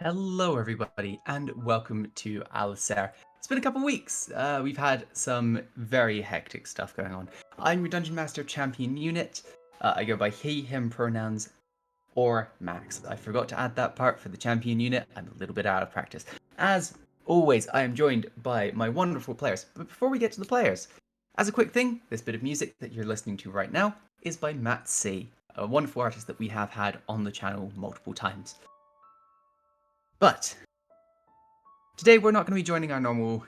Hello, everybody, and welcome to Allysair. It's been a couple weeks. We've had some very hectic stuff going on. I'm your Dungeon Master Champion unit. I go by he, him pronouns, or Max. I forgot to add that part for the champion unit. I'm a little bit out of practice. As always, I am joined by my wonderful players. But before we get to the players, as a quick thing, this bit of music that you're listening to right now is by Matt C., a wonderful artist that we have had on the channel multiple times. But today we're not going to be joining our normal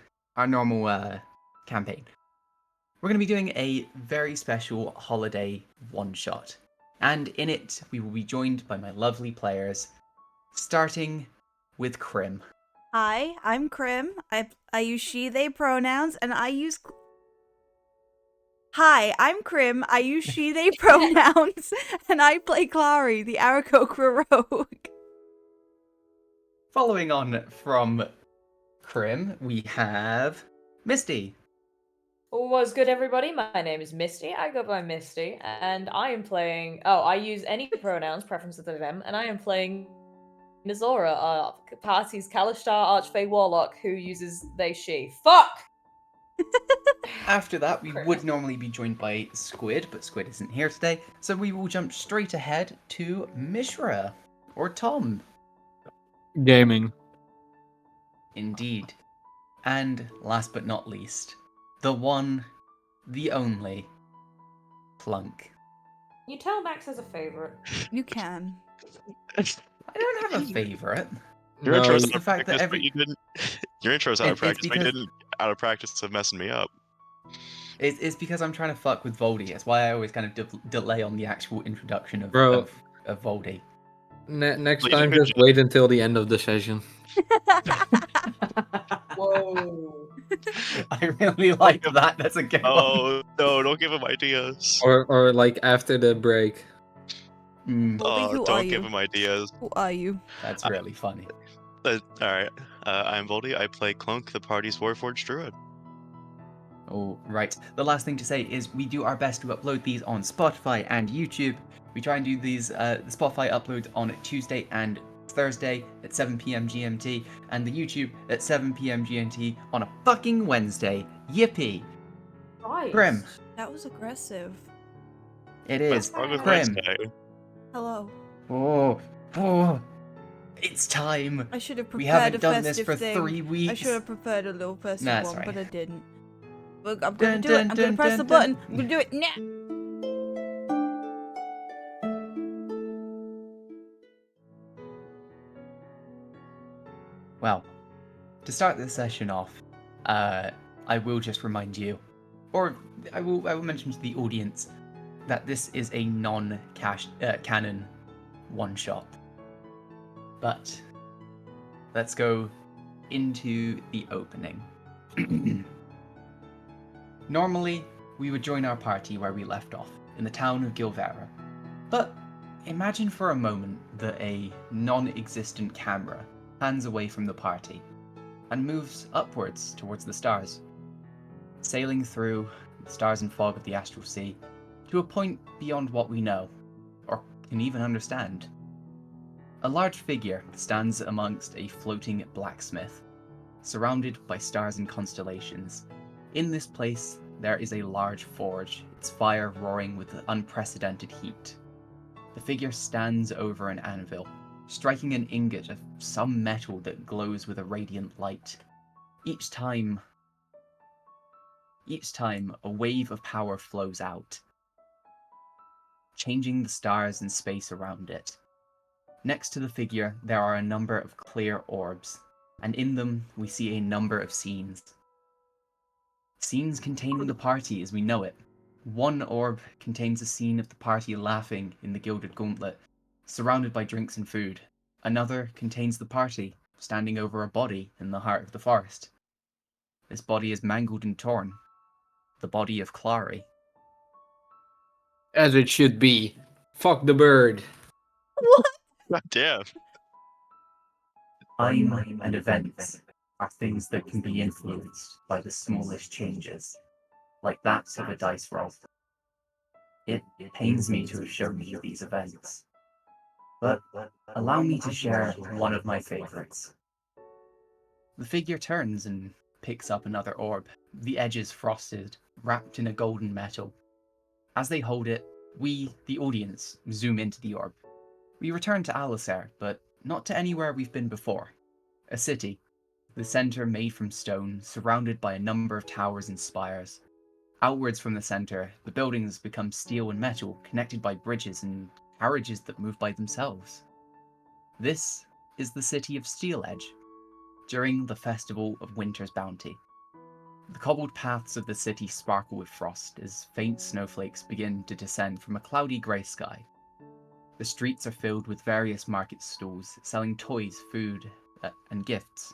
campaign. We're going to be doing a very special holiday one-shot. And in it, we will be joined by my lovely players, starting with Krim. Hi, I'm Krim. I use she, they pronouns, and I use... Hi, I'm Krim. I use she, they pronouns, and I play Clary, the Aarakocra rogue. Following on from Krim, we have Misty. What's good, everybody? My name is Misty. I go by Misty, and I am playing. Oh, I use any pronouns, preferences of them, and I am playing Nizora, party's Kalishtar Archfey Warlock, who uses they, she. Fuck! After that, we would normally be joined by Squid, but Squid isn't here today, so we will jump straight ahead to Mishra, or Tom. Gaming. Indeed. And last but not least, the one, the only, Plunk. You tell Max has a favorite. You can. I don't have a favorite. Your No, intro's it's out the of fact that practice, every- but you didn't. Your intro's out of It's practice, but you because- didn't out of practice of messing me up. It's because I'm trying to fuck with Voldy. That's why I always kind of delay on the actual introduction of Bro. of Voldy. Next Please time, do just wait until the end of the session. Whoa. I really like that. That's a good one. Oh no! Don't give him ideas. Or like after the break. Mm, Voldy, who are Don't you? give him ideas. Who are you? that's really funny. All right. I'm Voldy. I play Clunk, the party's Warforged Druid. Oh, right. The last thing to say is we do our best to upload these on Spotify and YouTube. We try and do these the Spotify uploads on Tuesday and Thursday at 7 p.m. GMT, and the YouTube at 7 p.m. GMT on a fucking Wednesday. Yippee! Right. Grim. That was aggressive. It is. What's wrong with Grim. Wednesday? Hello. Oh, it's time. I should have We prepared haven't a done this festive for thing. 3 weeks. I should have prepared a little festive Nah, it's one, alright. but I didn't. Look, I'm gonna Dun, do it. dun, I'm gonna dun, press dun, the dun. button. I'm gonna do it now. Well, to start this session off, I will just remind you, or I will mention to the audience, that this is a non-canon one-shot. But let's go into the opening. Normally, we would join our party where we left off, in the town of Gilvera. But imagine for a moment that a non-existent camera pans away from the party and moves upwards towards the stars, sailing through the stars and fog of the astral sea to a point beyond what we know, or can even understand. A large figure stands amongst a floating blacksmith, surrounded by stars and constellations. In this place, there is a large forge, its fire roaring with unprecedented heat. The figure stands over an anvil, striking an ingot of some metal that glows with a radiant light. Each time, a wave of power flows out, changing the stars and space around it. Next to the figure, there are a number of clear orbs, and in them we see a number of scenes. Scenes containing the party as we know it. One orb contains a scene of the party laughing in the Gilded Gauntlet, surrounded by drinks and food. Another contains the party standing over a body in the heart of the forest. This body is mangled and torn. The body of Clary. As it should be. Fuck the bird. God damn. Time and events are things that can be influenced by the smallest changes, like that of a dice roll. It pains me to have shown you these events. but allow me to share one of my favorites. The figure turns and picks up another orb, the edges frosted, wrapped in a golden metal. As they hold it, we, the audience, zoom into the orb. We return to Allysair, but not to anywhere we've been before. A city, the centre made from stone, surrounded by a number of towers and spires. Outwards from the centre, the buildings become steel and metal, connected by bridges and carriages that move by themselves. This is the city of Steel Edge, during the Festival of Winter's Bounty. The cobbled paths of the city sparkle with frost as faint snowflakes begin to descend from a cloudy grey sky. The streets are filled with various market stalls selling toys, food, and gifts.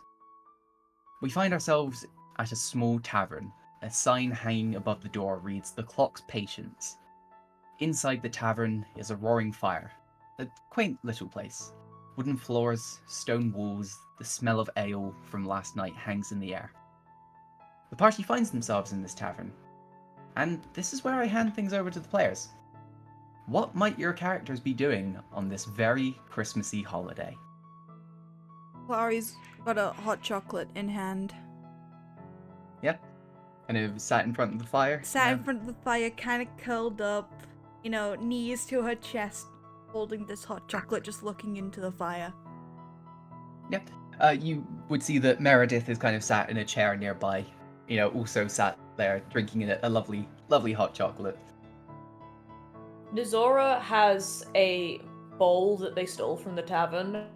We find ourselves at a small tavern. A sign hanging above the door reads, "The Clock's Patience." Inside the tavern is a roaring fire, a quaint little place. Wooden floors, stone walls, the smell of ale from last night hangs in the air. The party finds themselves in this tavern, and this is where I hand things over to the players. What might your characters be doing on this very Christmassy holiday? Clary's got a hot chocolate in hand. Yeah? Kind of sat in front of the fire? Sat in front of the fire, kind of curled up, knees to her chest, holding this hot chocolate, just looking into the fire. Yep. You would see that Meredith is kind of sat in a chair nearby, also sat there drinking a lovely, lovely hot chocolate. Nizora has a bowl that they stole from the tavern,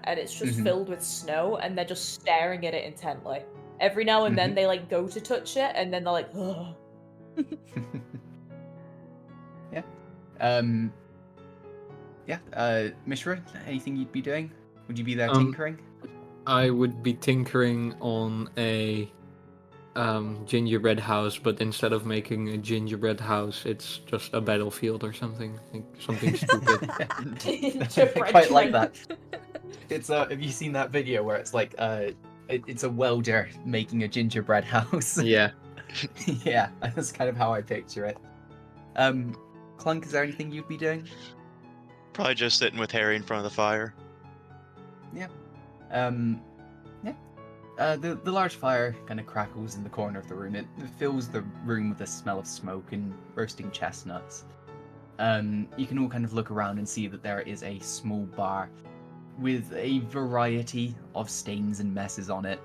and it's just filled with snow, and they're just staring at it intently. Every now and then they go to touch it, and then they're like, ugh. Yeah. Mishra, anything you'd be doing? Would you be there tinkering? I would be tinkering on a gingerbread house, but instead of making a gingerbread house, it's just a battlefield or something. Like something stupid. I quite like that. It's have you seen that video where it's like it's a welder making a gingerbread house? Yeah. Yeah, that's kind of how I picture it. Clunk, is there anything you'd be doing? Probably just sitting with Harry in front of the fire. Yeah. The large fire kind of crackles in the corner of the room. It fills the room with the smell of smoke and roasting chestnuts. You can all kind of look around and see that there is a small bar with a variety of stains and messes on it.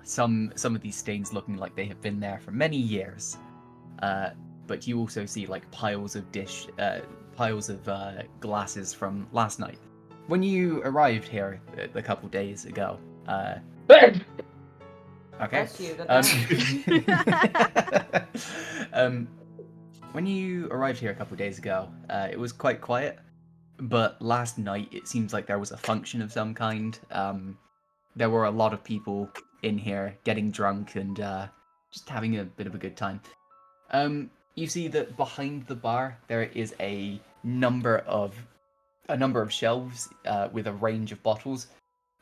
Some of these stains looking like they have been there for many years. But you also see piles of glasses from last night. When you arrived here a couple days ago, okay. Bless you, When you arrived here a couple days ago, it was quite quiet. But last night, it seems like there was a function of some kind. There were a lot of people in here getting drunk and just having a bit of a good time. You see that behind the bar there is a number of shelves with a range of bottles.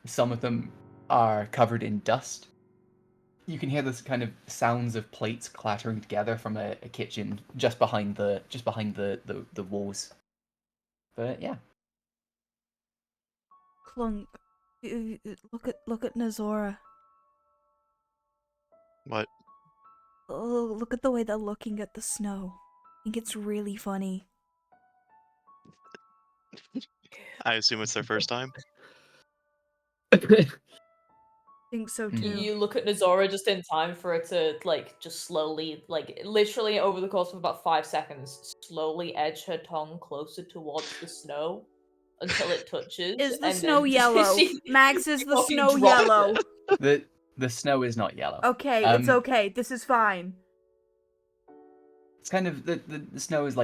Some of them are covered in dust. You can hear this kind of sounds of plates clattering together from a kitchen just behind the walls. But yeah. Clunk, look at Nizora. What? Oh, look at the way they're looking at the snow. I think it's really funny. I assume it's their first time. I think so too. You look at Nizora just in time for it to just slowly, literally over the course of about 5 seconds, slowly edge her tongue closer towards the snow until it touches. Is the and snow then yellow? Max, is the snow yellow? The snow is not yellow. Okay, it's okay. This is fine. It's kind of the snow is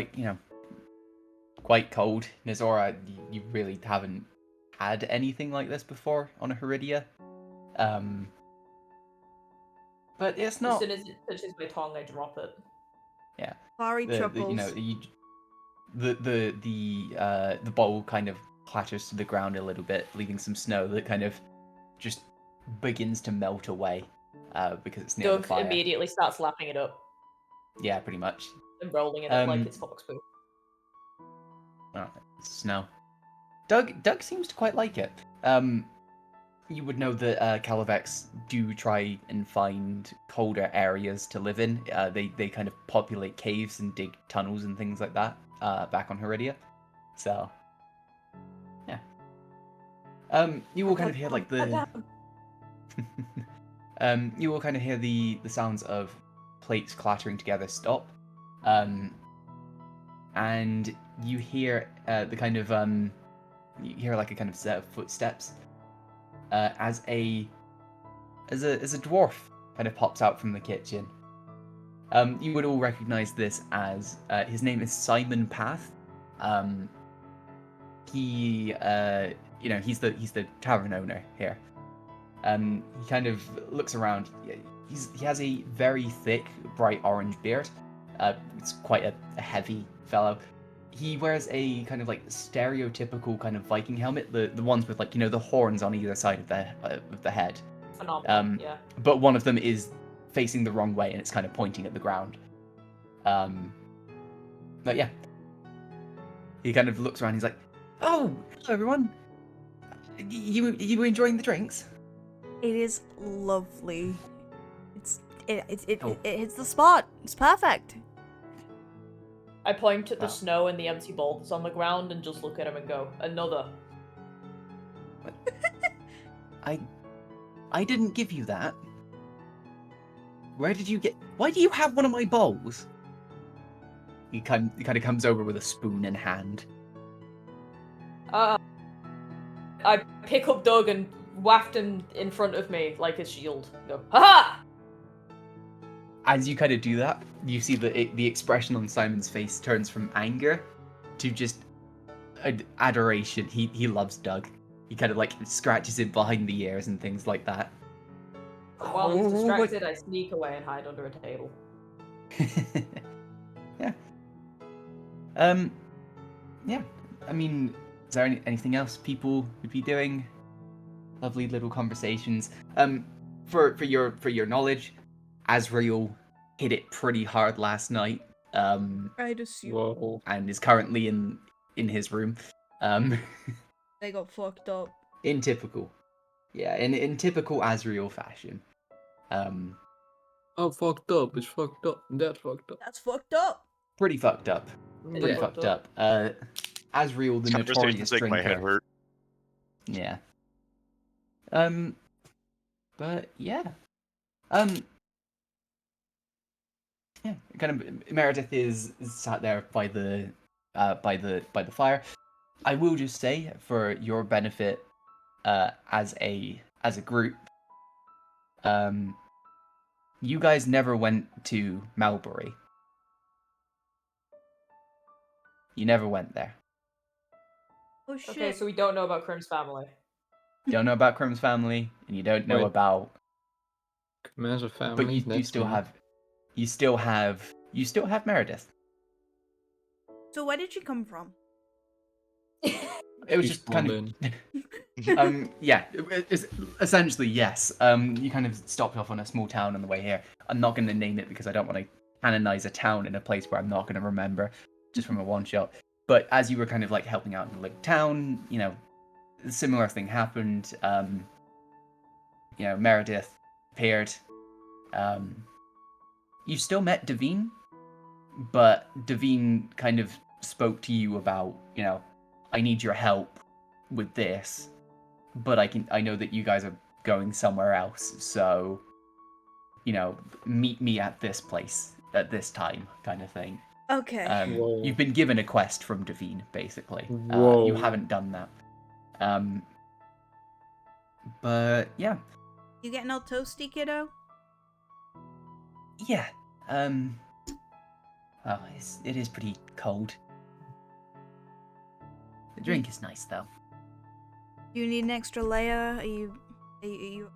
quite cold. Nizora, you really haven't had anything like this before on a Heridia. But it's not. As soon as it touches my tongue, I drop it. Yeah. Sorry, Chuckles. The bowl kind of clatters to the ground a little bit, leaving some snow that kind of just begins to melt away because it's near the fire. Doug immediately starts lapping it up. Yeah, pretty much. And rolling it up like it's fox poo. Oh, snow. Doug seems to quite like it. You would know that Calavex do try and find colder areas to live in. They kind of populate caves and dig tunnels and things like that back on Heredia. So, yeah. You will kind of hear like the you will kind of hear the sounds of plates clattering together stop, and you hear the kind of you hear like a kind of set of footsteps as a dwarf kind of pops out from the kitchen. You would all recognize this as his name is Simon Path. He he's the tavern owner here. He kind of looks around. He has a very thick, bright orange beard. It's quite a heavy fellow. He wears a kind of like stereotypical kind of Viking helmet, the ones with like the horns on either side of the head. Phenomenal. Yeah. But one of them is facing the wrong way and it's kind of pointing at the ground. But yeah, he kind of looks around. He's like, "Oh, hello everyone. You enjoying the drinks?" It is lovely. It Oh. hits the spot. It's perfect. I point at the Wow. snow and the empty bowl that's on the ground and just look at him and go, another. I didn't give you that. Where did you get? Why do you have one of my bowls? He kind of comes over with a spoon in hand. I pick up Doug and waft him in front of me like a shield. Go, ha! As you kind of do that, you see the expression on Simon's face turns from anger to just adoration. He loves Doug. He kind of like scratches him behind the ears and things like that. While he's Oh, distracted, I sneak away and hide under a table. Yeah. Yeah. I mean, is there anything else people would be doing? Lovely little conversations. For your knowledge, Asriel hit it pretty hard last night. I'd assume Whoa. And is currently in his room. they got fucked up. In typical typical Asriel fashion. Oh, fucked up. It's fucked up. That's fucked up. That's fucked up. Pretty fucked up. It's Pretty Yeah. fucked up. Asriel, the notorious Conversations make my drinker. head hurt. Yeah. But yeah. Yeah, kind of Meredith is sat there by the fire. I will just say, for your benefit, as a group, you guys never went to Malbury. You never went there. Oh shit. Okay, so we don't know about Crim's family. You don't know about Crim's family, and you don't know Wait. about. Massive family. But you that's still me. have. You still have Meredith. So where did she come from? It was She's just kind blonde of. Yeah, it's essentially yes. You kind of stopped off on a small town on the way here. I'm not going to name it because I don't want to canonize a town in a place where I'm not going to remember, just from a one shot. But as you were kind of like helping out in the little town, a similar thing happened. Meredith appeared. You still met Devine, but Devine kind of spoke to you about, I need your help with this, but I know that you guys are going somewhere else, so, meet me at this place at this time, kind of thing. Okay. Whoa. You've been given a quest from Devine, basically. Whoa. You haven't done that. But yeah. You getting all toasty, kiddo? Yeah. Well, it is pretty cold. The drink is nice, though. Do you need an extra layer?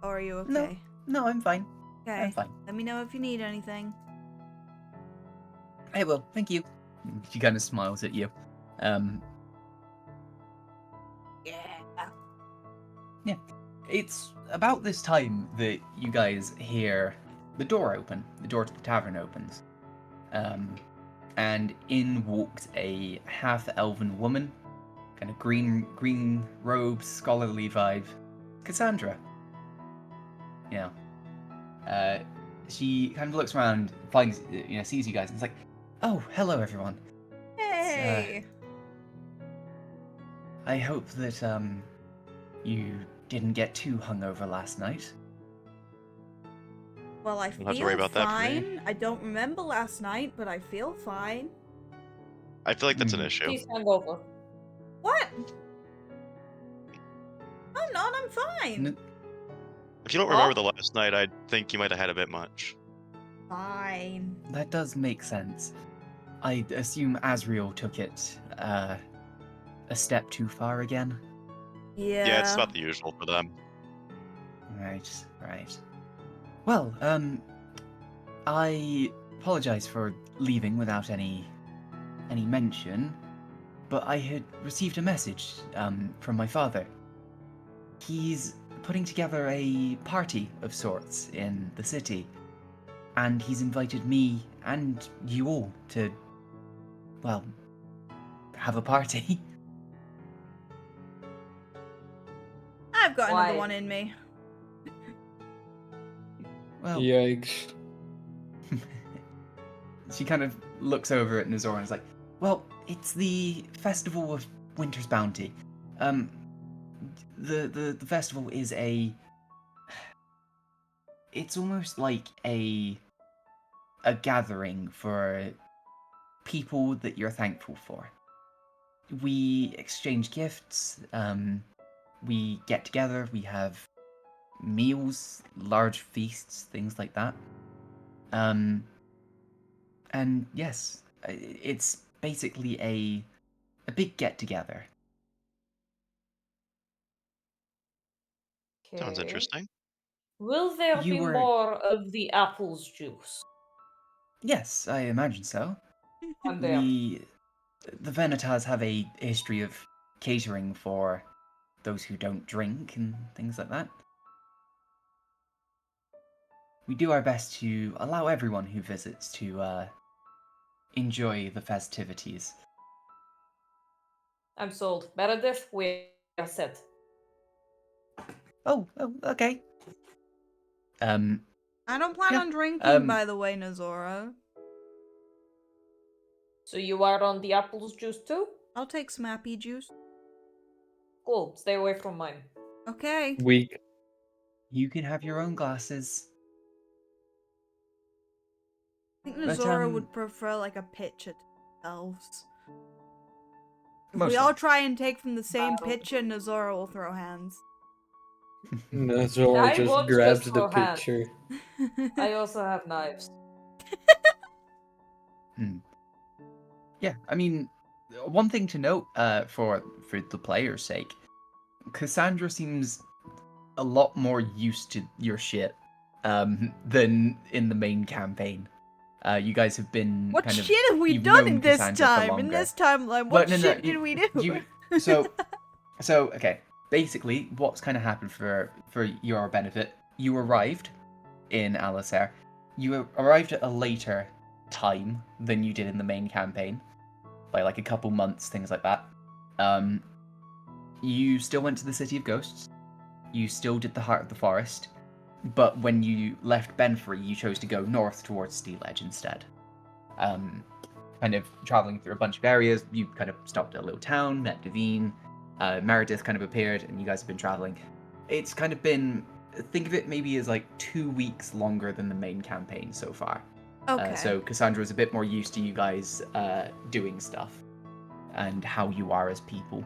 Are you okay? No, I'm fine. Okay. I'm fine. Let me know if you need anything. I will. Thank you. She kind of smiles at you. Yeah. It's about this time that you guys hear the door open. The door to the tavern opens. And in walked a half-elven woman, kind of green robes, scholarly vibe. Cassandra. You know. She kind of looks around, finds, sees you guys, and it's like, oh, hello everyone. Hey. I hope that you didn't get too hungover last night. Well, I Don't have to worry feel about that for me. fine. I don't remember last night, but I feel fine. I feel like that's an Mm. issue. He's hungover. What? I'm not. I'm fine. If you don't remember the last night, I think you might have had a bit much. Fine. That does make sense. I assume Asriel took it a step too far again. Yeah. Yeah, it's about the usual for them. Right. Well, I apologize for leaving without any mention, but I had received a message from my father. He's putting together a party of sorts in the city, and he's invited me and you all to, well, have a party. I've got another Why? one in me. Well, Yikes. she kind of looks over at Nazor and is like, well, it's the Festival of Winter's Bounty. The festival is it's almost like a gathering for people that you're thankful for. We exchange gifts, we get together, we have meals, large feasts, things like that. And yes, it's basically a big get together. Sounds Okay. interesting. Will there You be were- more of the apples juice? Yes, I imagine so. I'm down. The Venitas have a history of catering for those who don't drink and things like that. We do our best to allow everyone who visits to enjoy the festivities. I'm sold. Meredith, we are set. Oh, okay. I don't plan Yeah, on drinking, by the way, Nazora. So you are on the apples juice too? I'll take some happy juice. Cool. Stay away from mine. Okay. Weak. you can have your own glasses. I think But, Nazora would prefer like a pitcher to elves. If we Most all of- try and take from the same Battle. pitcher, Nazora will throw hands. Nazor I just won't grabs just the throw hands. picture. I also have knives. Yeah, I mean, one thing to note for the player's sake, Cassandra seems a lot more used to your shit than in the main campaign. You guys have been What kind of shit have we you've done known in this Cassandra for time? In longer. this timeline, But what no, shit you- did we do? So okay, basically, what's kind of happened for your benefit? You arrived in Allysair. You arrived at a later time than you did in the main campaign, by like a couple months, things like that. You still went to the City of Ghosts. You still did the Heart of the Forest, but when you left Benfrey, you chose to go north towards Steel Edge instead. Kind of traveling through a bunch of areas. You kind of stopped at a little town, met Devine. Meredith kind of appeared, and you guys have been traveling. It's kind of been, think of it maybe as like 2 weeks longer than the main campaign so far. Okay. So Cassandra's a bit more used to you guys doing stuff and how you are as people.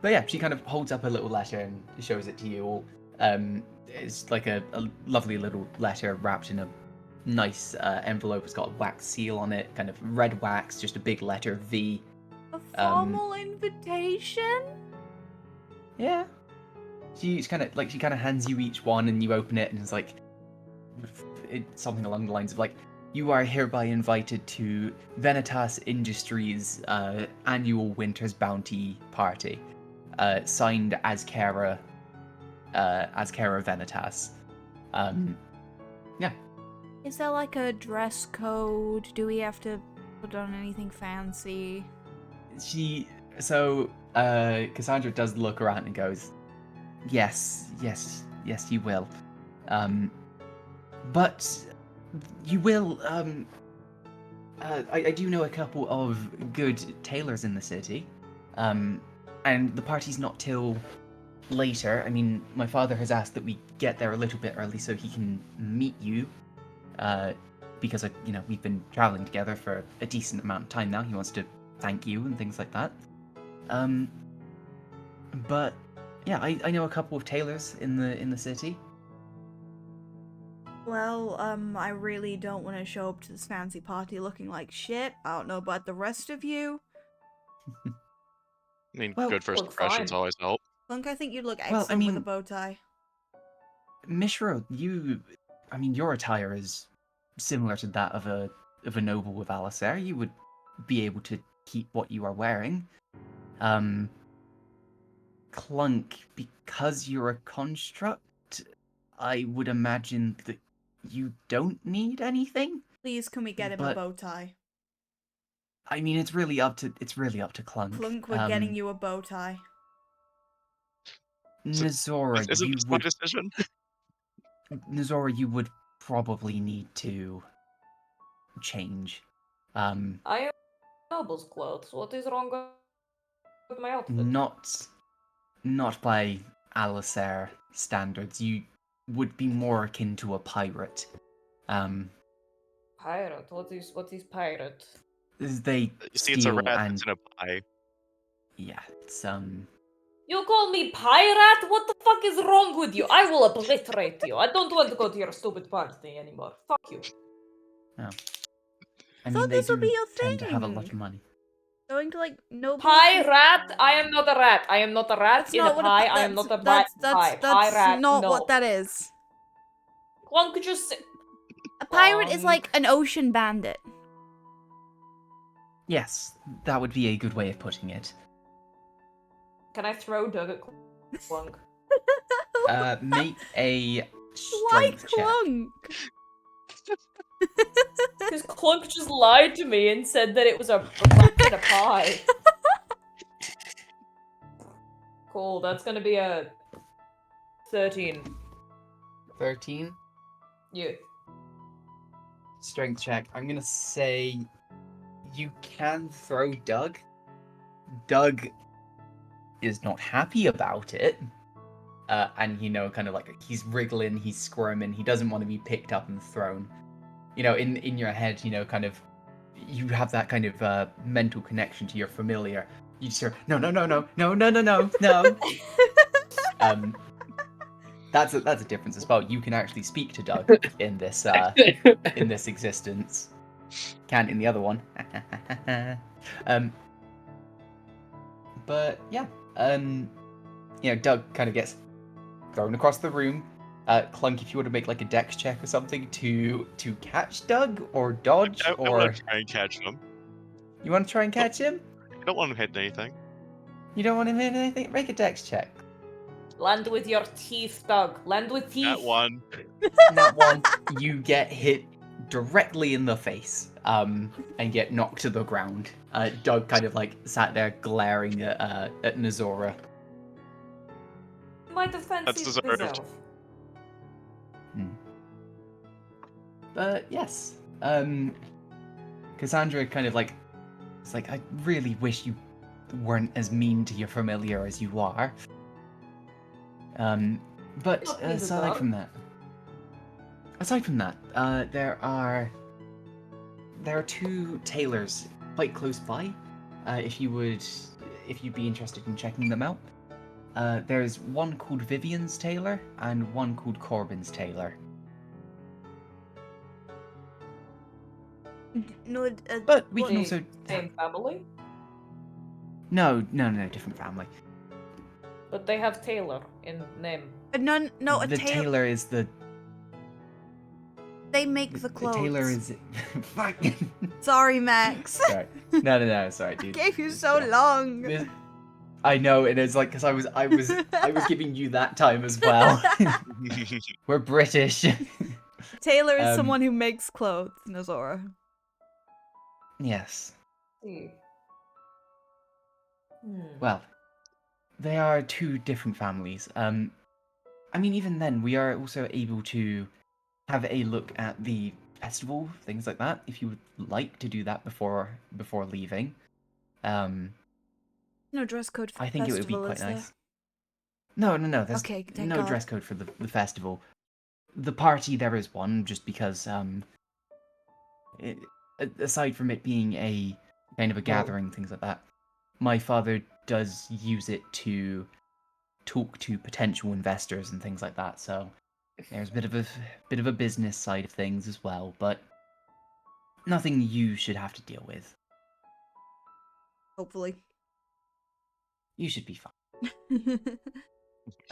But yeah, she kind of holds up a little letter and shows it to you all. It's like a lovely little letter wrapped in a nice envelope. It's got a wax seal on it, kind of red wax, just a big letter V. A formal invitation? Yeah. She kind of hands you each one, and you open it, and it's like something along the lines of like, you are hereby invited to Venitas Industries' annual Winter's Bounty party, signed Azkara Venitas. Yeah. Is there like a dress code? Do we have to Put on anything fancy. Cassandra does look around and goes, yes, you will. But you will, I do know a couple of good tailors in the city. And the party's not till later. I mean, my father has asked that we get there a little bit early so he can meet you. Because, we've been traveling together for a decent amount of time now. He wants to thank you and things like that. But yeah, I know a couple of tailors in the city. Well, I really don't want to show up to this fancy party looking like shit. I don't know about the rest of you. I mean, Well, good first look impressions fine. always help. Lunk, I think you'd look Well, excellent with a bow tie. Mishra, your attire is similar to that of a noble of Allysair. You would be able to keep what you are wearing. Clunk, because you're a construct, I would imagine that you don't need anything. Please, can we get him a But- bow tie? I mean, it's really up to Clunk. Clunk, we're getting you a bow tie. Nazora, Isn't you this my would decision? Nazora, you would probably need to change. I am noble's clothes. What is wrong with my outfit? Not by Allysair standards. You would be more akin to a pirate. Pirate? What is pirate? They You see, it's a steal rat and that's in a pie. yeah, it's You call me pirate? What the fuck is wrong with you? I will obliterate you. I don't want to go to your stupid party anymore. Fuck you. I Thought mean, they this would be do your tend to have a lot thing. of money. Going to like noble. Pirate? I am not a rat. I am not a rat That's in a not what pie. a, I am not a rat that's, in a pie. that's Pirate, not no. what that is. One could just say... A pirate is Wrong. like an ocean bandit. Yes, that would be a good way of putting it. Can I throw Doug at Clunk? Make a Why strength check. Clunk? Because Clunk just lied to me and said that it was a rat in a pie. Cool, that's gonna be a 13. 13 Yeah. strength check. I'm gonna say you can throw Doug. Doug is not happy about it. And kind of like he's wriggling, he's squirming, he doesn't want to be picked up and thrown. In your head, kind of you have that kind of mental connection to your familiar. You just hear no. That's a difference as well. You can actually speak to Doug in this existence. Can't in the other one. But yeah, Doug kind of gets thrown across the room. Clunk, if you want to make like a dex check or something to catch Doug or dodge, I or want to try and catch him. you want to try and catch him? I don't want him hitting anything. You don't want him in anything? Make a dex check. Land with your teeth, Doug. Land with teeth. That one. That one, you get hit directly in the face, and get knocked to the ground. Doug kind of like sat there glaring at Nazora. Might have fancied That's deserved. myself. But yes, Cassandra kind of like, it's like, I really wish you weren't as mean to your familiar as you are. But Not me, aside Dog. from that, there are two tailors quite close by. If you'd be interested in checking them out. There's one called Vivian's Tailor and one called Corbin's Tailor. No, But we can They- also Same family? no, different family. But they have Taylor in name. no, a the tailor. tailor is the They make the clothes. tailor is fuck. Sorry, Max. Sorry. No, sorry, I dude. gave you so long. This- I know, and it's like because I was giving you that time as well. We're British. Tailor is Um, someone who makes clothes, Nazora. Yes. See. Hmm. Well, they are two different families. I mean, even then, we are also able to have a look at the festival, things like that, if you would like to do that before leaving. No dress code for I the think it would be festival, quite is there? nice. No. There's Okay, thank no God. dress code for the festival. The party there is one, just because it, aside from it being a kind of a gathering, things like that, my father does use it to talk to potential investors and things like that. So there's a bit of a business side of things as well, but nothing you should have to deal with. Hopefully. You should be fine.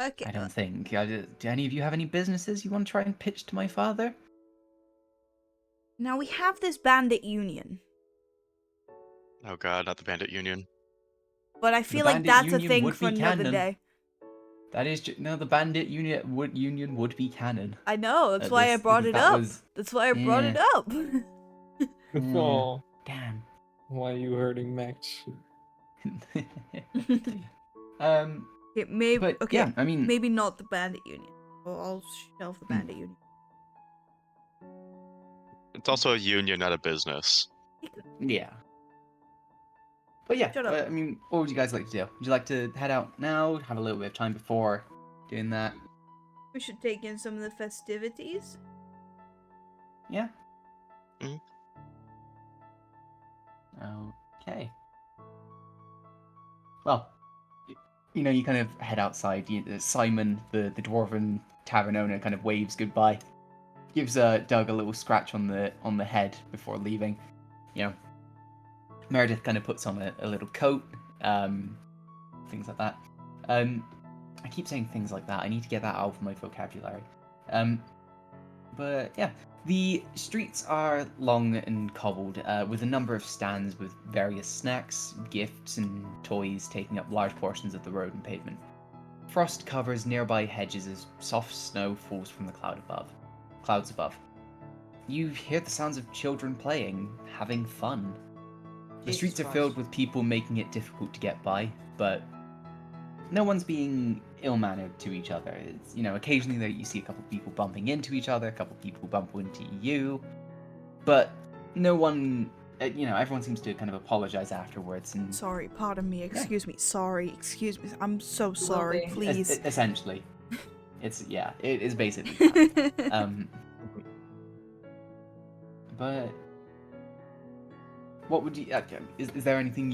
Okay. I don't think. Do any of you have any businesses you want to try and pitch to my father? Now we have this bandit union, Oh god, not the Bandit Union. but I The feel like bandit that's a union thing would for be another canon. day. That is no. The bandit union would be canon. I know, that's At why I this, brought because it that up. was That's why I brought it yeah. up. Oh, Damn. why are you hurting Max? um, Okay, maybe but okay, yeah, I mean, maybe not the bandit union. I'll shelve the Hmm. bandit union. It's also a union, not a business. yeah. But yeah, Shut up. I mean, what would you guys like to do? Would you like to head out now? Have a little bit of time before doing that? We should take in some of the festivities. Yeah. Mhm. Okay. Well, you kind of head outside. Simon, the dwarven tavern owner, kind of waves goodbye, gives Doug a little scratch on the head before leaving. You know, Meredith kind of puts on a little coat, things like that. I keep saying things like that. I need to get that out of my vocabulary. But yeah, the streets are long and cobbled, with a number of stands with various snacks, gifts, and toys taking up large portions of the road and pavement. Frost covers nearby hedges as soft snow falls from the clouds above. You hear the sounds of children playing, having fun. The Jesus streets are Christ. filled with people making it difficult to get by, but no one's being ill-mannered to each other. It's, occasionally that you see a couple people bumping into each other, a couple people bump into you, but no one, everyone seems to kind of apologize afterwards and Sorry, pardon me, Yeah. excuse me. Sorry, excuse me. I'm so will sorry, be. please. essentially, it is basically that. But what would you? Is there anything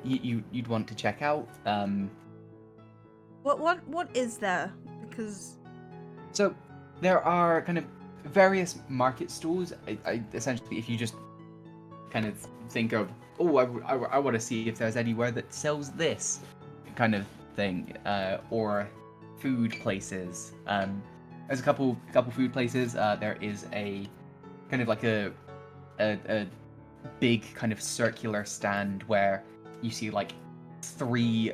you'd want to check out? What is there? Because So there are kind of various market stalls. I essentially, if you just kind of think of, oh, I want to see if there's anywhere that sells this kind of thing, or food places. There's a couple food places. There is a kind of like a big kind of circular stand where you see like three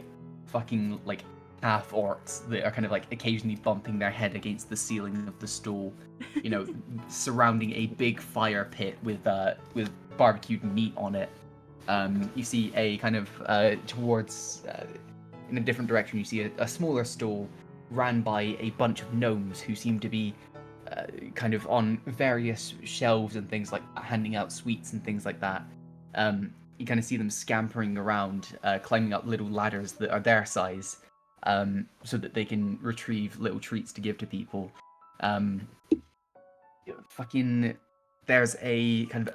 fucking like half orcs that are kind of like occasionally bumping their head against the ceiling of the stall, surrounding a big fire pit with barbecued meat on it. You see a kind of towards in a different direction. You see a smaller stall ran by a bunch of gnomes who seem to be kind of on various shelves and things, like handing out sweets and things like that. You kind of see them scampering around, climbing up little ladders that are their size, so that they can retrieve little treats to give to people. Fucking, there's a kind of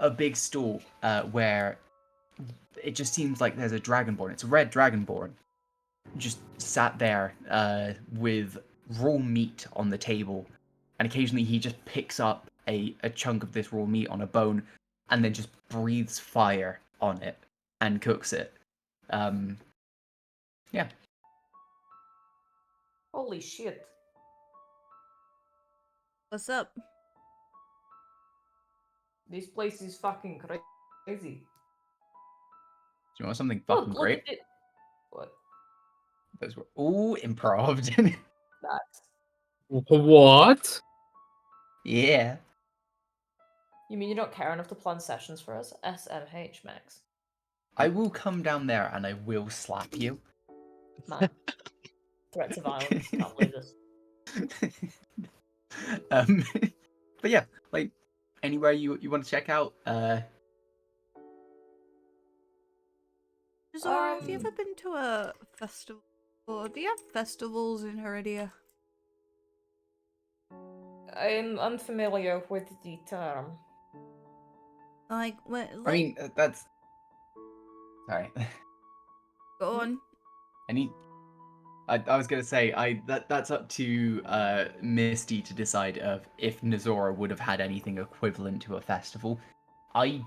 a big stall where it just seems like there's a dragonborn. It's a red dragonborn, just sat there with raw meat on the table, and occasionally he just picks up a chunk of this raw meat on a bone and then just breathes fire on it and cooks it. Yeah. Holy shit. what's up? This place is fucking crazy. Do you want something fucking Look great? at it. What? Those were all improv. That's What? Yeah. You mean you don't care enough to plan sessions for us? SMH, Max. I will come down there and I will slap you. Man. Threats of violence. Can't believe this. um, but yeah, like anywhere you want to check out. Zora, have you ever been to a festival? Or do you have festivals in Heredia? I'm unfamiliar with the term. Like, when, I mean, that's sorry. go on. I was gonna say that's up to Misty to decide of if Nazora would have had anything equivalent to a festival. I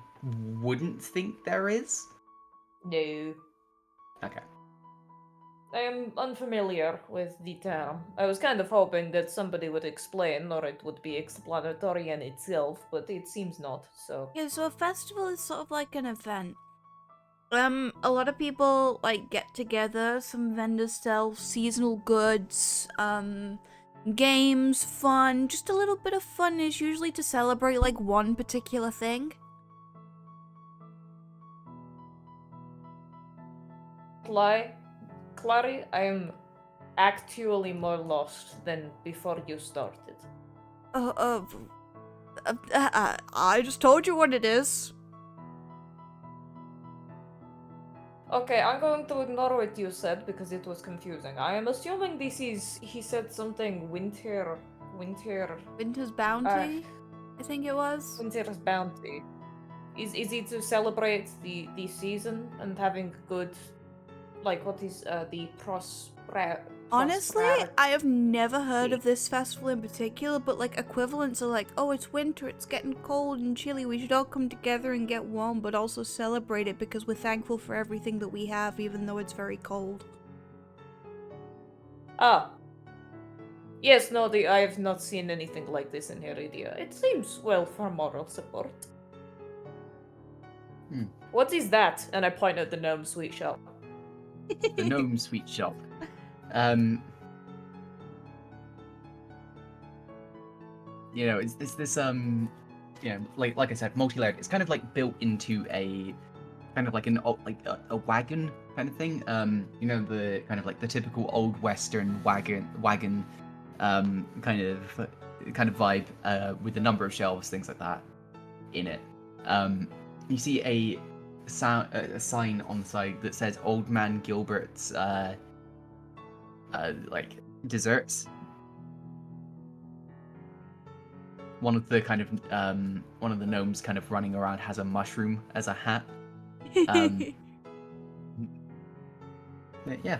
wouldn't think there is. No. Okay. I am unfamiliar with the term. I was kind of hoping that somebody would explain, or it would be explanatory in itself, but it seems not, so. Yeah, so a festival is sort of like an event. A lot of people like get together, some vendors sell seasonal goods, games, fun, just a little bit of fun is usually to celebrate like one particular thing. Clary, I am actually more lost than before you started. I just told you what it is. Okay, I'm going to ignore what you said because it was confusing. I am assuming this is, he said something Winter's Bounty, I think it was. Winter's Bounty. Is it to celebrate the season and having good, like, what is the Honestly, I have never heard of this festival in particular, but like equivalents are like, oh, it's winter, it's getting cold and chilly, we should all come together and get warm, but also celebrate it because we're thankful for everything that we have, even though it's very cold. Ah. Yes, no, I have not seen anything like this in Heredia. It seems well for moral support. What is that? And I point at the gnome sweet shop. The gnome sweet shop. You know, it's this you know, like I said, multi-layered. It's kind of like built into a kind of like a wagon kind of thing. You know, the kind of like the typical old western wagon kind of vibe with a number of shelves, things like that in it. You see a sign on the side that says Old Man Gilbert's like desserts. One of the gnomes kind of running around has a mushroom as a hat. Yeah.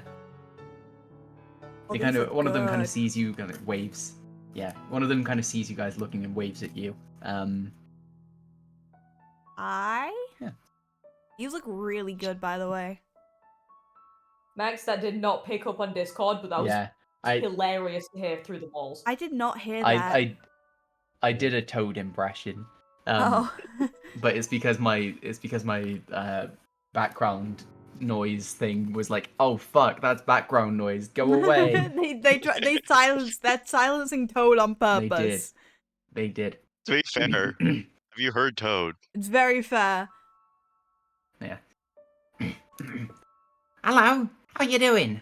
One of them kind of sees you, kind of waves. Yeah, one of them kind of sees you guys looking and waves at you. Yeah. You look really good, by the way. Max, that did not pick up on Discord, but that was hilarious to hear through the walls. I did not hear that. I did a Toad impression. Oh. But it's because my background noise thing was like, oh fuck, that's background noise. Go away. they silenced that silencing Toad on purpose. They did. To be fair, have you heard Toad? It's very fair. Yeah. Hello, how you doing?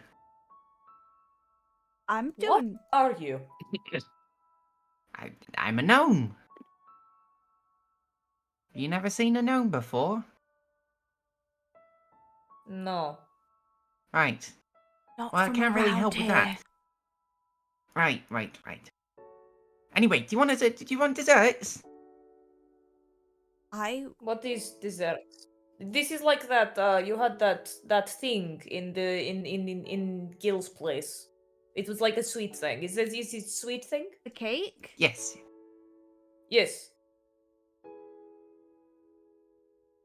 I'm doing. What are you? I'm a gnome. You never seen a gnome before? No. Right. Not Well, I from can't really around help with here. that. Right. Anyway, do you want desserts? What is dessert? This is like that. You had that thing in Gil's place. It was like a sweet thing. Is it sweet thing? The cake? Yes. Yes.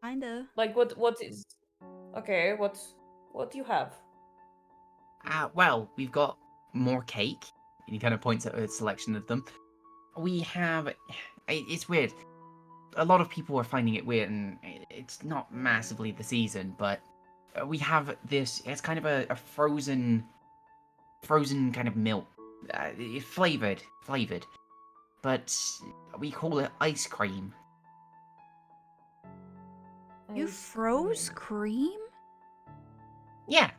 Kinda. Like what is? Okay. What do you have? Well, we've got more cake. And he kind of points at a selection of them. We have. It's weird. A lot of people are finding it weird, and it's not massively the season, but we have this. It's kind of a frozen kind of milk, flavored, but we call it ice cream. You Ice froze cream. cream? Yeah.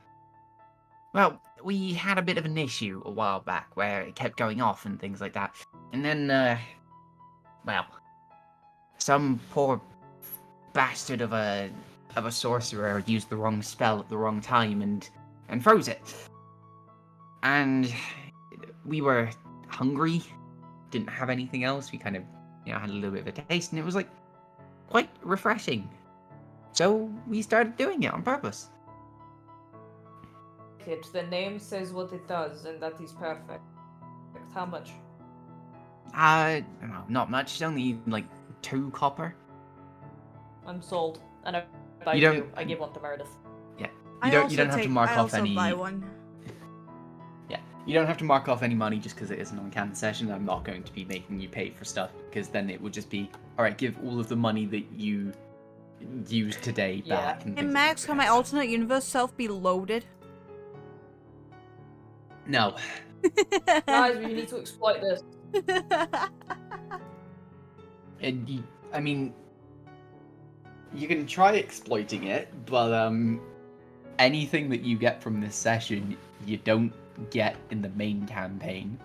Well, we had a bit of an issue a while back where it kept going off and things like that. And then, well, some poor bastard of a sorcerer used the wrong spell at the wrong time and froze it. And we were hungry, didn't have anything else. We kind of, had a little bit of a taste, and it was like quite refreshing. So we started doing it on purpose. The name says what it does, and that is perfect. How much? Not much. It's only like 2 copper. I'm sold. And I You do. don't- I give one to Meredith. Yeah. I You also don't have to mark I off also any. buy one. Yeah, you don't have to mark off any money just because it is an on-can session. I'm not going to be making you pay for stuff because then it would just be, all right, give all of the money that you used today Yeah. back. And Hey things Max, like can that. my alternate universe self be loaded? No. Guys, we need to exploit this. I mean, you can try exploiting it, but anything that you get from this session, you don't get in the main campaign,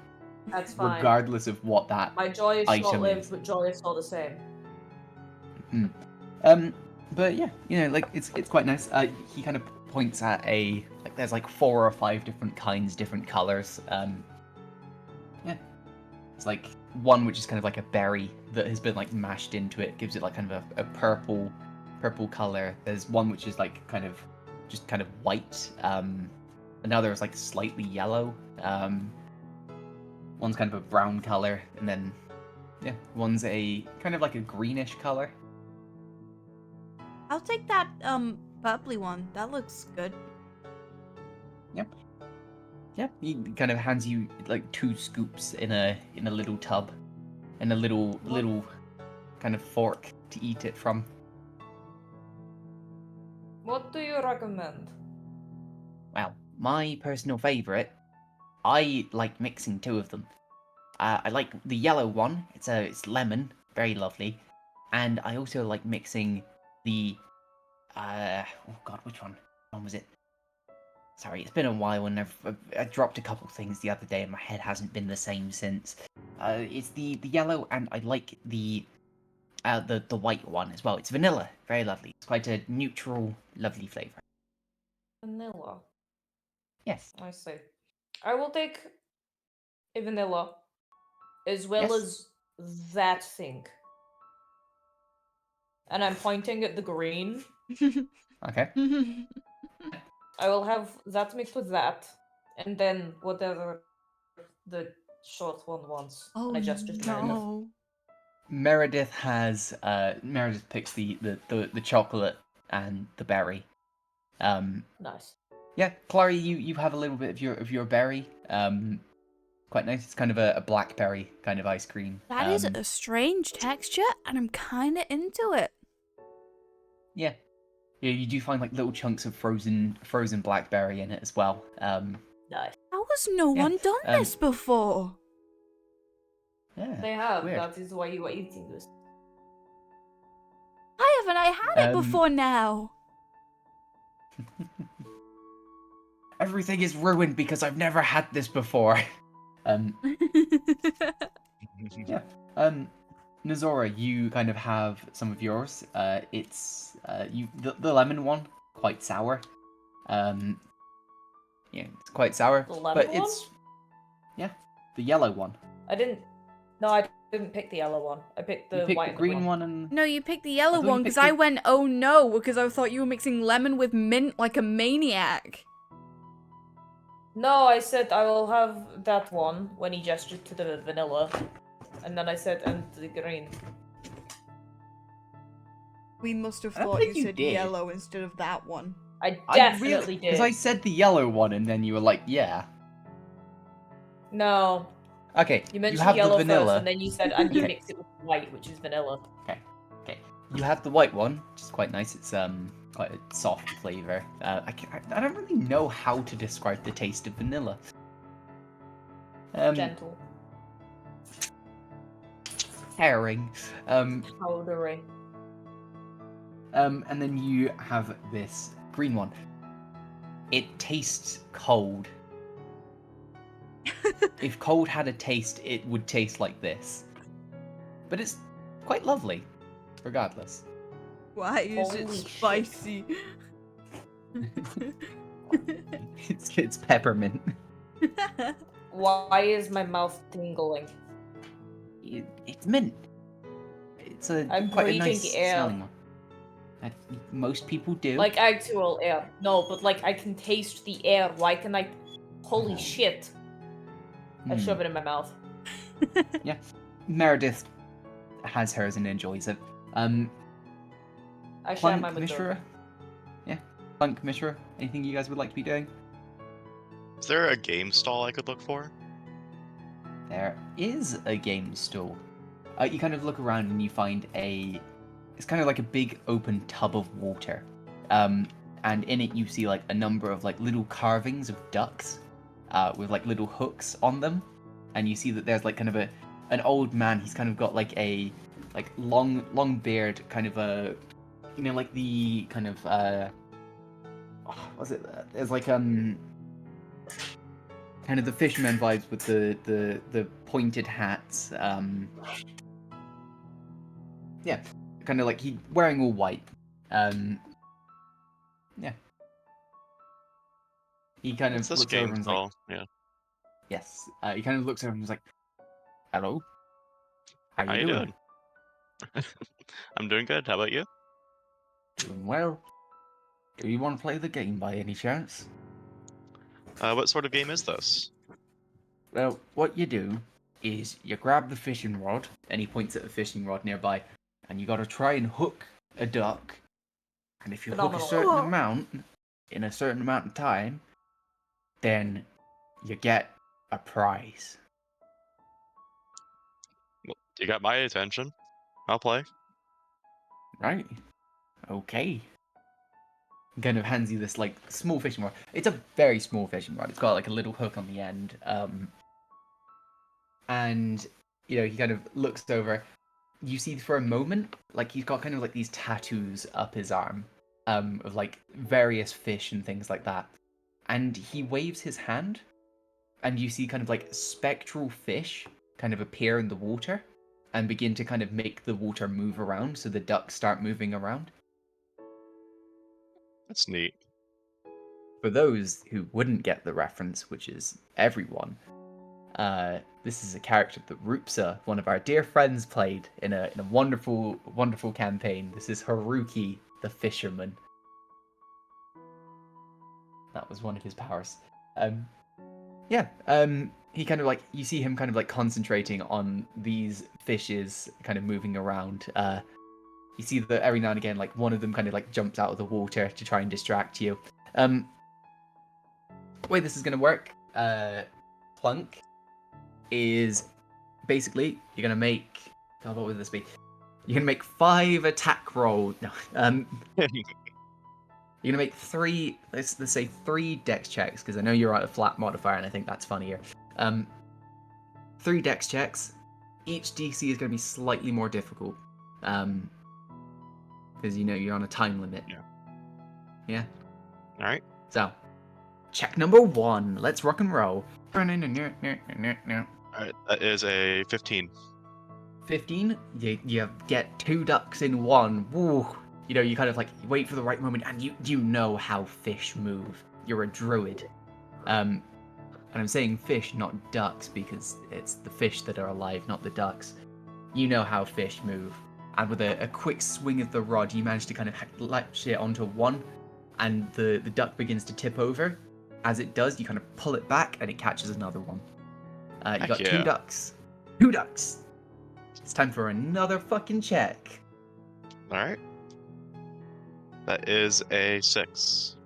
That's fine. regardless of what that My joy is item short-lived, is. but joy is all the same. But yeah, it's quite nice. He kind of points at there's like 4 or 5 different kinds, different colors. Yeah, it's like one which is kind of like a berry that has been like mashed into it, gives it like kind of a purple color. There's one which is like kind of white. Another is like slightly yellow. One's kind of a brown color, and then one's a kind of like a greenish color. I'll take that bubbly one. That looks good. Yep. Yeah, he kind of hands you like 2 scoops in a little tub, and a little kind of fork to eat it from. What do you recommend? Well, my personal favourite, I like mixing 2 of them. I like the yellow one. It's lemon, very lovely, and I also like mixing the oh god, which one? Which one was it? Sorry, it's been a while, and I dropped a couple things the other day, and my head hasn't been the same since. It's the yellow, and I like the white one as well. It's vanilla, very lovely. It's quite a neutral, lovely flavour. Vanilla. Yes. I see. I will take a vanilla, as well Yes. as that thing. And I'm pointing at the green. Okay. I will have that mixed with that, and then whatever the short one wants. Oh And I gesture to Meredith. no. Meredith picks the chocolate and the berry. Nice. Yeah, Clary, you have a little bit of your berry. Quite nice. It's kind of a blackberry kind of ice cream. That is a strange texture, and I'm kind of into it. Yeah. Yeah, you do find like little chunks of frozen blackberry in it as well. Nice. How has no Yeah, one done this before? Yeah. They have. weird. That is why you are eating this. Why haven't I had it Um, before now? Everything is ruined because I've never had this before. Yeah. Nazora, you kind of have some of yours. It's the lemon one, quite sour. Yeah, it's quite sour. The lemon but one? it's the yellow one. I didn't pick the yellow one. I picked the You picked white the and green one and No, you picked the yellow thought you one because picked I the- went, oh no, because I thought you were mixing lemon with mint like a maniac. No, I said I will have that one when he gestured to the vanilla. And then I said, and the green. We must have I don't thought think you you said did. yellow instead of that one. I definitely Because did. I said the yellow one and then you were like, yeah. No, Okay, you mentioned have yellow the vanilla. first, and then you said, and you Okay. mix it with white, which is vanilla. Okay. You have the white one, which is quite nice. It's quite a soft flavor. I don't really know how to describe the taste of vanilla. Gentle, Herring. powdery. And then you have this green one. It tastes cold. If cold had a taste, it would taste like this. But it's quite lovely, regardless. Why is it Holy shit. spicy? It's peppermint. Why is my mouth tingling? It's mint. It's I'm quite a breathing nice air. smelling one. Most people do. Like actual air. No, but like I can taste the air. Why can I? Holy shit! I Hmm. shove it in my mouth. Meredith has hers and enjoys it. I share Plunk, mine with Mishra? Dover. Yeah. Plunk, Mishra? Anything you guys would like to be doing? Is there a game stall I could look for? There is a game stall. You kind of look around and you find it's kind of like a big open tub of water. And in it you see like a number of like little carvings of ducks with like little hooks on them. And you see that there's like kind of an old man. He's kind of got like a long beard, kind of a, you know, like the kind of what's it? There's like kind of the fisherman vibes with the pointed hats. Yeah, kind of like he wearing all white. Yeah. He kind It's of this looks over game and is like, stall. Yeah. yes. He kind of looks over and is like, hello. How How you you doing? doing? I'm doing good. How about you? Doing well. Do you want to play the game by any chance? What sort of game is this? Well, what you do is you grab the fishing rod, and he points at a fishing rod nearby, and you gotta try and hook a duck. And if you hook a Phenomenal. certain Oh. amount in a certain amount of time, then you get a prize. Well, you got my attention. I'll play. Right? Okay. He kind of hands you this like small fishing rod. It's a very small fishing rod. It's got like a little hook on the end. And you know, he kind of looks over. You see for a moment, like he's got kind of like these tattoos up his arm, of like various fish and things like that. And he waves his hand, and you see kind of like spectral fish kind of appear in the water and begin to kind of make the water move around, so the ducks start moving around. That's neat. For those who wouldn't get the reference, which is everyone, this is a character that Rupsa, one of our dear friends, played in a wonderful, wonderful campaign. This is Haruki, the fisherman. That was one of his powers. He kind of like, you see him kind of like concentrating on these fishes kind of moving around. You see that every now and again, like one of them kind of like jumps out of the water to try and distract you. The way this is going to work, Plunk, is basically you're going to make, God, what would this be? You're going to make 5 attack rolls. No, you're going to make 3, let's say 3 dex checks, because I know you're at a flat modifier, and I think that's funnier. 3 dex checks. Each DC is going to be slightly more difficult. Because, you know, you're on a time limit. Yeah? Alright. So, check number 1. Let's rock and roll. Alright, that is a 15. 15, you get 2 ducks in 1. Woo. You know, you kind of like wait for the right moment, and you know how fish move. You're a druid. And I'm saying fish, not ducks, because it's the fish that are alive, not the ducks. You know how fish move. And with a quick swing of the rod, you manage to kind of latch it onto one, and the duck begins to tip over. As it does, you kind of pull it back, and it catches another one. You got 2 ducks. 2 ducks! It's time for another fucking check. Alright. That is a 6.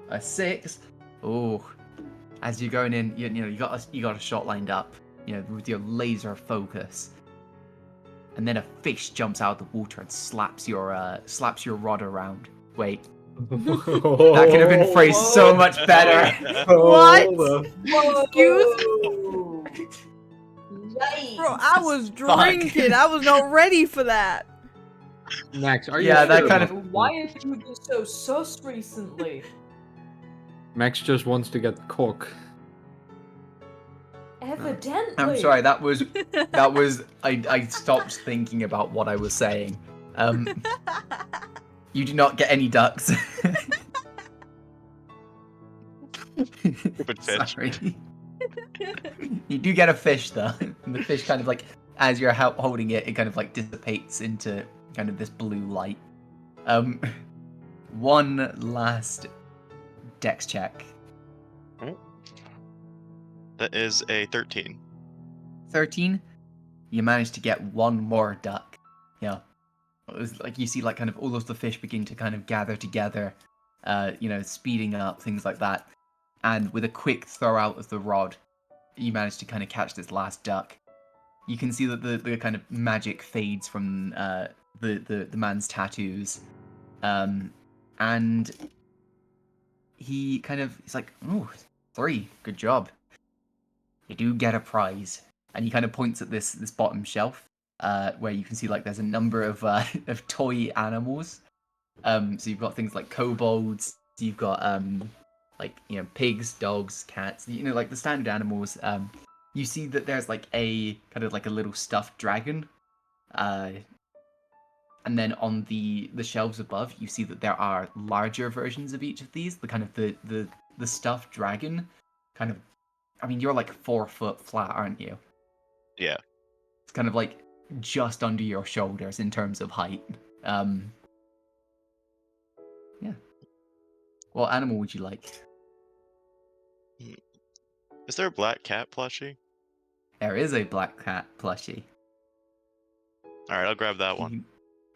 A 6? Oh. As you're going in, you know, you got a shot lined up, you know, with your laser focus. And then a fish jumps out of the water and slaps your rod around. Wait. That could have been phrased so much better. What? Excuse Whoa. Yikes. Bro, I was drinking. I was not ready for that. Max, are you Yeah, that sure kind about of- Why have you been so sus recently? Max just wants to get cock. Evidently. I'm sorry, that was I stopped thinking about what I was saying. You do not get any ducks. Stupid fish. Sorry. You do get a fish though. And the fish kind of like, as you're holding it, it kind of like dissipates into kind of this blue light. One last dex check. That is a 13. 13. You manage to get one more duck. Yeah. It was like you see like kind of all of the fish begin to kind of gather together, speeding up, things like that. And with a quick throw out of the rod, you manage to kind of catch this last duck. You can see that the kind of magic fades from the man's tattoos. And he's like, "Ooh, 3, good job. You do get a prize." And he kind of points at this bottom shelf, where you can see like there's a number of of toy animals. So you've got things like kobolds, you've got pigs, dogs, cats, like the standard animals. You see that there's like a kind of like a little stuffed dragon. And then on the shelves above, you see that there are larger versions of each of these. The kind of the stuffed dragon, kind of. I mean, you're like 4 foot flat, aren't you? Yeah. It's kind of like just under your shoulders in terms of height. Yeah. What animal would you like? Is there a black cat plushie? There is a black cat plushie. Alright, I'll grab that one.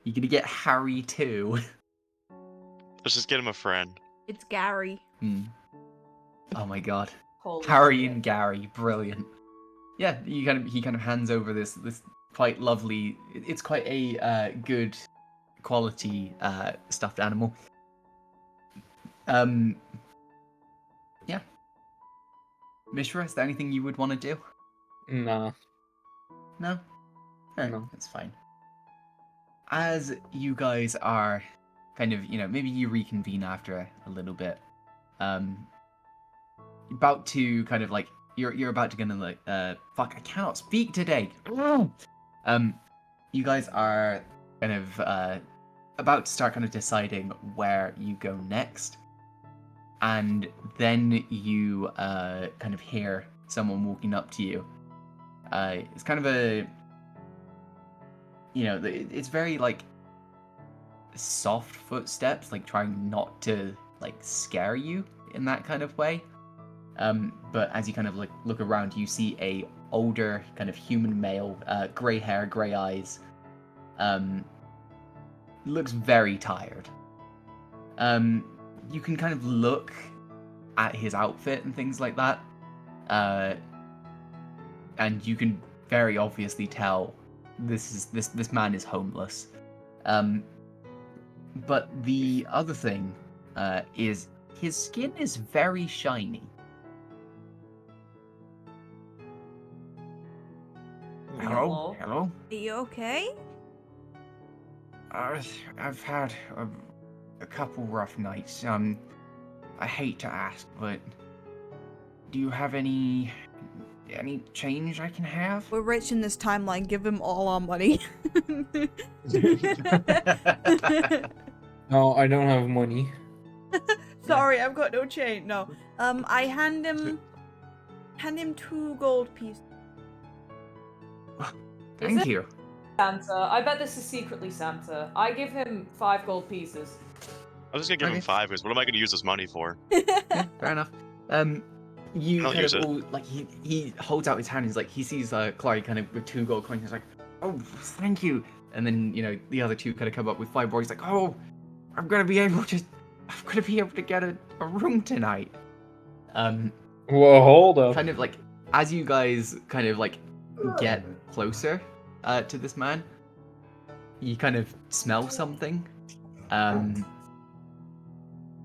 You're gonna get Harry too. Let's just get him a friend. It's Gary. Oh my god. Holy Harry shit. and Gary, brilliant. Yeah, he kind of hands over this quite lovely. It's quite a good quality stuffed animal. Yeah. Mishra, is there anything you would want to do? Nah. No? Alright, No. that's fine. As you guys are kind of, maybe you reconvene after a little bit. About to kind of like you're about to gonna like fuck, I cannot speak today. You guys are kind of about to start kind of deciding where you go next. And then you kind of hear someone walking up to you. It's kind of a it's very like soft footsteps, like trying not to like scare you in that kind of way. But as you kind of like look around, you see a older kind of human male, grey hair, grey eyes. Looks very tired. You can kind of look at his outfit and things like that, and you can very obviously tell this man is homeless. But the other thing is his skin is very shiny. Hello? Hello? Are you okay? I've had a couple rough nights. I hate to ask, but do you have any change I can have? We're rich in this timeline. Give him all our money. No, I don't have money. Sorry, I've got no change. No. I hand him 2 gold pieces. Thank you. Santa. I bet this is secretly Santa. I give him 5 gold pieces. I was just gonna give him Okay. 5 because what am I gonna use this money for? Yeah, fair enough. You I'll kind use of it. all, like he holds out his hand. He's like he sees Clary kind of with 2 gold coins. He's like, "Oh, thank you." And then the other 2 kind of come up with 5 more. He's like, "Oh, I'm gonna be able to get a room tonight." Whoa, hold up. Kind of like as you guys kind of like get closer to this man, you kind of smell something.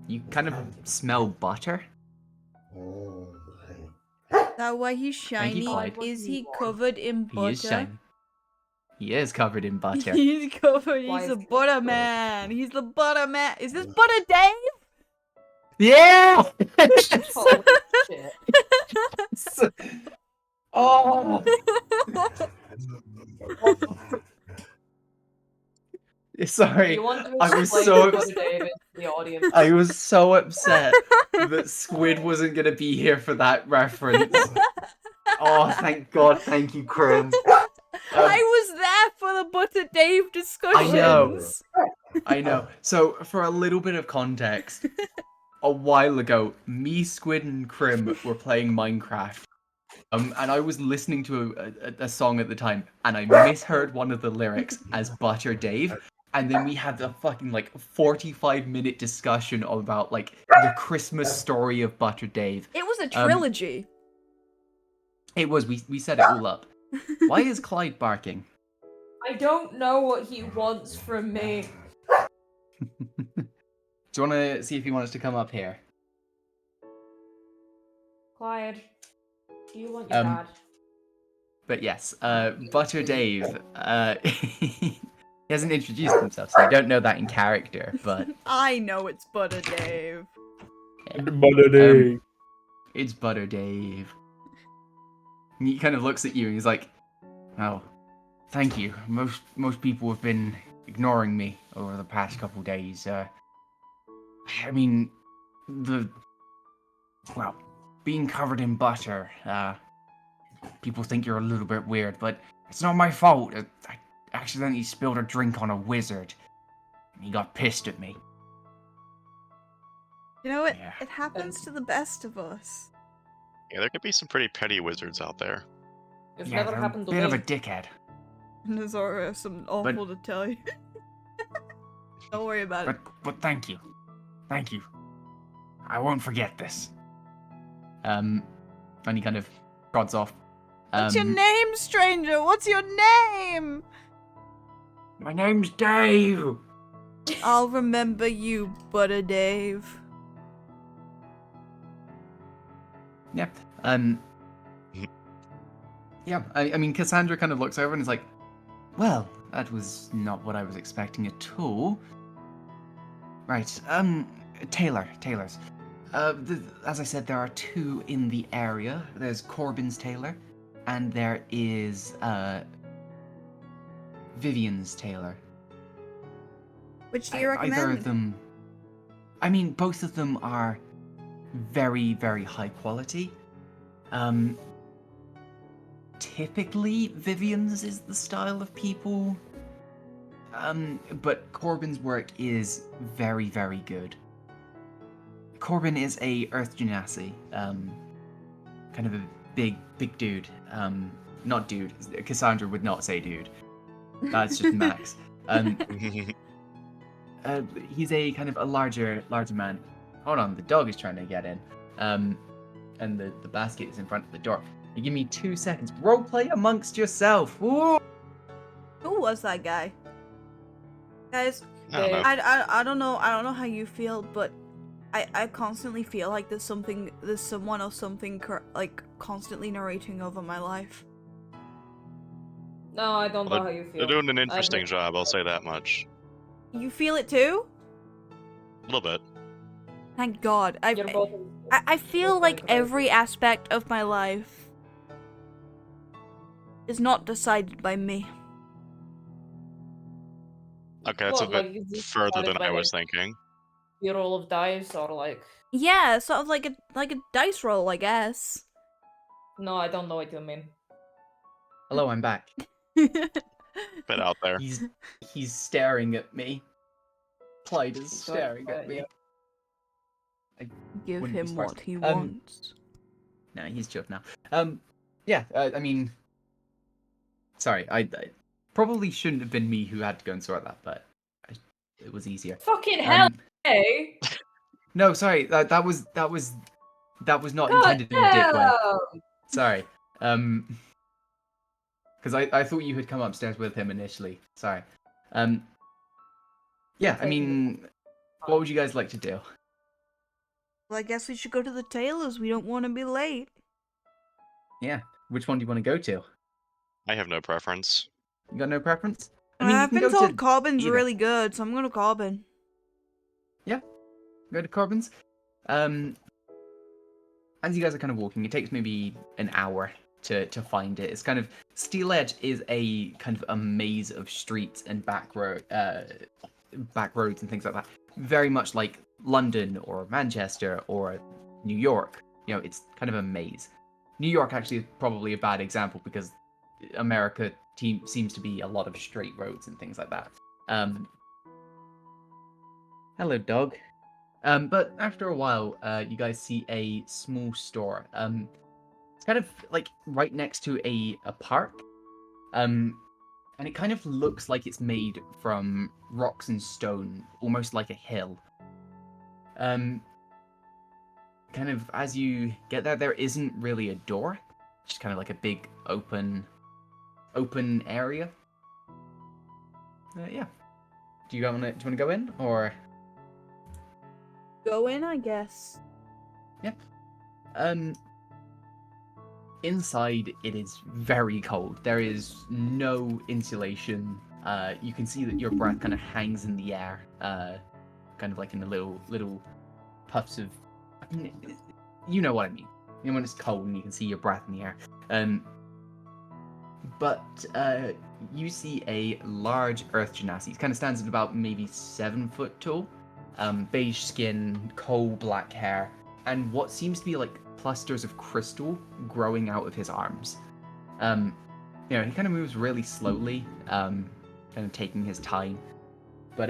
You kind of smell butter. That why he's Thank you, shiny? Clyde. Is he covered in butter? He is shiny. He is covered in butter. He's covered. Why He's is the he butter covered? man. He's the butter man. Is this Butter Dave? Yeah! Holy shit. Oh! Sorry, You want to I was explain so Butter upset. David to the audience? I was so upset that Squid wasn't gonna be here for that reference. Oh, thank God, thank you, Krim. I was there for the Butter Dave discussions. I know. So, for a little bit of context, a while ago, me, Squid, and Krim were playing Minecraft. And I was listening to a song at the time, and I misheard one of the lyrics as Butter Dave. And then we had a fucking, like, 45-minute discussion about, like, the Christmas story of Butter Dave. It was a trilogy. It was, we set it all up. Why is Clyde barking? I don't know what he wants from me. Do you want to see if he wants to come up here? Clyde, do you want your dad? But yes, Butter Dave, he hasn't introduced himself, so I don't know that in character, but I know it's Butter Dave. it's Butter Dave. And he kind of looks at you and he's like, "Oh, thank you. Most people have been ignoring me over the past couple days. I mean, being covered in butter, people think you're a little bit weird, but it's not my fault. I accidentally spilled a drink on a wizard, and he got pissed at me." You know, it Yeah. happens to the best of us. Yeah, there could be some pretty petty wizards out there. It's Yeah, never they're happened a to bit me. of a dickhead. Nazora has something awful to tell you. Don't worry about it. But thank you. Thank you. I won't forget this. And he kind of trots off. What's your name, stranger? What's your name? My name's Dave. I'll remember you, Butter Dave. Yeah. Yeah, I mean, Cassandra kind of looks over and is like, "Well, that was not what I was expecting at all." Right, tailors. As I said, there are two in the area. There's Corbin's tailor, and there is, Vivian's tailor. Which do you recommend? Either of them... I mean, both of them are very, very high quality. Typically, Vivian's is the style of people. But Corbin's work is very, very good. Corbin is a Earth Genasi, kind of a big dude. Not dude. Cassandra would not say dude. That's just Max. He's a kind of a larger man. Hold on, the dog is trying to get in. And the basket is in front of the door. You give me 2 seconds. Roleplay amongst yourself. Ooh. Who was that guy? Guys, I don't know. I don't know. I don't know how you feel, but I constantly feel like there's someone or something like constantly narrating over my life. No, I don't know how you They're feel. doing an interesting job, I'll say that much. You feel it too? A little bit. Thank God. You're both- I feel like every aspect of my life is not decided by me. Okay, that's What, a like, bit is this further decided than by, I was like, thinking. your roll of dice or like? Yeah, sort of like a dice roll, I guess. No, I don't know what you mean. Hello, I'm back. Bit out there. He's staring at me. Clyde is staring at me. Give Wouldn't be him surprised. what he wants. No, he's chilled now. Yeah, I mean, sorry, I probably shouldn't have been me who had to go and sort that, but it was easier. Fucking hell, hey! No, sorry, that was not God intended in a dick way. damn! Sorry, because I thought you had come upstairs with him initially. Sorry. Yeah, I mean, what would you guys like to do? Well, I guess we should go to the tailors. We don't want to be late. Yeah, which one do you want to go to? I have no preference. You got no preference? I mean, you I've can been go told to Corbin's either. really good, so I'm gonna Corbin. Go to Corbin's. As you guys are kind of walking, it takes maybe an hour to find it. It's kind of Steel Edge is a kind of a maze of streets and back roads and things like that. Very much like London or Manchester or New York. You know, it's kind of a maze. New York actually is probably a bad example because America seems to be a lot of straight roads and things like that. Hello, dog. But after a while, you guys see a small store. It's kind of like right next to a park. And it kind of looks like it's made from rocks and stone, almost like a hill. Kind of as you get there, there isn't really a door. Just kind of like a big open area. Yeah. Do you want to go in or? Go in, I guess. Inside, it is very cold. There is no insulation. You can see that your breath kind of hangs in the air, kind of like in the little puffs of. I mean, you know what I mean. You know when it's cold and you can see your breath in the air. But you see a large earth genasi. It kind of stands at about maybe 7 foot tall. Beige skin, coal black hair, and what seems to be like clusters of crystal growing out of his arms. You know, he kind of moves really slowly, kind of taking his time. But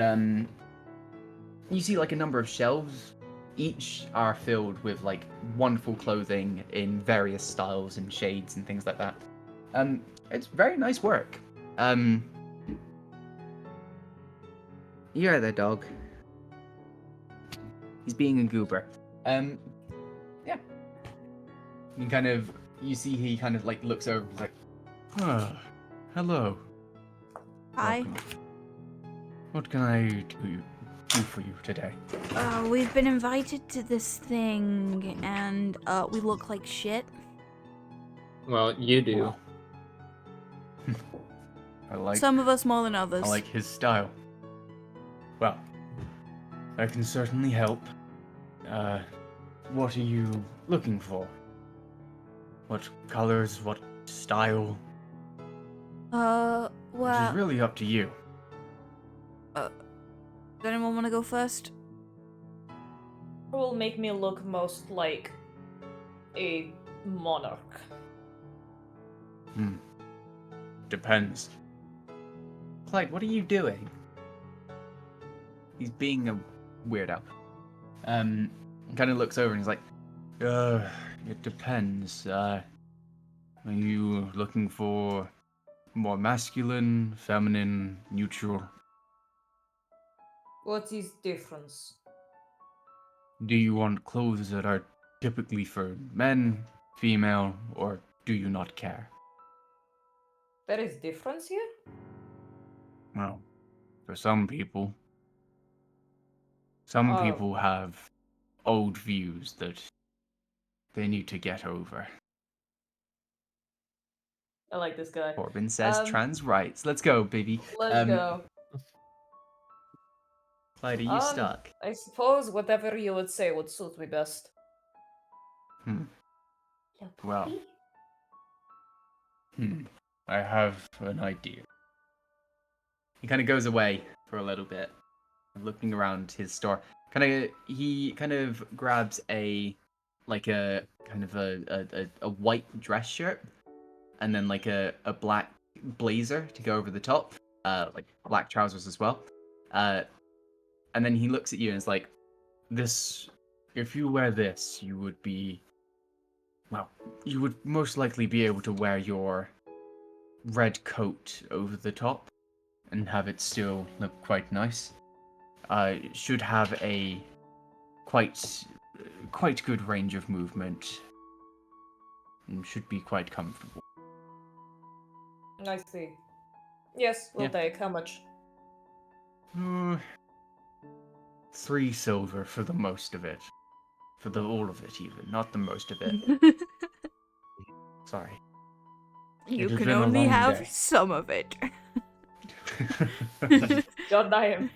you see like a number of shelves. Each are filled with like wonderful clothing in various styles and shades and things like that. It's very nice work. You're the dog. He's being a goober. Yeah. You see he kind of like looks over and is like, hello. Hi. Welcome. What can I do for you today? We've been invited to this thing, and we look like shit. Well, you do. Wow. Some of us more than others. I like his style. Well, I can certainly help. What are you looking for? What colors, what style? Which well, is really up to you. does anyone want to go first? It will make me look most like a monarch. Depends. Clyde, what are you doing? He's being a weirdo. Kind of looks over and he's like, it depends. Are you looking for more masculine, feminine, neutral? What is difference? Do you want clothes that are typically for men, female, or do you not care? There is difference here? Well, for some people. Some people have old views that they need to get over. I like this guy. Corbin says trans rights. Let's go, baby. Let's go. Clyde, are you stuck? I suppose whatever you would say would suit me best. Well. I have an idea. He kind of goes away for a little bit, looking around his store. He kind of grabs a white dress shirt, and then like a black blazer to go over the top, like black trousers as well. And then he looks at you and is like, "This, if you wear this, you would most likely be able to wear your red coat over the top and have it still look quite nice. Should have a quite good range of movement and should be quite comfortable." I see. Yes, we'll take. How much? 3 silver for the most of it. For all of it, even. Not the most of it. Sorry. You It has can been a only long have day. some of it. God damn.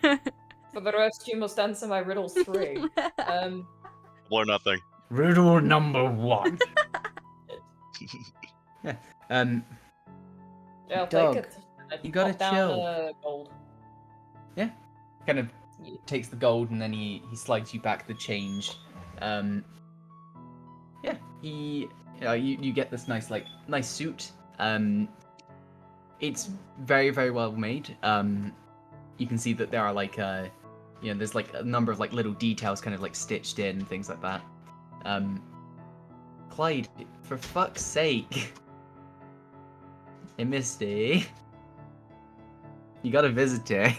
For the rest, you must answer my riddle 3. Or nothing. Riddle number 1. Yeah. Yeah, I'll Doug, take it. I you gotta pop down chill. gold. Yeah. Kind of Yeah. takes the gold and then he slides you back the change. Yeah, you get this nice suit. It's very, very well made. You can see that there are there's like a number of like little details kind of like stitched in and things like that. Clyde, for fuck's sake. Hey Misty. You got a visitor.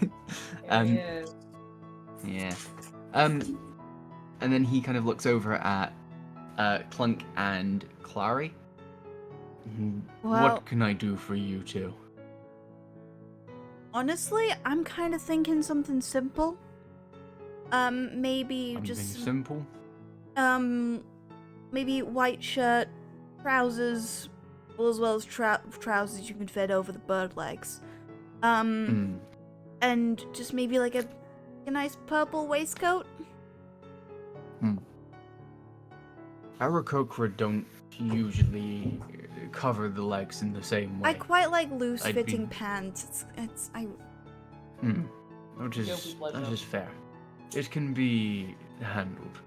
Yeah. Yeah. And then he kind of looks over at Clunk and Clary. Well- What can I do for you two? Honestly, I'm kind of thinking something simple. Maybe Something just simple. maybe white shirt, trousers, as well as trousers you can fit over the bird legs. And just maybe like a nice purple waistcoat. Aarakocra don't usually cover the legs in the same way. I quite like loose I'd fitting be- pants. Which is Guilty pleasure. fair. It can be handled.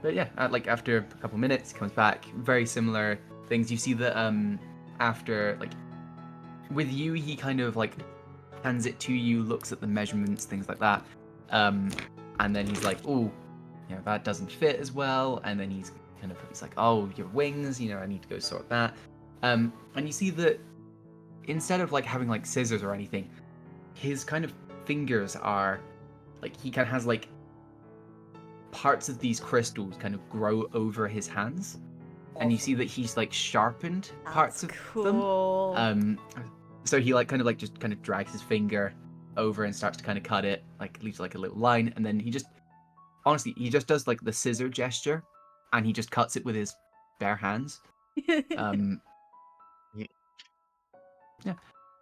But yeah, after a couple minutes, he comes back. Very similar things. You see that after with you, he kind of hands it to you, looks at the measurements, things like that, and then he's like, "Oh, that doesn't fit as well." And then he's like, "Oh, your wings, I need to go sort that." And you see that instead of having scissors or anything, his kind of fingers are he kind of has parts of these crystals kind of grow over his hands, and you see that he's sharpened parts That's of them. cool. So he just drags his finger over and starts to kind of cut it, leaves a little line, and then he just does the scissor gesture, and he just cuts it with his bare hands. Yeah.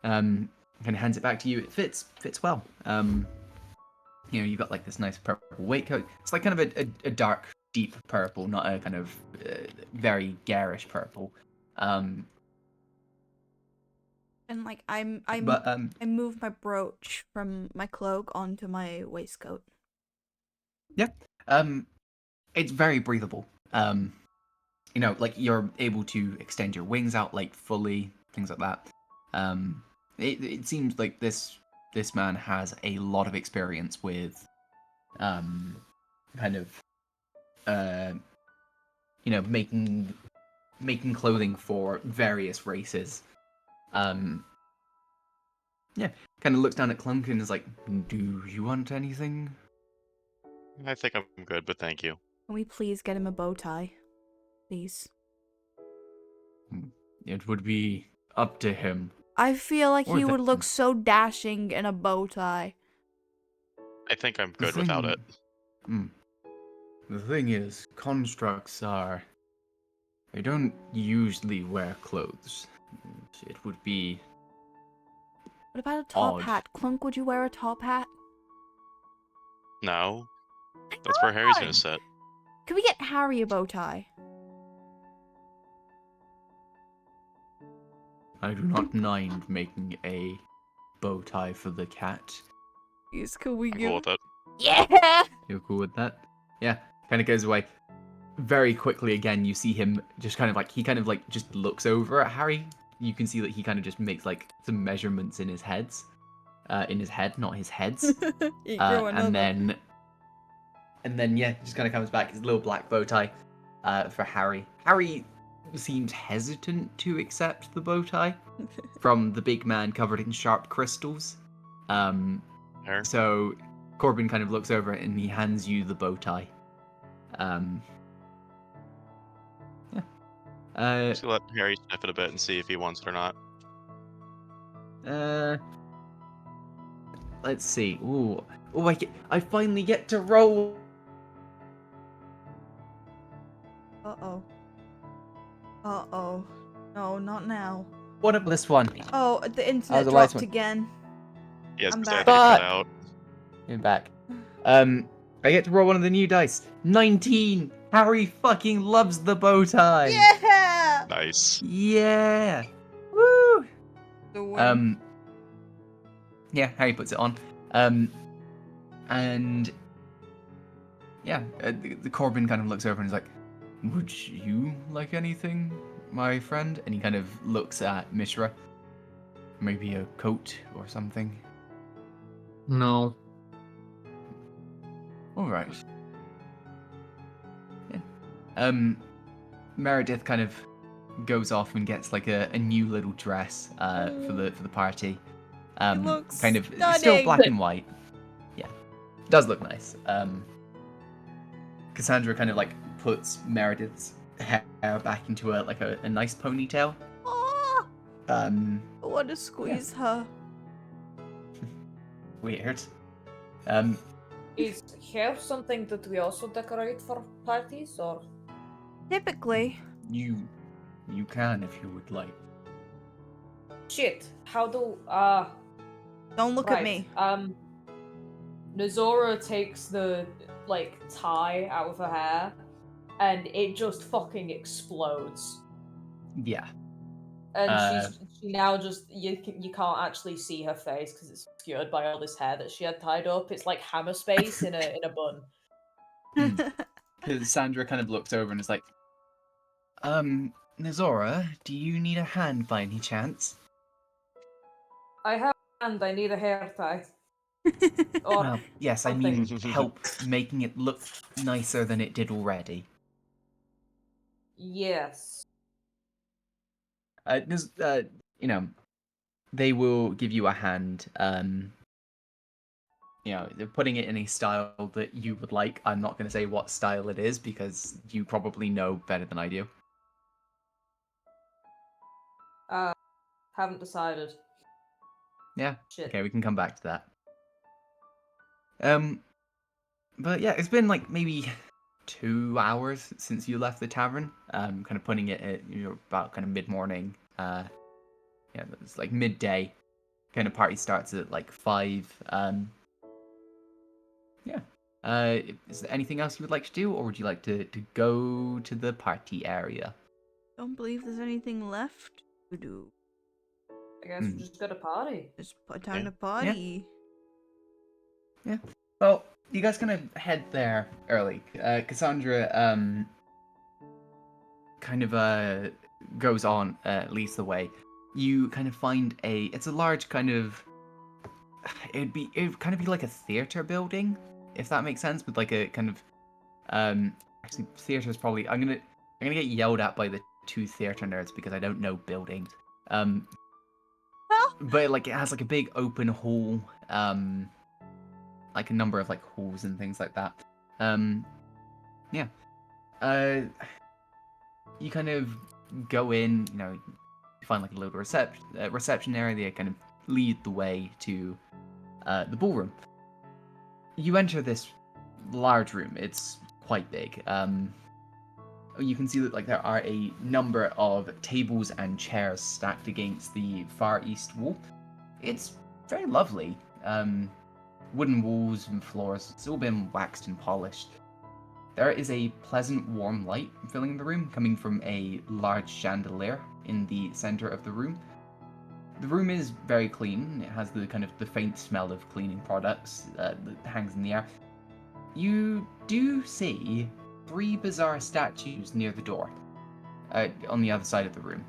Kind of hands it back to you. It fits well. You've got this nice purple waistcoat. It's kind of a dark, deep purple, not a kind of very garish purple. And I move my brooch from my cloak onto my waistcoat. Yeah. It's very breathable. You're able to extend your wings out fully, things like that. It seems like this man has a lot of experience with making clothing for various races. Yeah, kind of looks down at Clunk and is like, "Do you want anything?" I think I'm good, but thank you. Can we please get him a bow tie? Please. It would be up to him. I feel like Or he would them. look so dashing in a bow tie. I think I'm The good without thing- it. The thing is, constructs they don't usually wear clothes. It would be What about a top Odd. hat? Clunk, would you wear a top hat? No. I That's know where Harry's not. gonna sit. Can we get Harry a bow tie? I do not mind making a bow tie for the cat. Please, can we I'm give... cool with it. Yeah! You're cool with that? Yeah. Kind of goes away. Very quickly again, you see him just just looks over at Harry. You can see that he kind of just makes some measurements in his heads. In his head, not his heads. And then yeah, just kind of comes back, his little black bow tie for Harry. Harry seems hesitant to accept the bow tie from the big man covered in sharp crystals. Harry? So Corbin kind of looks over and he hands you the bow tie. Just let Harry sniff it a bit and see if he wants it or not. Let's see. Ooh, I finally get to roll. Uh-oh. Uh-oh. No, not now. What up this one? Oh, the internet the last dropped one? again. Yes, I'm because I back. think it cut Fuck. out. I'm back. I get to roll one of the new dice. 19! Harry fucking loves the bow tie! Yeah! Nice. Yeah! Woo! The win. Yeah, Harry puts it on. And yeah, the Corbin kind of looks over and is like, "Would you like anything, my friend?" And he kind of looks at Mishra. Maybe a coat or something. No. All right. Yeah. Meredith kind of goes off and gets like a new little dress for the party. looks Kind of still stunning. black and white. Yeah, does look nice. Cassandra kind of like puts Meredith's hair back into a nice ponytail. Oh, I I want to squeeze her. Weird. Is hair something that we also decorate for parties, or? Typically. You can if you would like. Shit, how do, Don't look at me. Nazora takes the, like, tie out of her hair, and it just fucking explodes. Yeah. And she now just, you can't actually see her face because it's obscured by all this hair that she had tied up. It's like hammer space in a bun. Cassandra kind of looks over and is like, Nazora, do you need a hand by any chance? I have a hand, I need a hair tie. Or Well, yes, I something. mean help making it look nicer than it did already. Yes. You know, they will give you a hand. You know, they're putting it in a style that you would like. I'm not going to say what style it is because you probably know better than I do. Haven't decided. Yeah. Shit. Okay, we can come back to that. But yeah, it's been like maybe 2 hours since you left the tavern. Kind of putting it at about kind of mid-morning. Yeah, it's like midday. Kind of party starts at like 5. Yeah. Is there anything else you would like to do, or would you like to go to the party area? Don't believe there's anything left to do. I guess we just got a party. Just put down Yeah. a party. Yeah. Well, you guys kind of head there early. Cassandra kind of goes on, leads the way. You kind of find it's a large kind of it would kind of be like a theater building, if that makes sense, with like a kind of actually theater is probably I'm gonna get yelled at by the 2 theater nerds because I don't know buildings. But like it has like a big open hall, like a number of like halls and things like that. Yeah. You kind of go in, you find like a little reception area. They kind of lead the way to the ballroom. You enter this large room. It's quite big. You can see that like there are a number of tables and chairs stacked against the far east wall. It's very lovely. Wooden walls and floors. It's all been waxed and polished. There is a pleasant warm light filling the room, coming from a large chandelier in the center of the room. The room is very clean. It has the kind of the faint smell of cleaning products that hangs in the air. You do see 3 bizarre statues near the door, on the other side of the room.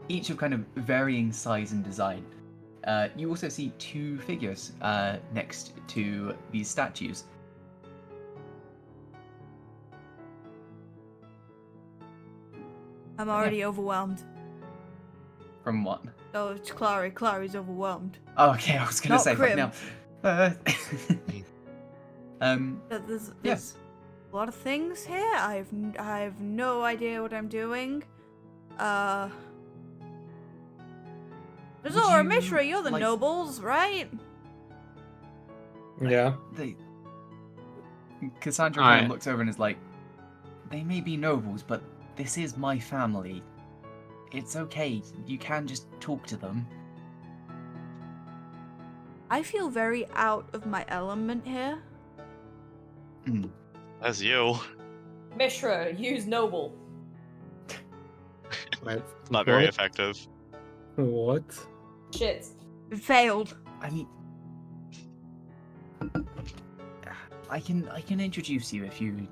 Each of kind of varying size and design. You also see 2 figures next to these statues. I'm already overwhelmed. From what? Oh, it's Clary. Clary's overwhelmed. Oh, okay, I was gonna Not say Crim. now. There's Yeah. a lot of things here. I have no idea what I'm doing. Zora, you Mishra, you're the like- nobles, right? Yeah. Cassandra kind Aye. of looks over and is like, they may be nobles, but this is my family. It's okay. You can just talk to them. I feel very out of my element here. As you. Mishra, use noble. Right. Not very What? effective. What? Shit. It failed. I mean, I can introduce you if you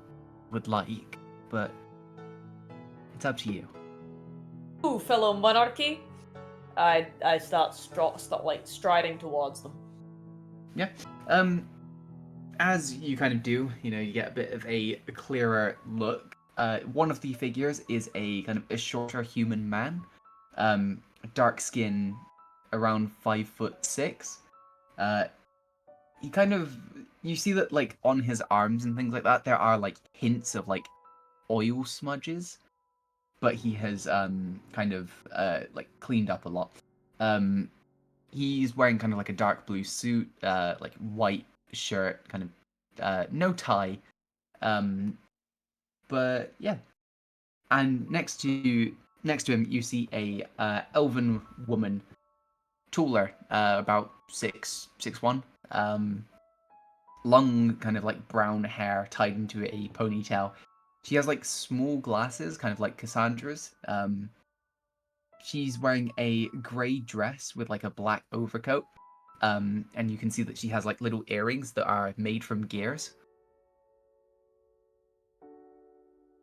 would like, but it's up to you. Ooh, fellow monarchy. I start striding towards them. Yeah. As you kind of do, you get a bit of a clearer look. One of the figures is a kind of a shorter human man, dark skin, around 5'6". You see that like on his arms and things like that, there are like hints of like oil smudges, but he has kind of like cleaned up a lot. He's wearing kind of like a dark blue suit, like white shirt, kind of no tie. But yeah. And next to him you see a elven woman, taller, about 6'1", long kind of like brown hair tied into a ponytail. She has like small glasses, kind of like Cassandra's. She's wearing a grey dress with like a black overcoat. And you can see that she has like little earrings that are made from gears.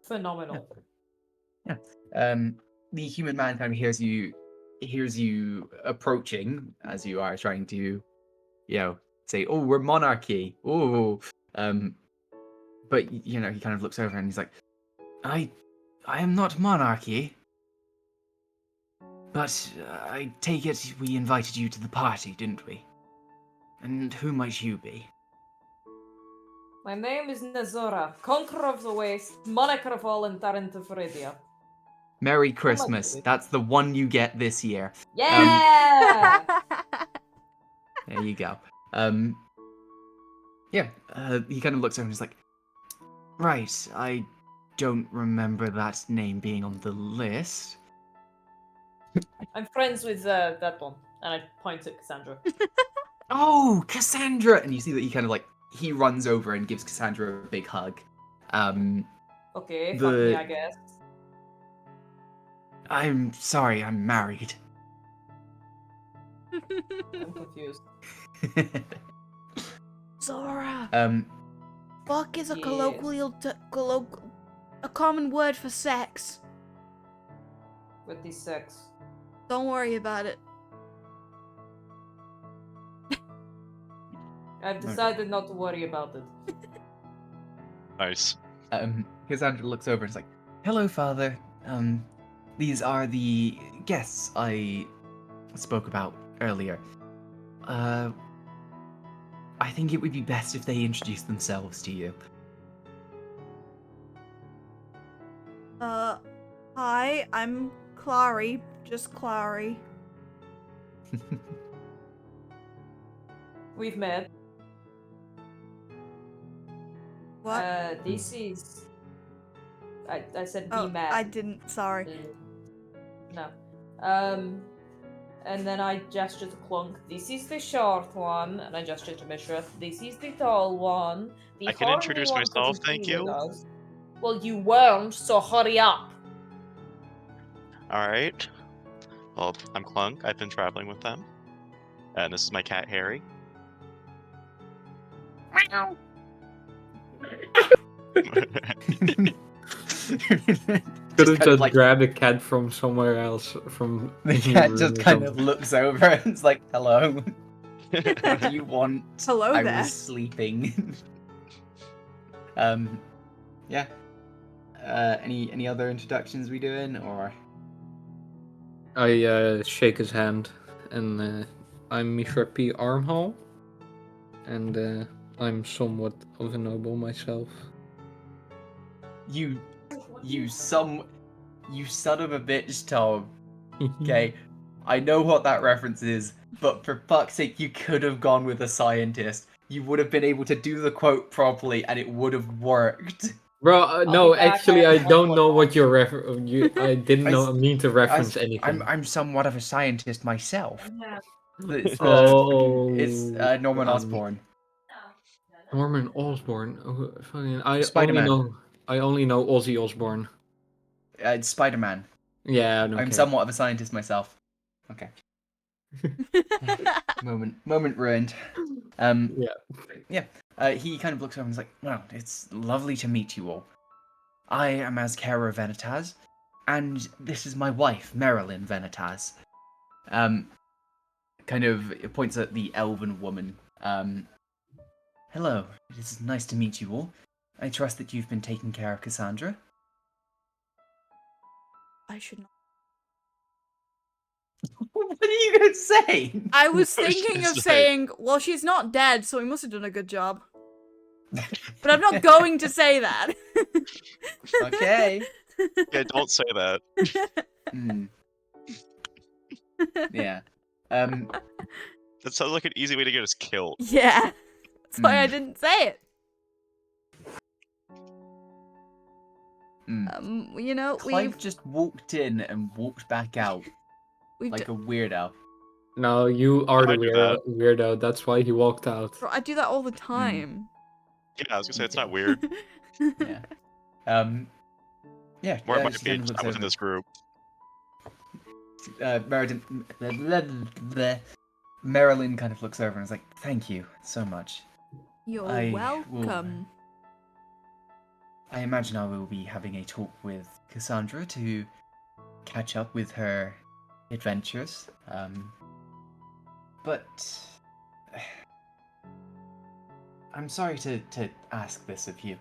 Phenomenal. Yeah. The human man kind of hears you approaching as you are trying to, say, "Oh, we're monarchy." Oh, but he kind of looks over and he's like, I am not monarchy. But I take it we invited you to the party, didn't we? And who might you be? My name is Nazora, Conqueror of the Waste, Monarch of all and Tarrant of Phrygia. Merry Christmas. That's the one you get this year. Yeah! There you go. Yeah, he kind of looks over and he's like, right, I don't remember that name being on the list. I'm friends with that one. And I point at Cassandra. Oh, Cassandra! And you see that he runs over and gives Cassandra a big hug. Okay, fuck me, I guess. I'm sorry, I'm married. I'm confused. Zora. um, Fuck is a Yes. a common word for sex. With these sex. Don't worry about it. I've decided not to worry about it. Nice. Cassandra looks over and is like, hello, Father. These are the guests I spoke about earlier. I think it would be best if they introduce themselves to you. Hi, I'm Clary. Just Clary. We've met. What? This is... I said Oh, we met. I didn't. Sorry. No. And then I gesture to Clunk. This is the short one, and I gesture to Mishra. This is the tall one. The I can horny introduce one myself, couldn't thank be with you. us. Well, you weren't, so hurry up. Alright. Well, I'm Clunk. I've been traveling with them. And this is my cat, Harry. Meow. Could have kind of just grabbed a cat from somewhere else. From The your cat room just or kind of something. looks over and is like, hello. What do you want? Hello I there. was sleeping. Yeah. Any other introductions we doing, or? I shake his hand, and I'm Mishra P. Armhall, and I'm somewhat of a noble myself. You son of a bitch, Tom. Okay, I know what that reference is, but for fuck's sake, you could have gone with a scientist. You would have been able to do the quote properly, and it would have worked. Bro, I'll no, be back, actually, I I have don't one know more. what you're I didn't mean to reference anything. I'm somewhat of a scientist myself. It's it's Oh, Norman Osborn. Norman Osborn. Oh, fucking, Spider-Man. I only know Ozzy Osbourne. It's Spider-Man. Yeah, I'm okay. somewhat of a scientist myself. Okay. Moment ruined. Yeah. Yeah. He kind of looks over and is like, "Well, it's lovely to meet you all. I am Azkera Venataz, and this is my wife, Marilyn Venataz." Kind of points at the elven woman. Hello. It is nice to meet you all. I trust that you've been taking care of Cassandra. I should not. What are you gonna say? I was I was thinking gonna of say. saying, well, she's not dead, so he must have done a good job. But I'm not going to say that. Okay. Yeah, don't say that. Hmm. Yeah. That sounds like an easy way to get us killed. Yeah. That's why I Mm. didn't say it. You know, Clive just walked in and walked back out we've like a weirdo. No, you are the I do that. weirdo. That's why he walked out. Bro, I do that all the time. Yeah, I was gonna say it's not weird. Yeah. Yeah. Or it might She be, kind of just looks not within over. this group. Marilyn kind of looks over and is like, "Thank you so much. You're I will- welcome. I imagine I will be having a talk with Cassandra to catch up with her adventures. But I'm sorry to ask this of you.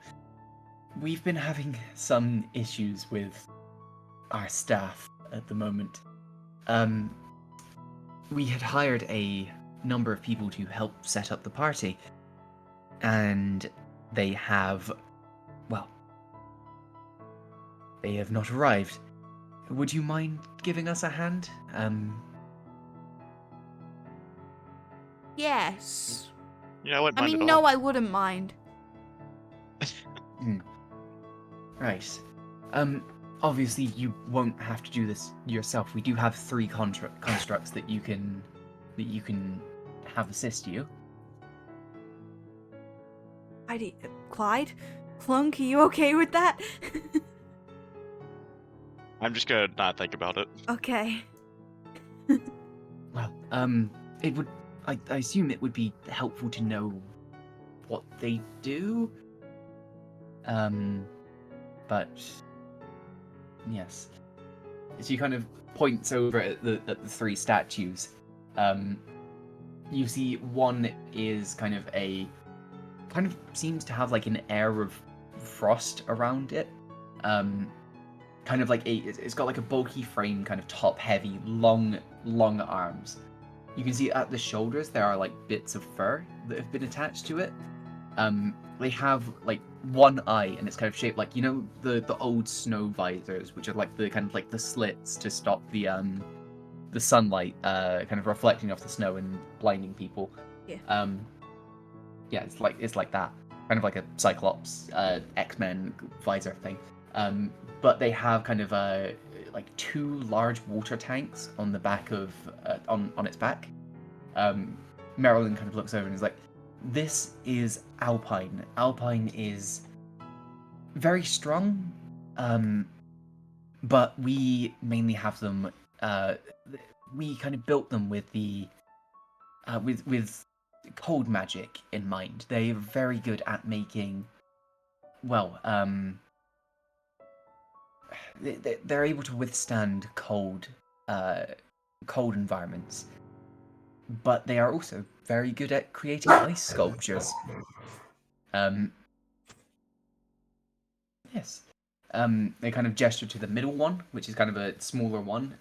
We've been having some issues with our staff at the moment. We had hired a number of people to help set up the party, and they have, well, they have not arrived. Would you mind giving us a hand? Yes. Yeah, I wouldn't I mind mean, at no, all. I wouldn't mind. Right. Obviously you won't have to do this yourself. We do have 3 constructs that you can have assist you. Clyde? Clunk, are you okay with that? I'm just gonna not think about it. Okay. Well, it would. I assume it would be helpful to know what they do. But yes, she kind of points over at the 3 statues. You see one is kind of seems to have like an air of frost around it. Kind of like it's got like a bulky frame, kind of top heavy, long arms. You can see at the shoulders there are like bits of fur that have been attached to it. They have like one eye, and it's kind of shaped like, you know, the old snow visors, which are like the kind of like the slits to stop the sunlight kind of reflecting off the snow and blinding people. Yeah. Yeah, it's like that, kind of like a Cyclops X-Men visor thing. But they have kind of like 2 large water tanks on the back of on its back. Marilyn kind of looks over and is like, "This is Alpine. Alpine is very strong, but we mainly have them. We kind of built them with the with cold magic in mind. They're very good at making, well, they're able to withstand cold environments, but they are also very good at creating ice sculptures. Yes. They kind of gesture to the middle one, which is kind of a smaller one.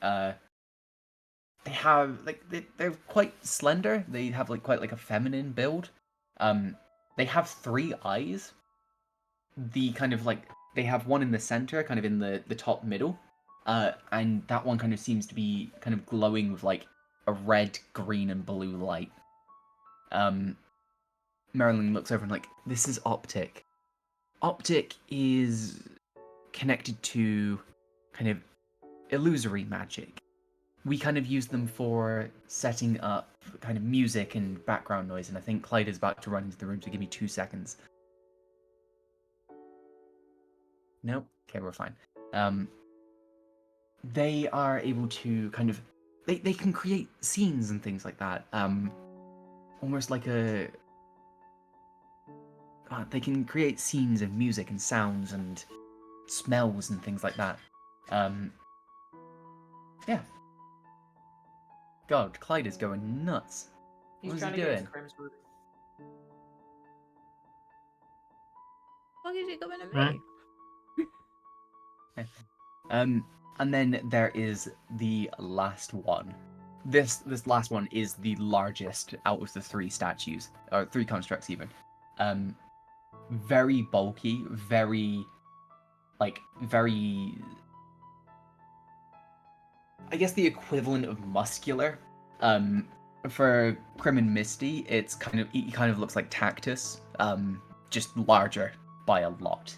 They have like they're quite slender. They have like quite like a feminine build. They have 3 eyes. The kind of like they have one in the center, kind of in the top middle, and that one kind of seems to be kind of glowing with like a red, green, and blue light. Marilyn looks over and like, "This is optic. Optic is connected to kind of illusory magic. We kind of use them for setting up kind of music and background noise, and I think Clyde is about to run into the room, so give me 2 seconds. Nope. Okay, we're fine. They are able to kind of... They can create scenes and things like that. Almost like a... they can create scenes and music and sounds and smells and things like that. Yeah. God, Clyde is going nuts. He's What is trying he to get doing? his crims root. What is it going to Huh? be? And then there is the last one. This last one is the largest out of the 3 statues, or 3 constructs even. Very bulky, very, very... I guess the equivalent of muscular. For Crim and Misty, he kind of looks like Tactus, just larger by a lot.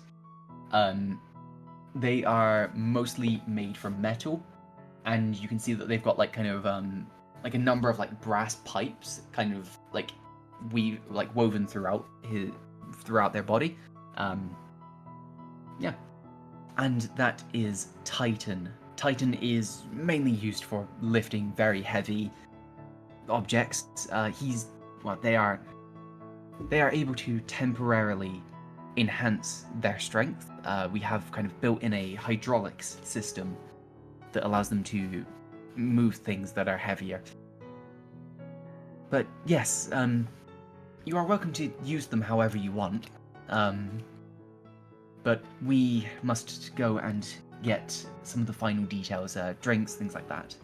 They are mostly made from metal, and you can see that they've got like kind of like a number of like brass pipes, kind of like woven throughout their body. Yeah, and that is Titan. Titan is mainly used for lifting very heavy objects. They are able to temporarily enhance their strength. We have kind of built in a hydraulics system that allows them to move things that are heavier. But yes, you are welcome to use them however you want. But we must go and get some of the final details, drinks, things like that.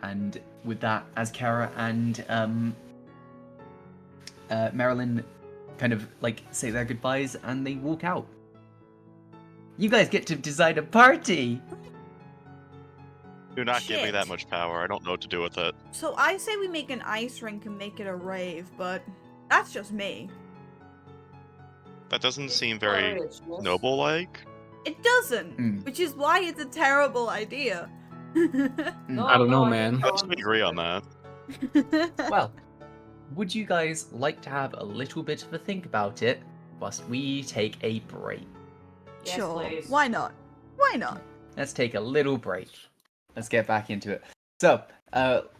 And with that, Azkara and Marilyn kind of like say their goodbyes and they walk out. You guys get to design a party! Do not give me Shit. that much power. I don't know what to do with it. So I say we make an ice rink and make it a rave, but that's just me. That doesn't It's seem very glorious, yes. noble-like. It doesn't, Mm. which is why it's a terrible idea. No, I don't know, I man. think Let's John agree on is- that. Well, would you guys like to have a little bit of a think about it whilst we take a break? Yes, Sure. please. Why not? Why not? Let's take a little break. Let's get back into it. So,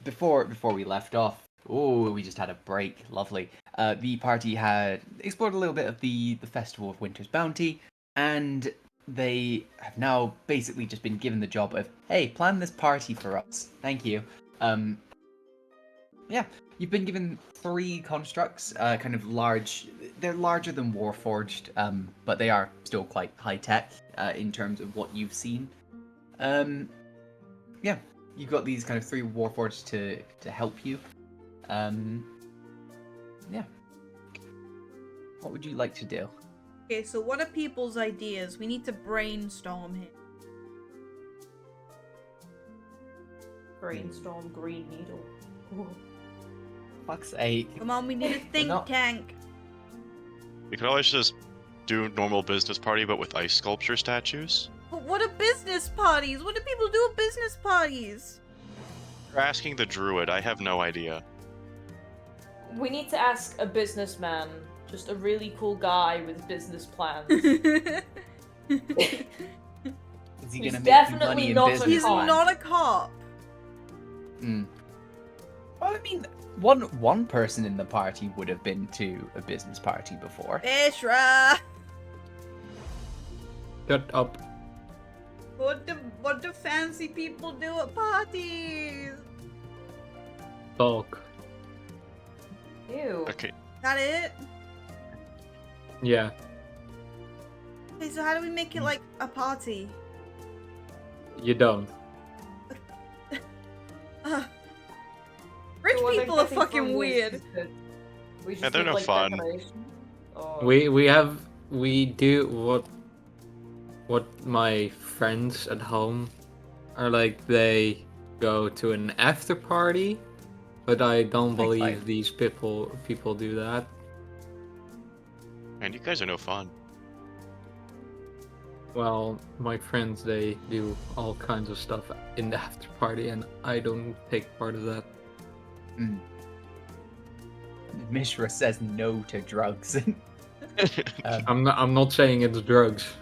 before we left off, we just had a break. Lovely. The party had explored a little bit of the Festival of Winter's Bounty, and they have now basically just been given the job of, hey, plan this party for us. Thank you. Yeah, you've been given 3 constructs, kind of large. They're larger than Warforged, but they are still quite high tech in terms of what you've seen. Yeah, you've got these kind of 3 Warforged to help you. Yeah. What would you like to do? Okay, so what are people's ideas? We need to brainstorm here. Brainstorm green needle. Ooh. Fuck's sake. Come on, we need a think not- tank. We could always just do normal business party, but with ice sculpture statues. But what are business parties? What do people do at business parties? You're asking the druid. I have no idea. We need to ask a businessman, just a really cool guy with business plans. Is he He's gonna make definitely money in not a business? He's cop. not a cop. Hmm. Well, I mean, one person in the party would have been to a business party before. Ishra! Shut up. What do fancy people do at parties? Talk. Ew. Okay. That it? Yeah. Okay, so how do we make it like a party? You don't. Rich So what people are exactly fucking from weird. this is it? We just Yeah, they're need, no like, fun. decorations? Or- We do what my friends at home are like. They go to an after party, but I don't Like, believe these people do that. Man, you guys are no fun. Well, my friends, they do all kinds of stuff in the after party, and I don't take part of that. Mishra says no to drugs. I'm not saying it's drugs.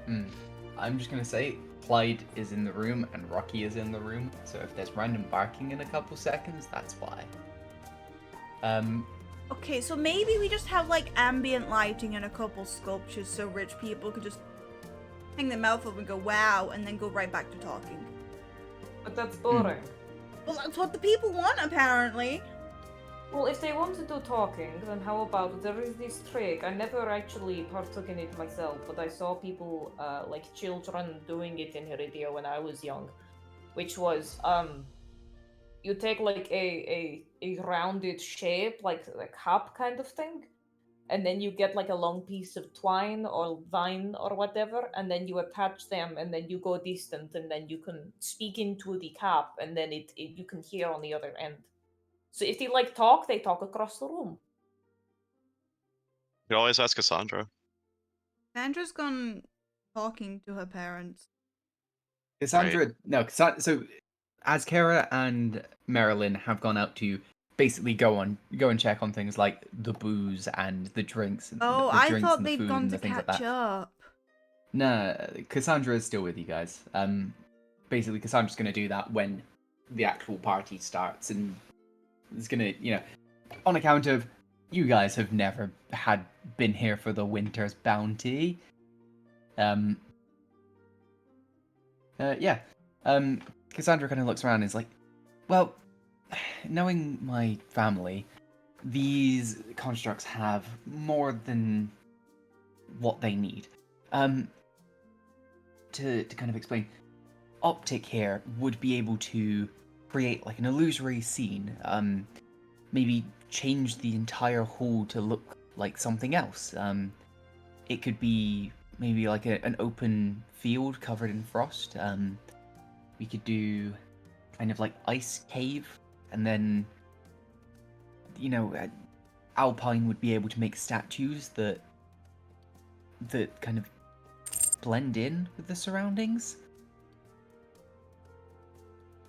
I'm just gonna say Clyde is in the room and Rocky is in the room, so if there's random barking in a couple seconds, that's why. Okay, so maybe we just have like ambient lighting and a couple sculptures so rich people could just hang their mouth up and go wow and then go right back to talking. But that's boring. Well, that's what the people want apparently. Well, if they want to do talking, then how about there is this trick. I never actually partook in it myself, but I saw people, like children, doing it in Heredia when I was young, which was you take like a rounded shape, like a cup kind of thing, and then you get like a long piece of twine or vine or whatever, and then you attach them, and then you go distant, and then you can speak into the cup, and then it you can hear on the other end. So if they like talk, they talk across the room. You always ask Cassandra. Sandra's gone talking to her parents. Cassandra, no, so Azkara and Marilyn have gone out to basically go and check on things like the booze and the drinks. And Oh, the I drinks thought and the they'd food gone and to the things like catch that. up. Nah, Cassandra is still with you guys. Basically, Cassandra's gonna do that when the actual party starts, and it's gonna, on account of you guys have never been here for the winter's bounty. Cassandra kind of looks around and is like, well, knowing my family, these constructs have more than what they need. To kind of explain, Optic here would be able to create like an illusory scene, maybe change the entire hall to look like something else. It could be maybe like an open field covered in frost. We could do kind of like ice cave, and then Alpine would be able to make statues that kind of blend in with the surroundings.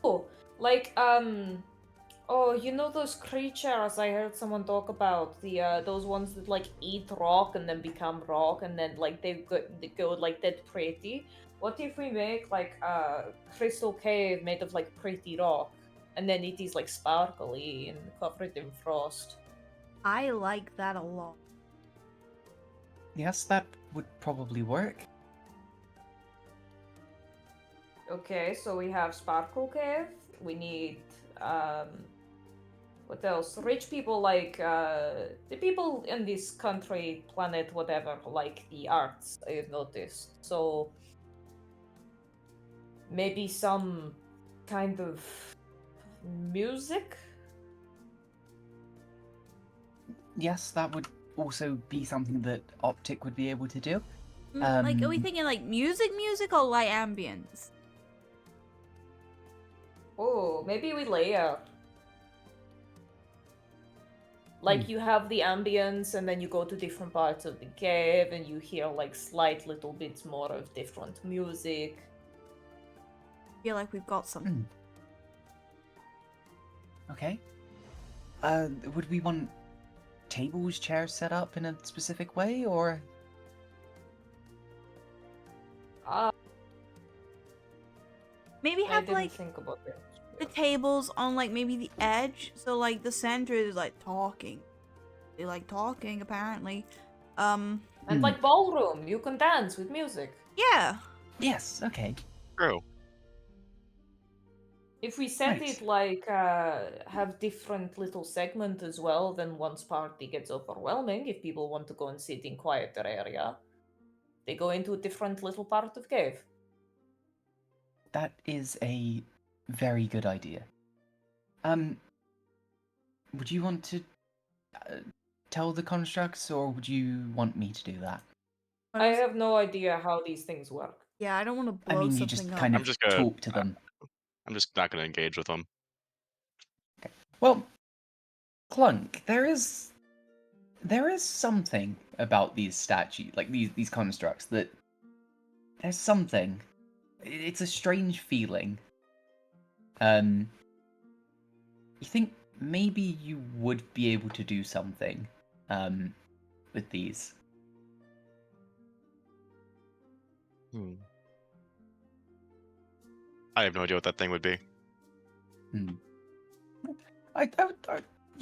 Oh, like oh, you know those creatures I heard someone talk about, the those ones that like eat rock and then become rock, and then like they go like that pretty. What if we make like a crystal cave made of like pretty rock, and then it is like sparkly and covered in frost? I like that a lot. Yes, that would probably work. Okay, so we have Sparkle Cave. We need what else? Rich people like the people in this country, planet, whatever, like the arts, I've noticed. So maybe some kind of music? Yes, that would also be something that Optic would be able to do. Like, are we thinking like music or light ambience? Oh, maybe we layer. Like you have the ambience, and then you go to different parts of the cave, and you hear like slight little bits more of different music. I feel like we've got some. Okay. Would we want tables, chairs set up in a specific way, or? Maybe I have didn't like think about it. the tables on like maybe the edge, so like the center is like talking. They like talking apparently. And like ballroom, you can dance with music. Yeah. Yes. Okay. True. If we set Nice. it like have different little segment as well, then once party gets overwhelming, if people want to go and sit in quieter area, they go into a different little part of cave. That is a very good idea. Would you want to tell the constructs, or would you want me to do that? I have no idea how these things work. Yeah, I don't want to I blow mean, you something just up. kind I'm of just gonna talk to them. I'm just not gonna engage with them. Well, Clunk, there is There is something about these statues, like these constructs, that there's something. It's a strange feeling. You think maybe you would be able to do something, with these. Hmm. I have no idea what that thing would be. You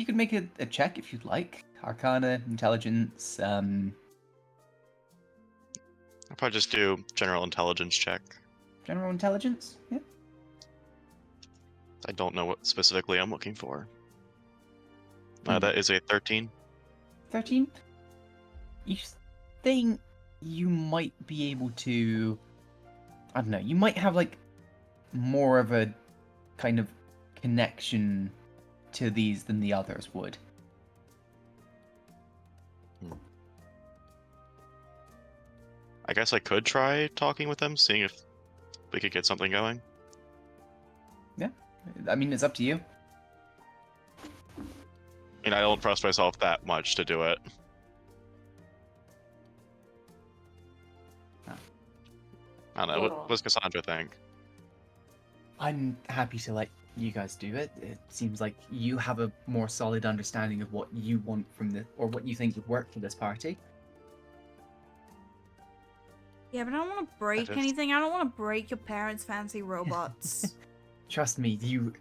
could make a check if you'd like. Arcana, intelligence. I'll probably just do general intelligence check. General intelligence. Yeah. I don't know what specifically I'm looking for. Hmm. That is a 13. 13. You think you might be able to? I don't know. You might have like more of a kind of connection to these than the others would. I guess I could try talking with them, seeing if we could get something going. Yeah. I mean, it's up to you. And I don't trust myself that much to do it. I don't know. What does Cassandra think? I'm happy to let you guys do it. It seems like you have a more solid understanding of what you want from the, or what you think would work for this party. Yeah, but I don't want to break is- anything. I don't want to break your parents' fancy robots. Trust me, you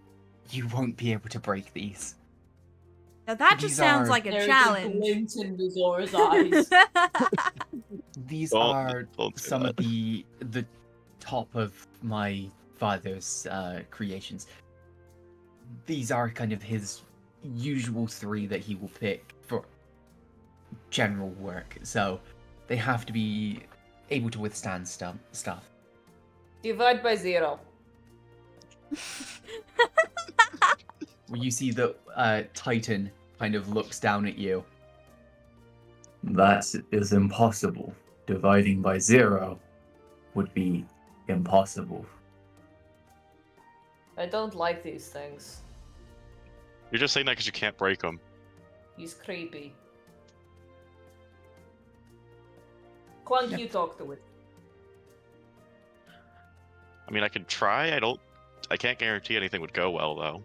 won't be able to break these. Now that just These sounds are- like a There is challenge. glint in Zora's eyes. These Don't- are don't say some that. of the top of my father's creations. These are kind of his usual 3 that he will pick for general work, so they have to be able to withstand stuff. Divide by 0. Where you see the Titan kind of looks down at you. That is impossible. Dividing by 0 would be impossible. I don't like these things. You're just saying that because you can't break them. He's creepy. Clunk, Yeah. you talk to it. I mean, I could try. I can't guarantee anything would go well, though.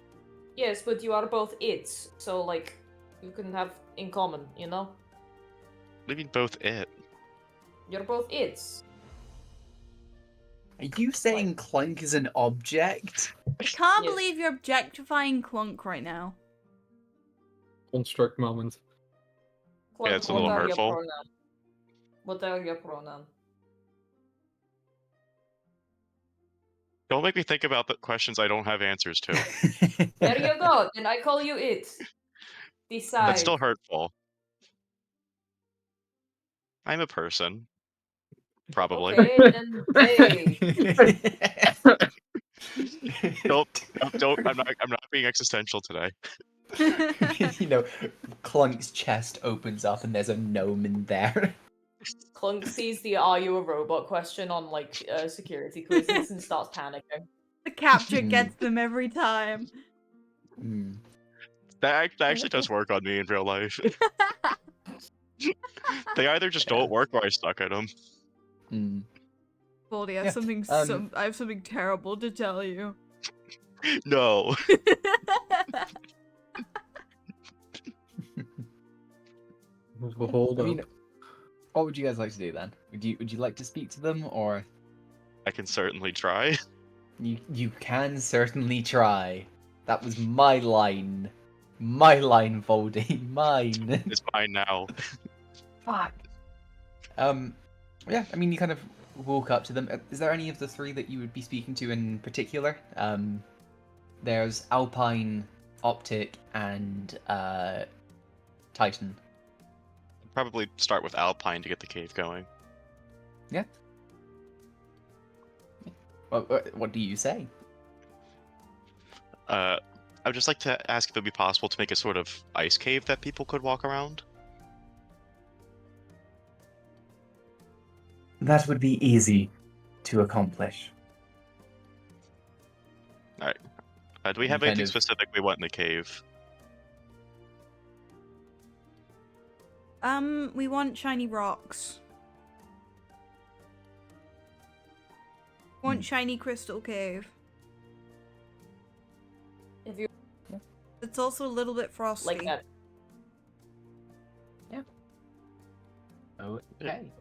Yes, but you are both its, so like, you can have in common, you know? What do you mean both it? You're both its. Are you saying Clunk is an object? I can't Yes. believe you're objectifying Clunk right now. Construct moment. Clunk, it's a what little are hurtful. your pronouns? What are your pronouns? Don't make me think about the questions I don't have answers to. There you go, then I call you it. Decide. That's still hurtful. I'm a person. Probably. Okay, then they. Don't. I'm not being existential today. You know, Clunk's chest opens up and there's a gnome in there. Clunk sees the "Are you a robot?" question on like security quizzes and starts panicking. The capture gets them every time. Hmm. That actually does work on me in real life. They either just don't work or I suck at them. Hmm. Baldy, I have Yeah, something I have something terrible to tell you. No. Hold I up. mean, what would you guys like to do then? Would you like to speak to them, or I can certainly try. you can certainly try. That was my line, Voldy, mine. It's fine now. Fuck. Yeah. I mean, you kind of walk up to them. Is there any of the 3 that you would be speaking to in particular? There's Alpine, Optic, and Titan. Probably start with Alpine to get the cave going. Yeah. What do you say? I would just like to ask if it would be possible to make a sort of ice cave that people could walk around. That would be easy to accomplish. Do we You have kind anything of- specific we want in the cave? We want shiny rocks. Want shiny crystal cave. If you It's also a little bit frosty. like that. Okay.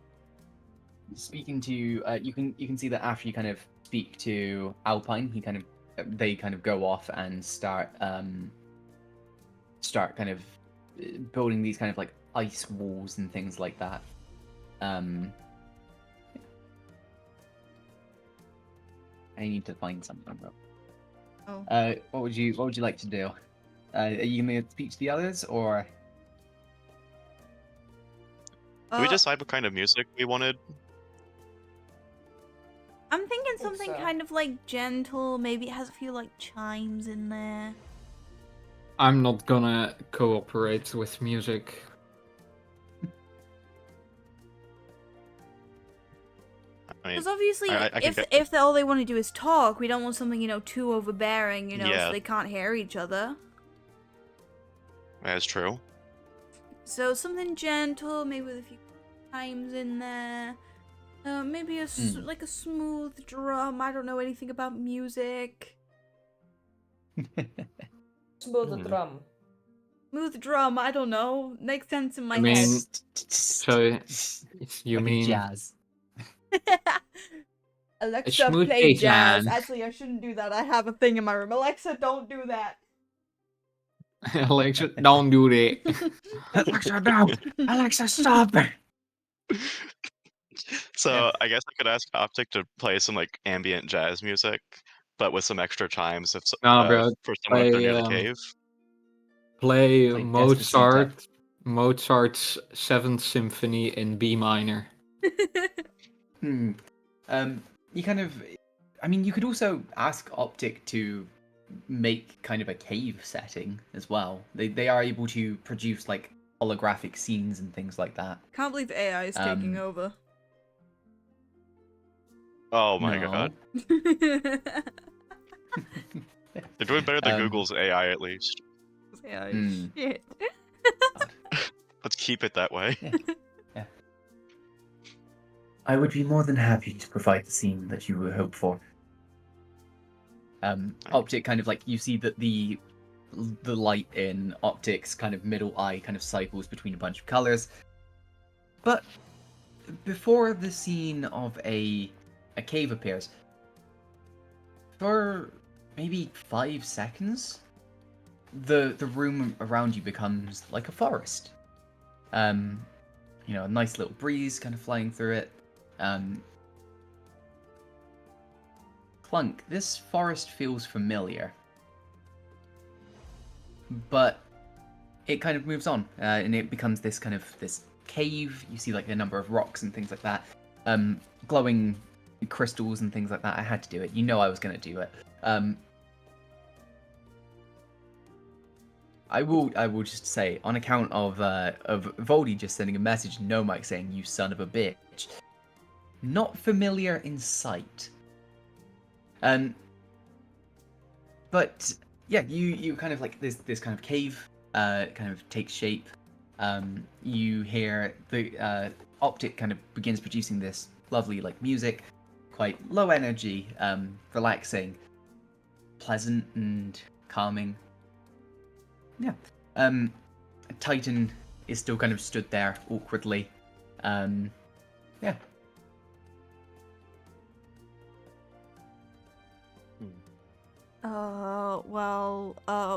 Speaking to you can see that after you kind of speak to Alpine, they kind of go off and start kind of building these kind of like ice walls and things like that. I need to find something. Oh. What would you like to do? Are you gonna speak to the others or? Did we decide what kind of music we wanted? I'm thinking think something so. kind of like gentle. Maybe it has a few like chimes in there. I'm not gonna cooperate with music. I mean, Because obviously, I can if all they want to do is talk, we don't want something too overbearing, so Yeah. they can't hear each other. that's true. So something gentle, maybe with a few chimes in there. Maybe like a smooth drum. I don't know anything about music. Smooth Hmm. drum. Smooth drum. I don't know. Makes sense in my I mean, head. so you Like a mean jazz? Alexa, smooth play jazz. jazz. Actually, I shouldn't do that. I have a thing in my room. Alexa, don't do that. Alexa, don't do that. Alexa, no! Alexa, stop! So Yeah. I guess I could ask Optic to play some like ambient jazz music, but with some extra chimes if, Nah, bro. for someone if they're near the Play, cave. play Play Despacito. Mozart's Seventh Symphony in B minor. You kind of, I mean, you could also ask Optic to make kind of a cave setting as well. They are able to produce like holographic scenes and things like that. Can't believe AI is taking over. Oh my No. god. They're doing better than Google's AI at least. AI Hmm. shit. Let's keep it that way. Yeah. I would be more than happy to provide the scene that you would hope for. Optic kind of like, you see that the light in Optic's kind of middle eye kind of cycles between a bunch of colors. But before the scene of a cave appears, for maybe 5 seconds, the room around you becomes like a forest. A nice little breeze kind of flying through it. Clunk, this forest feels familiar, but it kind of moves on, and it becomes this cave. You see like a number of rocks and things like that, glowing crystals and things like that. I had to do it. I was going to do it. I will just say, on account of Voldy just sending a message to No Mike saying, "You son of a bitch," not familiar in sight. But yeah, you kind of like this kind of cave kind of takes shape. You hear the Optic kind of begins producing this lovely like music, quite low energy, relaxing, pleasant and calming. Yeah. Titan is still kind of stood there awkwardly. Yeah.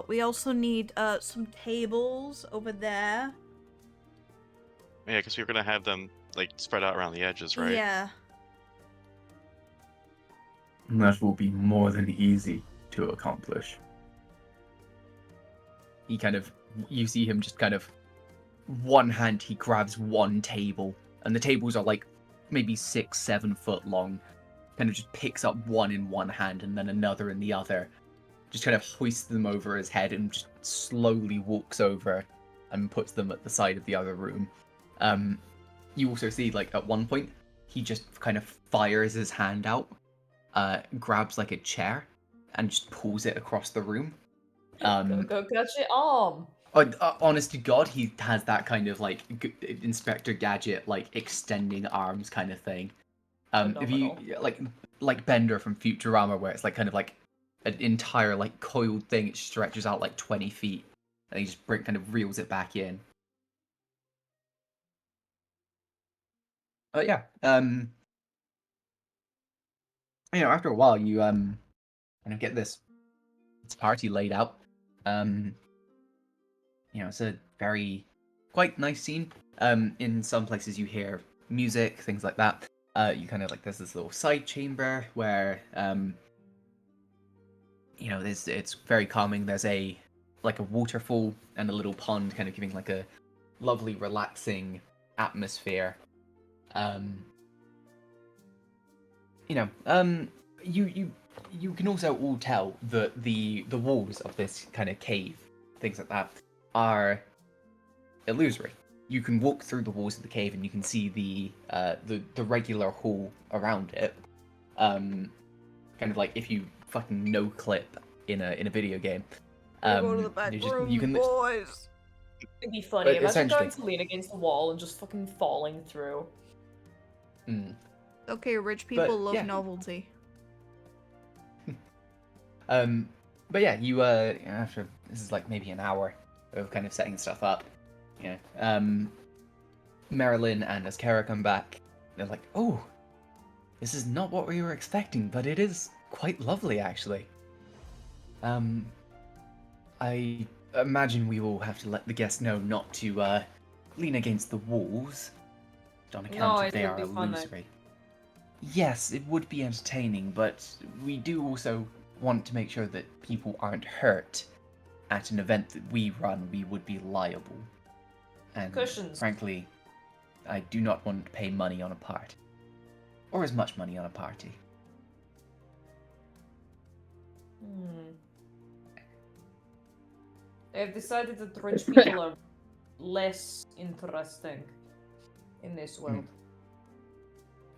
We also need some tables over there. Yeah, because we were gonna have them like spread out around the edges, right? Yeah. That will be more than easy to accomplish. You see him just kind of, one hand he grabs one table, and the tables are like maybe 6-7 foot long, kind of just picks up one in one hand and then another in the other, just kind of hoists them over his head and just slowly walks over and puts them at the side of the other room. You also see, like, at one point, he just kind of fires his hand out, grabs like a chair, and just pulls it across the room. Go catch it arm. Honest to God, he has that kind of like Inspector Gadget, like extending arms kind of thing. If you like Bender from Futurama, where it's like kind of like an entire like coiled thing, it stretches out like 20 feet, and he just kind of reels it back in. But yeah, after a while, you kind of get this party laid out. It's a very quite nice scene. In some places you hear music, things like that. You kind of like there's this little side chamber where it's very calming. There's a waterfall and a little pond, kind of giving like a lovely, relaxing atmosphere. You can also all tell that the walls of this kind of cave, things like that, are illusory. You can walk through the walls of the cave and you can see the regular hall around it. Kind of like if you fucking no clip in a video game. Go to the back room, boys. It'd be funny. Imagine essentially going to lean against the wall and just fucking falling through. Okay, rich people love novelty. But yeah, you after this is like maybe an hour of kind of setting stuff up. Marilyn and Azkara come back. They're like, "Oh, this is not what we were expecting, but it is quite lovely, actually." I imagine we will have to let the guests know not to lean against the walls, on account of they are illusory. Yes, it would be entertaining, but we do also want to make sure that people aren't hurt. At an event that we run, we would be liable. And Cushions. frankly, I do not want to pay money on a party. Or as much money on a party. I've decided that rich people are less interesting in this world.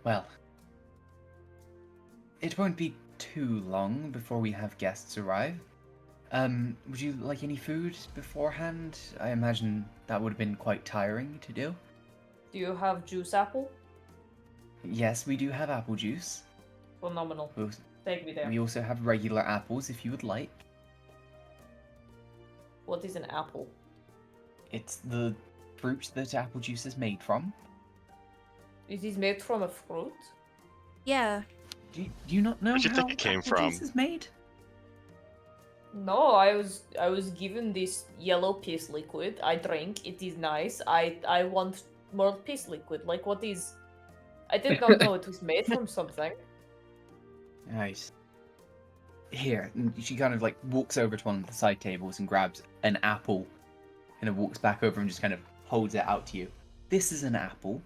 Well, it won't be too long before we have guests arrive. Would you like any food beforehand? I imagine that would have been quite tiring to do. Do you have juice apple? Yes, we do have apple juice. Phenomenal. Take me there. We also have regular apples if you would like. What is an apple? It's the fruit that apple juice is made from. It is made from a fruit? Yeah. Do you not know Where'd you how think it came apple from? juice is made? No, I was given this yellow piss liquid. I drink. It is nice. I want more piss liquid. Like, what is... I did not know it was made from something. Nice. Here, and she kind of like walks over to one of the side tables and grabs an apple, and walks back over and just kind of holds it out to you. This is an apple.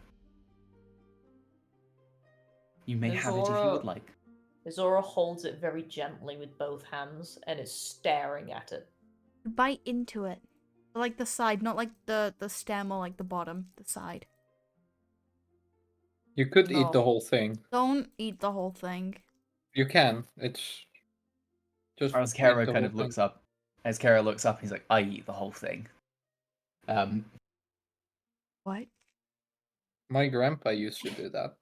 You may have it if you would like. Zora holds it very gently with both hands and is staring at it. Bite into it. Like the side, not like the stem or like the bottom, the side. You could No. eat the whole thing. Don't eat the whole thing. You can. It's just. As Kara kind of looks up, he's like, "I eat the whole thing." What? My grandpa used to do that.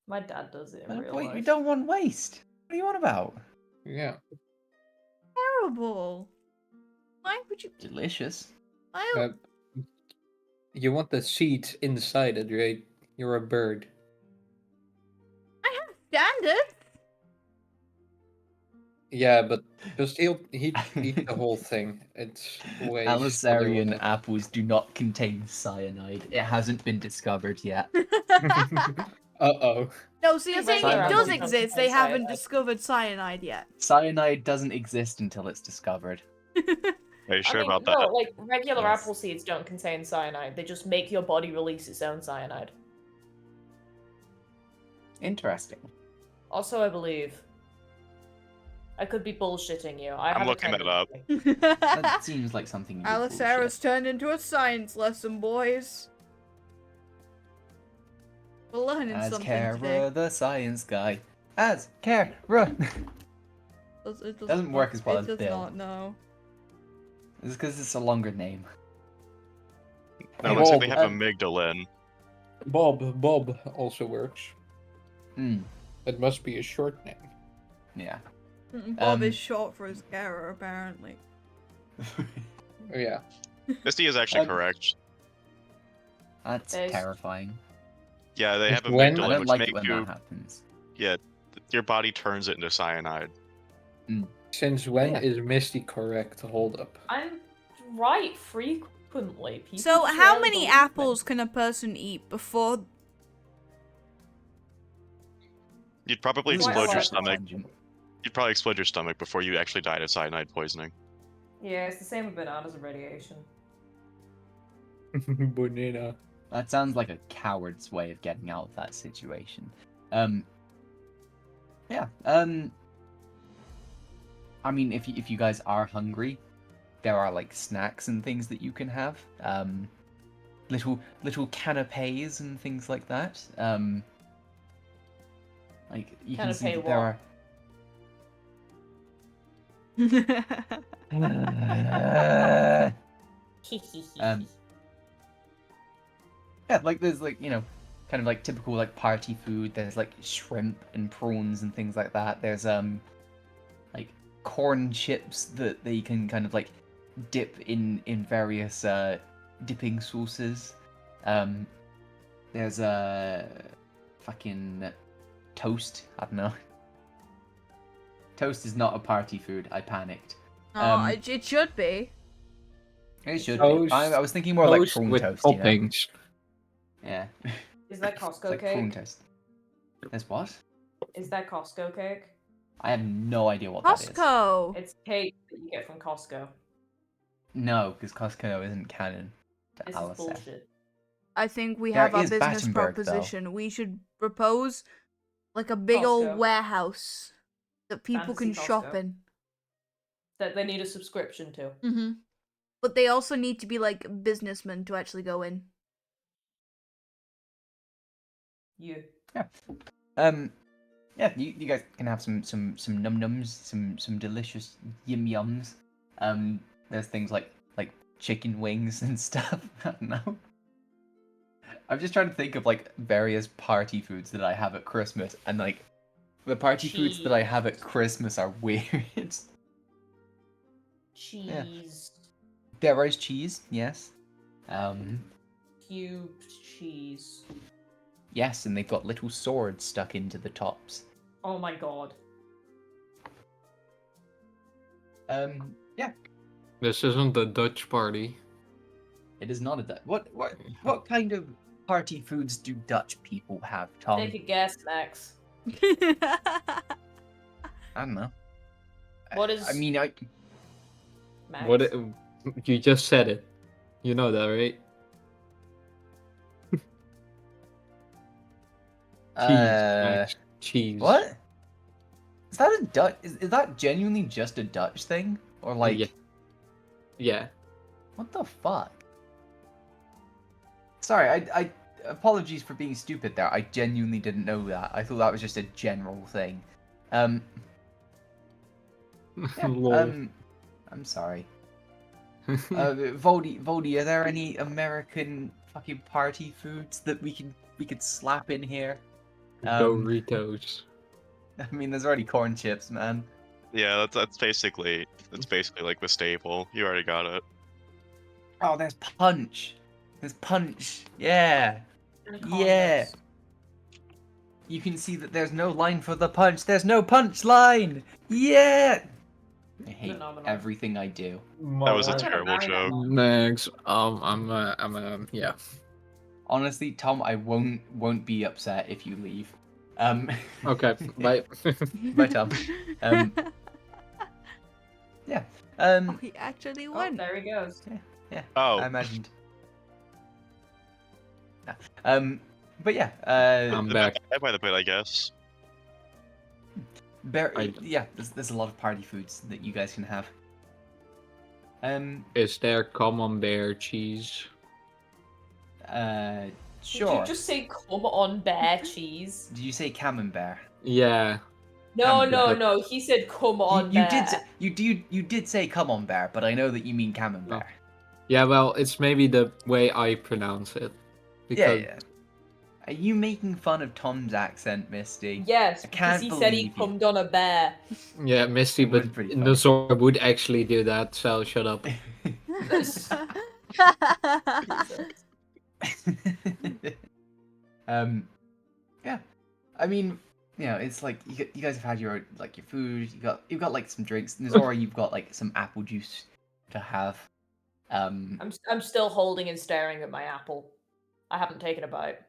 My dad does it in real Wait, life. you don't want waste. What are you on about? Yeah. Terrible. Why would you? Delicious. Why? You want the seeds inside it, right? You're a bird. I have standards. Yeah, but just eat the whole thing. It's waste. Allysairian apples do not contain cyanide. It hasn't been discovered yet. Uh-oh. No, so you're saying it Cyanide does doesn't exist, they haven't discovered cyanide yet. Cyanide doesn't exist until it's discovered. Are you sure about no, that? like regular Yes. apple seeds don't contain cyanide. They just make your body release its own cyanide. Interesting. Also, I believe. I could be bullshitting you. I'm looking it up. That seems like something you would Allysair bullshit. turned into a science lesson, boys. We're learning something today. Azkara, the science guy. Azkara! It Doesn't work as well as It does Bill. not, no. It's because it's a longer name. No, it looks like they Bob. have amygdalin. Bob also works. Hmm. It must be a short name. Yeah. Bob is short for his error, apparently. Oh, yeah. Misty is actually Um, correct. That's There's- terrifying. Yeah, they have When- I amygdalin, don't which like make it when you. that happens. Yeah, your body turns it into cyanide. Since when Yeah. is Misty correct? Hold up. I'm right frequently. People So, just how rarely many believe me. apples can a person eat before? You'd probably Ooh, Quite a explode your lot. stomach. tangent. You'd probably explode your stomach before you actually died of cyanide poisoning. Yeah, it's the same with bananas and radiation. Banana. That sounds like a coward's way of getting out of that situation. Yeah. I mean, if you guys are hungry, there are like snacks and things that you can have. Little canapes and things like that. Like you can see Canapé that there what? are. Yeah, like there's like kind of like typical like party food. There's like shrimp and prawns and things like that. There's like corn chips that they can kind of like dip in various dipping sauces. There's fucking toast. I don't know. Toast is not a party food. I panicked. Oh, it should be. It should Toast- be. I was thinking more like Toast prawn with toast. toppings. Yeah. Is that It's Costco like prawn cake? toast. There's what? Is that Costco cake? I have no idea what that is. Costco. It's cake that you get from Costco. No, because Costco isn't canon to This is Allysair. bullshit. I think we There have our is business Battenberg, though. proposition. We should propose like a big old Costco. warehouse that people Fantasy can shop Costco. in. That they need a subscription to. Mm-hmm. But they also need to be like businessmen to actually go in. You. Yeah, you guys can have some num nums, some delicious yum yums. There's things like chicken wings and stuff. I don't know. I'm just trying to think of like various party foods that I have at Christmas, and like the party foods that I have at Christmas are weird. Cheese. There is cheese, yes. Cubed cheese. Yes, and they've got little swords stuck into the tops. Oh my god. Yeah, This isn't the Dutch party. it is not a Dutch. What kind of party foods do Dutch people have, Tom? Take a guess, Max. I don't know. What is- I mean, Max. What? You just said it. You know that, right? Cheese. Max. Cheese. What? Is that a Dutch? Is that genuinely just a Dutch thing, or like? Yeah. Yeah. What the fuck? Sorry, I apologies for being stupid there. I genuinely didn't know that. I thought that was just a general thing. Yeah, Lol. I'm sorry. Voldy, are there any American fucking party foods that we could slap in here? Doritos. I mean, there's already corn chips, man. Yeah, that's basically like the staple. You already got it. Oh, there's punch. There's punch. Yeah. And Yeah. condoms. You can see that there's no line for the punch. There's no punch line. Yeah. I hate Phenomenal. everything I do. That was a I'm gonna terrible marry that joke. one. Max, yeah. Honestly, Tom, I won't be upset if you leave. Okay, bye. Bye, Tom. Yeah. Oh, he actually Oh, won. there he goes. Yeah. Oh. I imagined. But yeah. I'm back. By the way, I guess. Yeah. There's a lot of party foods that you guys can have. Is there camembert cheese? Sure. Did you just say come on bear cheese? Did you say camembert? Yeah. No, Camembert. no. He said, "Come on, You bear." did say, you did say come on bear, but I know that you mean camembert. Yeah, well, it's maybe the way I pronounce it. Because Yeah. Are you making fun of Tom's accent, Misty? Yes, I because can't he said he believe you. cummed on a bear. yeah, Misty, It was but pretty funny. Nozora would actually do that, so shut up. Jesus. Yeah. I mean, it's like you guys have had your your food. You've got like some drinks. Nizora, you've got like some apple juice to have. I'm still holding and staring at my apple. I haven't taken a bite.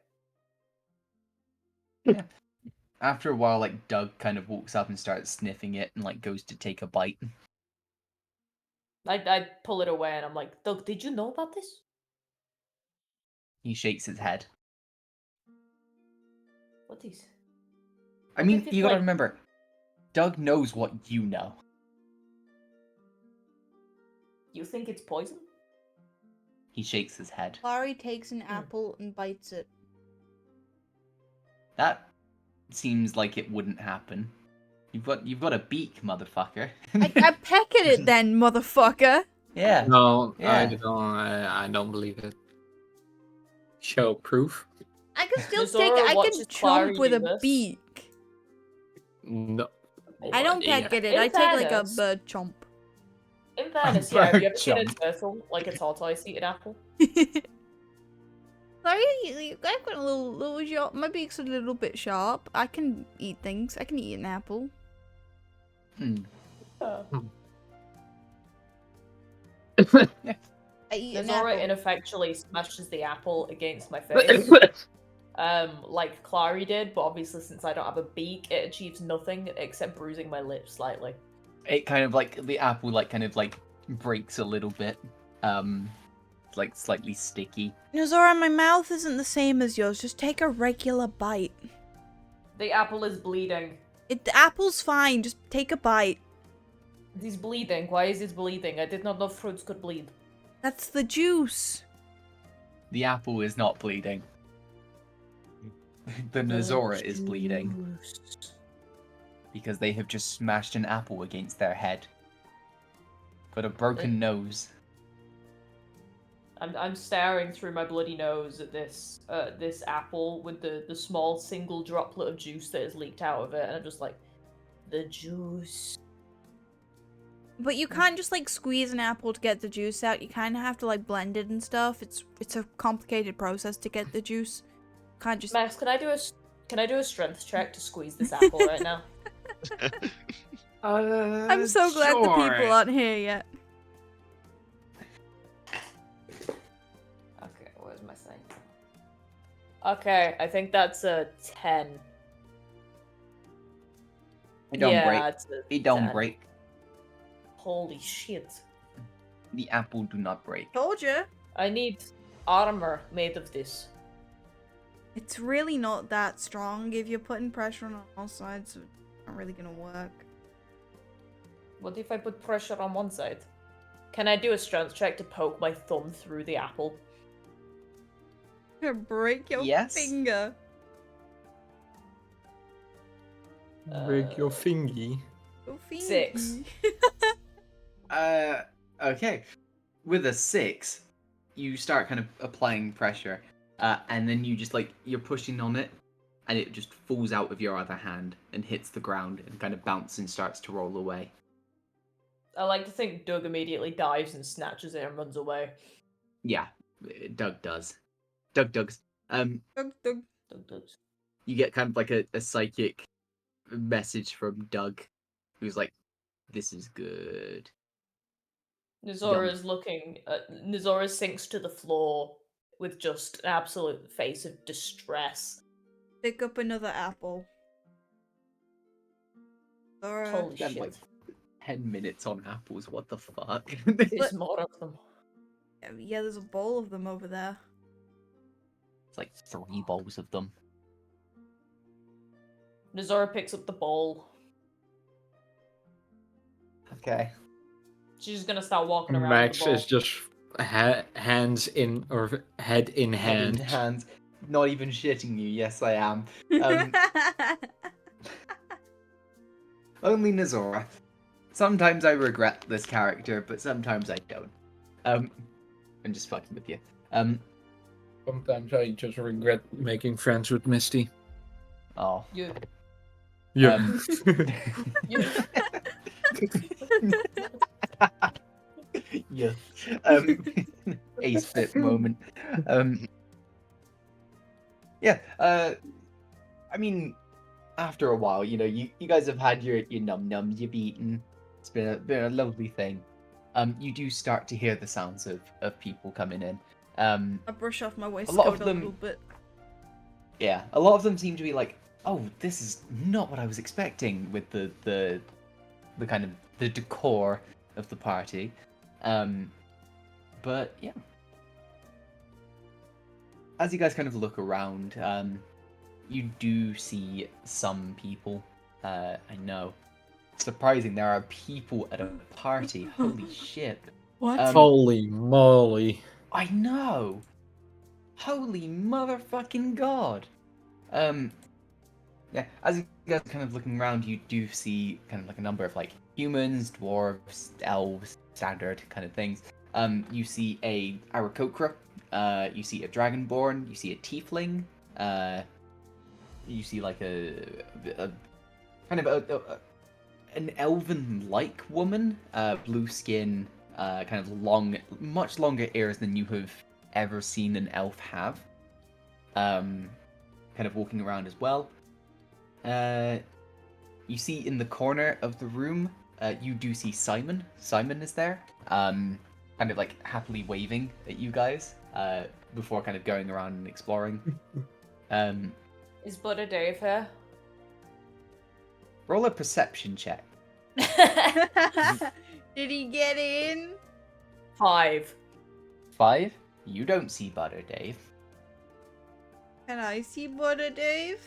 Yeah. After a while, like Doug kind of walks up and starts sniffing it and like goes to take a bite. I pull it away and I'm like, Doug, did you know about this? He shakes his head. What is? I What mean, if it's you gotta like- remember, Doug knows what you know. You think it's poison? He shakes his head. Larry takes an apple and bites it. That seems like it wouldn't happen. You've got a beak, motherfucker. I peck at it then, motherfucker. Yeah. No, Yeah. I don't believe it. Show proof? I can still Nozora take it. I watches can Clary chomp with do a this. beak. No. I don't Yeah. peck at it. In I take like a fairness- bird chomp. In fairness, yeah, have you ever seen a Jump. turtle, like a tortoise, eat an apple? Sorry, I've got a little sharp. My beak's a little bit sharp. I can eat things. I can eat an apple. Hmm. I eat an Nozora apple. ineffectually smashes the apple against my face. Like Clary did, but obviously since I don't have a beak, it achieves nothing except bruising my lips slightly. It kind of like the apple kind of breaks a little bit. Like slightly sticky. Nozora, my mouth isn't the same as yours. Just take a regular bite. The apple is bleeding. The apple's fine. Just take a bite. He's bleeding. Why is it bleeding? I did not know fruits could bleed. That's the juice. The apple is not bleeding. The Nozora is bleeding because they have just smashed an apple against their head. Got a broken nose. I'm staring through my bloody nose at this this apple with the small single droplet of juice that has leaked out of it, and I'm just like, the juice. But you can't just squeeze an apple to get the juice out. You kind of have to blend it and stuff. It's a complicated process to get the juice. Can't just. Max, can I do a strength check to squeeze this apple right now? I'm so glad the people aren't here yet. Okay, where's my thing? Okay, I think that's a 10. It don't break. It's a It don't 10. break. Holy shit. The apple do not break. Told you. I need armor made of this. It's really not that strong. If you're putting pressure on all sides, it's not really gonna work. What if I put pressure on one side? Can I do a strength check to poke my thumb through the apple? You're gonna break your Yes. finger. Break your fingy. Your fingy. 6. Okay. With a 6, you start kind of applying pressure, and then you just you're pushing on it, and it just falls out of your other hand and hits the ground and kind of bounces and starts to roll away. I like to think Doug immediately dives and snatches it and runs away. Yeah, Doug does. Doug's. Dug, dug. Doug does. You get kind of a psychic message from Doug, who's like, "This is good." Nozora sinks to the floor with just an absolute face of distress. Pick up another apple. Zora. Holy Spend shit. 10 minutes on apples. What the fuck? There's more of them. Yeah, there's a bowl of them over there. It's 3 bowls of them. Nozora picks up the bowl. Okay. She's just gonna start walking around Max with the bowl. is just hands in or head in hand. Hands. Not even shitting you. Yes, I am. Only Nazora. Sometimes I regret this character, but sometimes I don't. I'm just fucking with you. Sometimes I just regret making friends with Misty. Oh. You. Yeah. Yeah. Ace flip moment. Yeah. I mean, after a while, you know, you guys have had your num-nums, you've eaten. It's been a lovely thing. You do start to hear the sounds of people coming in. I brush off my lot waistcoat of a them- little bit. Yeah, a lot of them seem to be like, oh, this is not what I was expecting with the kind of the decor of the party. But yeah. As you guys kind of look around, you do see some people. I know. Surprising, there are people at a party. Holy shit. What? Holy moly. I know. Holy motherfucking god. Yeah, as you guys are kind of looking around, you do see kind of like a number of like humans, dwarves, elves, standard kind of things. You see a Aarakocra, you see a Dragonborn, you see a Tiefling, you see like a kind of an elven-like woman, blue skin, kind of long, much longer ears than you have ever seen an elf have. Kind of walking around as well. You see in the corner of the room, you do see Simon. Simon is there, kind of like happily waving at you guys, before kind of going around and exploring. Is Butter Dave here? Roll a perception check. Did he get in? 5. 5. You don't see Butter Dave. Can I see Butter Dave?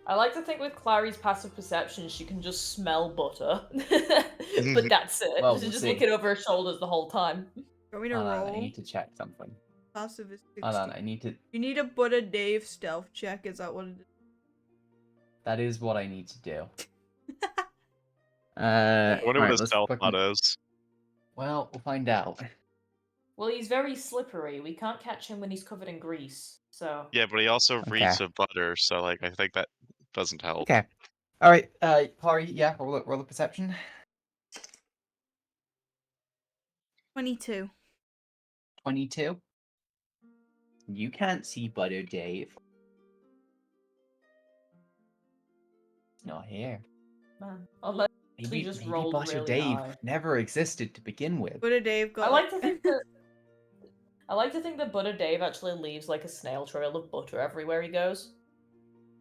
I like to think with Clary's passive perception, she can just smell butter. But that's it. Well, She's we'll just see. looking over her shoulders the whole time. Want me to Hold on, I roll? need to check something. Passive is 60. Hold on, I need to. You need a Butter Dave stealth check, is that what it is? That is what I need to do. I wonder what alright, his let's stealth fucking- mod is. Well, we'll find out. Well, he's very slippery. We can't catch him when he's covered in grease. So Yeah, but he also reeks Okay. of butter, so like I think that doesn't help. Okay. Alright, Clary, yeah, roll a perception. 22. 22. You can't see Butter Dave. He's not here. unless Maybe just maybe rolled Butter really Dave high. never existed to begin with. Butter Dave got I like to think that Butter Dave actually leaves like a snail trail of butter everywhere he goes.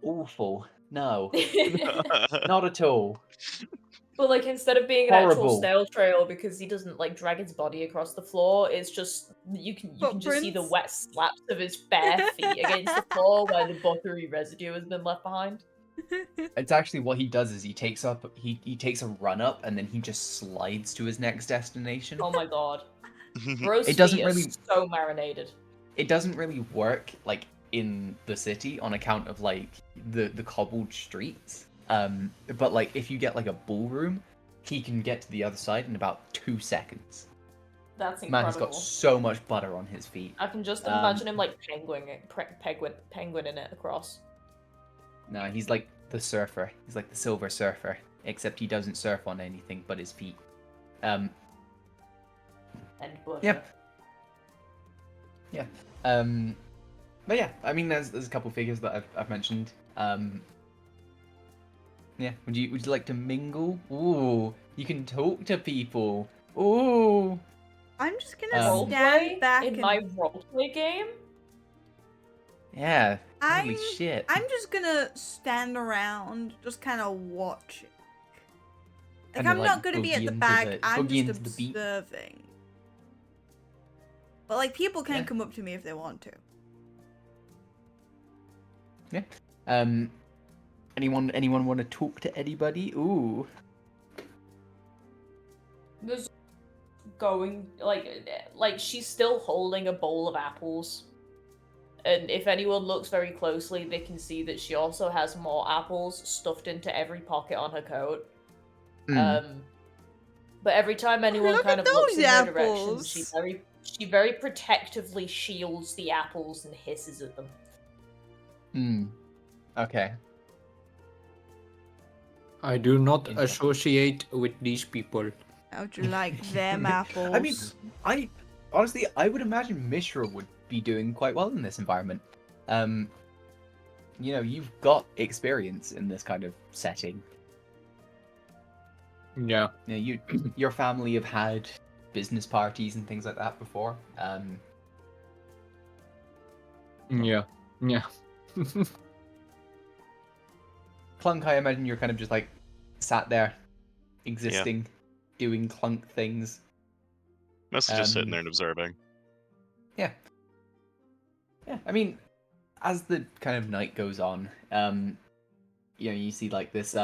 Awful. No, not at all. But like instead of being an actual Horrible. snail trail because he doesn't like drag his body across the floor, it's just you can just see the Footprints? wet slaps of his bare feet against the floor where the buttery residue has been left behind. It's actually what he does is he takes a run up and then he just slides to his next destination. Oh my god. Bro's It doesn't feet are really- so marinated. It doesn't really work like in the city on account of like the cobbled streets. But like if you get like a ballroom, he can get to the other side in about 2 seconds. That's Man has incredible. got so much butter on his feet. I can just Um, imagine him like penguining it across. No, he's like the surfer. He's like the silver surfer, except he doesn't surf on anything but his feet. And butter. Yep. Yeah. But yeah, I mean, there's a couple figures that I've mentioned. Yeah. Would you like to mingle? Ooh, you can talk to people. Ooh. I'm just gonna Roleplay stand back in and my roleplay game? Yeah. Holy I'm shit. I'm just gonna stand around, just kind of watching. Like Kinda I'm like not gonna be boogie at the into back. the- I'm boogie just into the beat. observing. But like people can Yeah. come up to me if they want to. Yeah. Anyone want to talk to anybody? Ooh. There's going like she's still holding a bowl of apples. And if anyone looks very closely, they can see that she also has more apples stuffed into every pocket on her coat. But every time anyone Look kind at of looks those in her direction, apples. she very protectively shields the apples and hisses at them. Okay. I do not Interesting. associate with these people. How'd you like them apples? I mean, I honestly, I would imagine Mishra would be doing quite well in this environment. You've got experience in this kind of setting. Yeah. Your family have had business parties and things like that before. Yeah. Clunk, I imagine you're kind of just like sat there, existing, doing Clunk things. Mostly just sitting there and observing. Yeah. I mean, as the kind of night goes on, you see like this.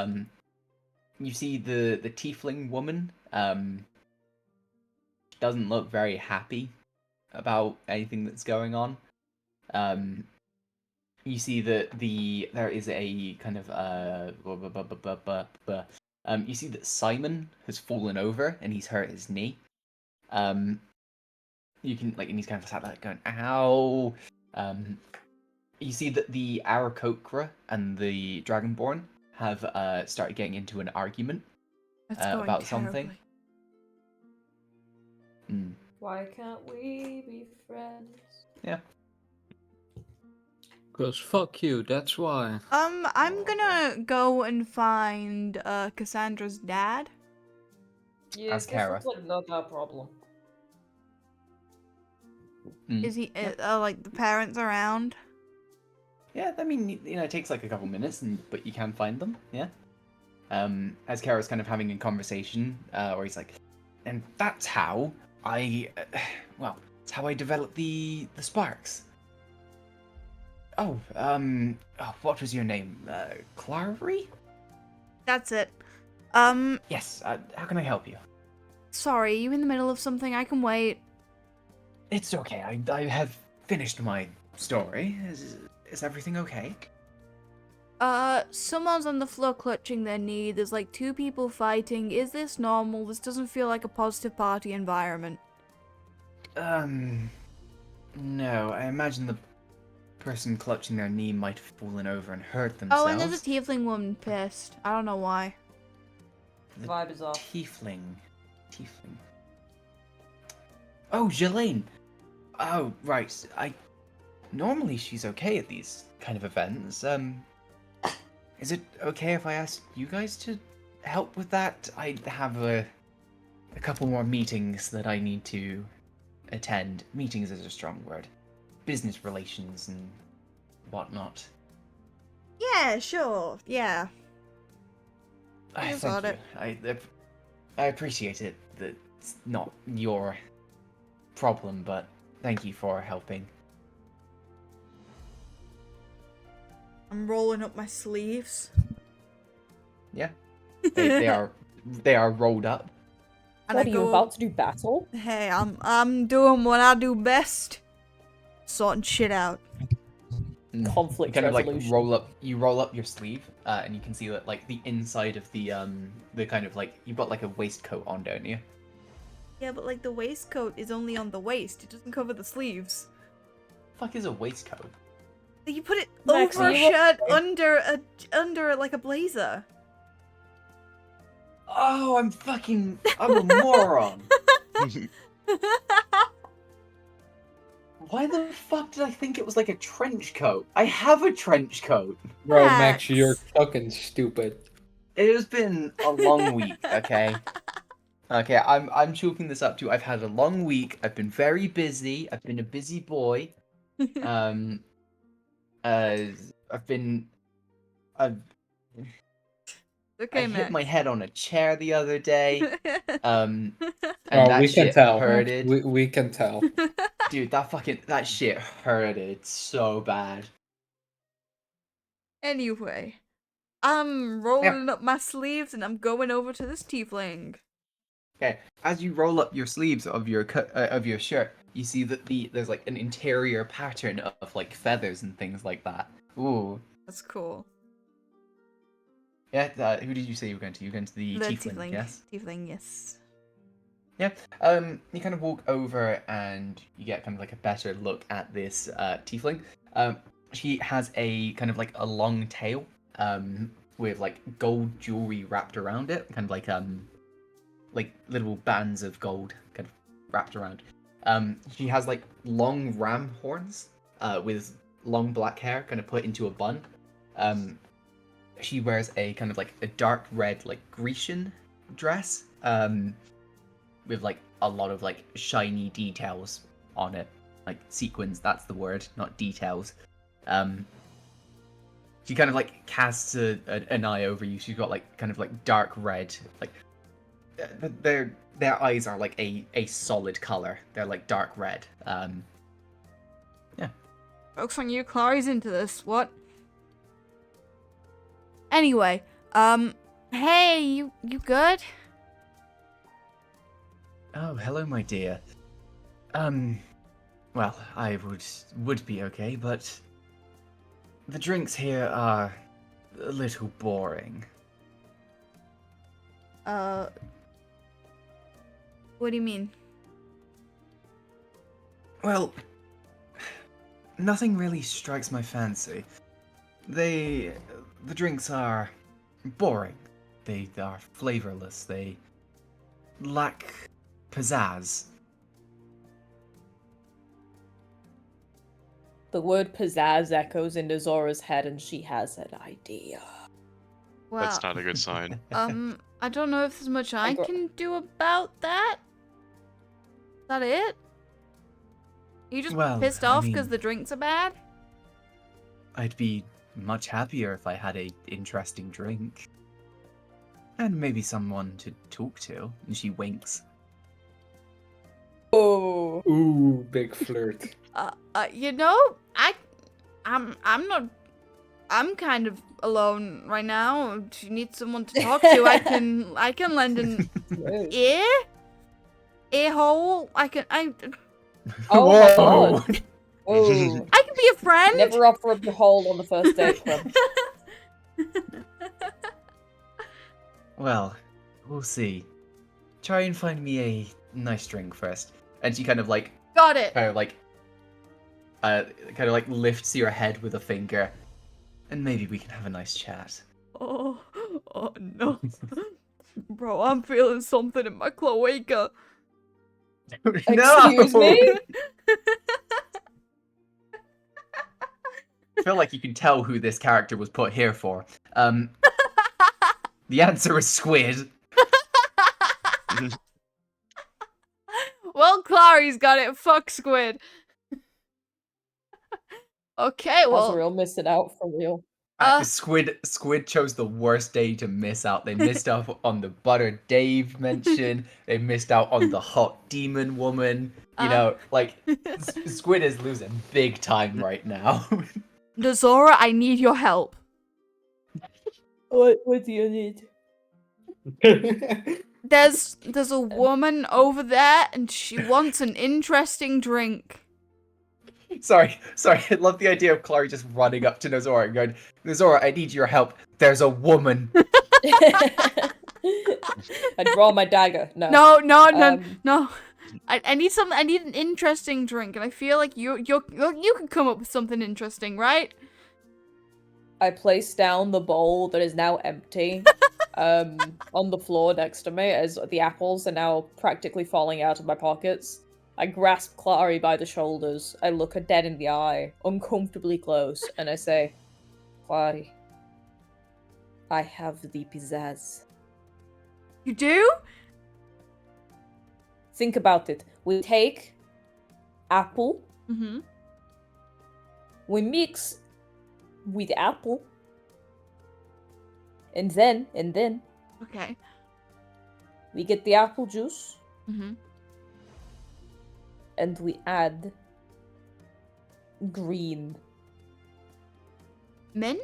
You see the tiefling woman. Doesn't look very happy about anything that's going on. You see that there is a kind of you see that Simon has fallen over and he's hurt his knee. You can and he's kind of sat there going, "Ow." You see that the Aarakocra and the Dragonborn have started getting into an argument about something. Why can't we be friends? Yeah. Because fuck you, that's why. I'm gonna go and find Cassandra's dad. Yeah, As guess Kara. it's like not our problem. Is he like the parents around? Yeah, I mean, it takes like a couple minutes, but you can find them. Yeah. As Kara's kind of having a conversation, where he's like, and that's how it's how I developed the sparks. What was your name? Clary? That's it. Yes. How can I help you? Sorry, you in the middle of something? I can wait. It's okay. I have finished my story. Is everything okay? Someone's on the floor clutching their knee. There's like 2 people fighting. Is this normal? This doesn't feel like a positive party environment. No. I imagine the person clutching their knee might have fallen over and hurt themselves. Oh, and there's a tiefling woman pissed. I don't know why. The Vibe is off. Tiefling. Oh, Jelaine. Oh, right. Normally she's okay at these kind of events. Is it okay if I ask you guys to help with that? I have a couple more meetings that I need to attend. Meetings is a strong word. Business relations and whatnot. Yeah, sure. Yeah. Thank got you. it. I appreciate it. That it's not your problem, but thank you for helping. I'm rolling up my sleeves. Yeah, they are rolled up. And What I are you go, about to do? Battle? Hey, I'm doing what I do best. Sorting shit out. Conflict You kind resolution. of you roll up your sleeve, and you can see that like the inside of the kind of like you've got like a waistcoat on, don't you? Yeah, but like the waistcoat is only on the waist. It doesn't cover the sleeves. Fuck is a waistcoat? You put it Max, over a you shirt, okay? under like a blazer. Oh, I'm a moron. Why the fuck did I think it was like a trench coat? I have a trench coat. Bro, Max. Max, you're fucking stupid. It has been a long week, okay? Okay, I'm chalking this up to I've had a long week. I've been very busy. I've been a busy boy. Okay, I hit Max. my head on a chair the other day. And Oh, that we can shit tell. hurted. We can tell. Dude, that shit hurted so bad. Anyway, I'm rolling up my sleeves and I'm going over to this tiefling. Okay, as you roll up your sleeves of your shirt, you see that there's like an interior pattern of like feathers and things like that. Ooh. That's cool. Yeah, who did you say you were going to? You were going to the tiefling, yes? Tiefling, yes. Yeah. You kind of walk over and you get kind of like a better look at this tiefling. She has a kind of like a long tail, with like gold jewelry wrapped around it, kind of like little bands of gold kind of wrapped around. She has like long ram horns, with long black hair kind of put into a bun. She wears a kind of like a dark red like Grecian dress, with like a lot of like shiny details on it, like sequins. That's the word, not details. She kind of like casts an eye over you. She's got like kind of like dark red, like their eyes are like a solid color. They're like dark red. Yeah. Joke's on you, Clary's into this. What? Anyway, hey, you good? Oh, hello, my dear. Well, I would be okay, but the drinks here are a little boring. What do you mean? Well, nothing really strikes my fancy. The drinks are boring. They are flavorless. They lack pizzazz. The word pizzazz echoes into Zora's head, and she has an idea. Well, That's not a good sign. I don't know if there's much I Like- can do about that. Is that it? You just Well, pissed I off because mean- the drinks are bad? I'd be much happier if I had a interesting drink. And maybe someone to talk to. And she winks. Oh. Ooh, big flirt. You know, I'm not. I'm kind of alone right now. If you need someone to talk to, I can lend an ear hole. Oh my god. Whoa. I can be a friend. Never offer up your hole on the first date club. Well, we'll see. Try and find me a nice drink first. And she kind of like Got it. kind of like lifts your head with a finger. And maybe we can have a nice chat. Oh no, bro, I'm feeling something in my cloaca. Excuse me? I feel like you can tell who this character was put here for. The answer is squid. Well, Clary's got it. Fuck squid. Okay, That's well, real missing out for real. Squid chose the worst day to miss out. They missed out on the butter Dave mention. They missed out on the hot demon woman. You know, like Squid is losing big time right now. Zora, I need your help. What do you need? There's a woman over there, and she wants an interesting drink. Sorry. I love the idea of Clary just running up to Nozora and going, Nozora, I need your help. There's a woman. I draw my dagger. No. No. I need some. I need an interesting drink, and I feel like you can come up with something interesting, right? I place down the bowl that is now empty on the floor next to me as the apples are now practically falling out of my pockets. I grasp Clary by the shoulders. I look her dead in the eye, uncomfortably close, and I say, Clary, I have the pizzazz. You do? Think about it. We take apple, Mm-hmm. we mix with apple, and then Okay. we get the apple juice, Mm-hmm. and we add green. Mint?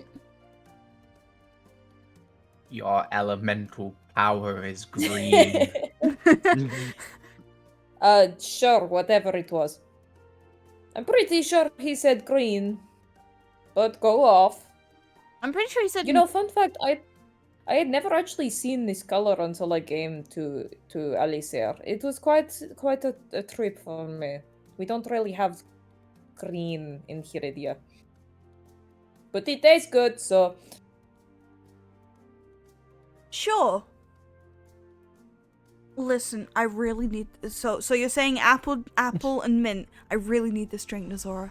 Your elemental power is green. Sure, whatever it was. I'm pretty sure he said green, but go off. I'm pretty sure he said. You know, fun fact, I had never actually seen this color until I came to Allysair. It was quite a trip for me. We don't really have green in Heredia. But it tastes good, so Sure. Listen, I really need. So you're saying apple and mint? I really need this drink, Nazora.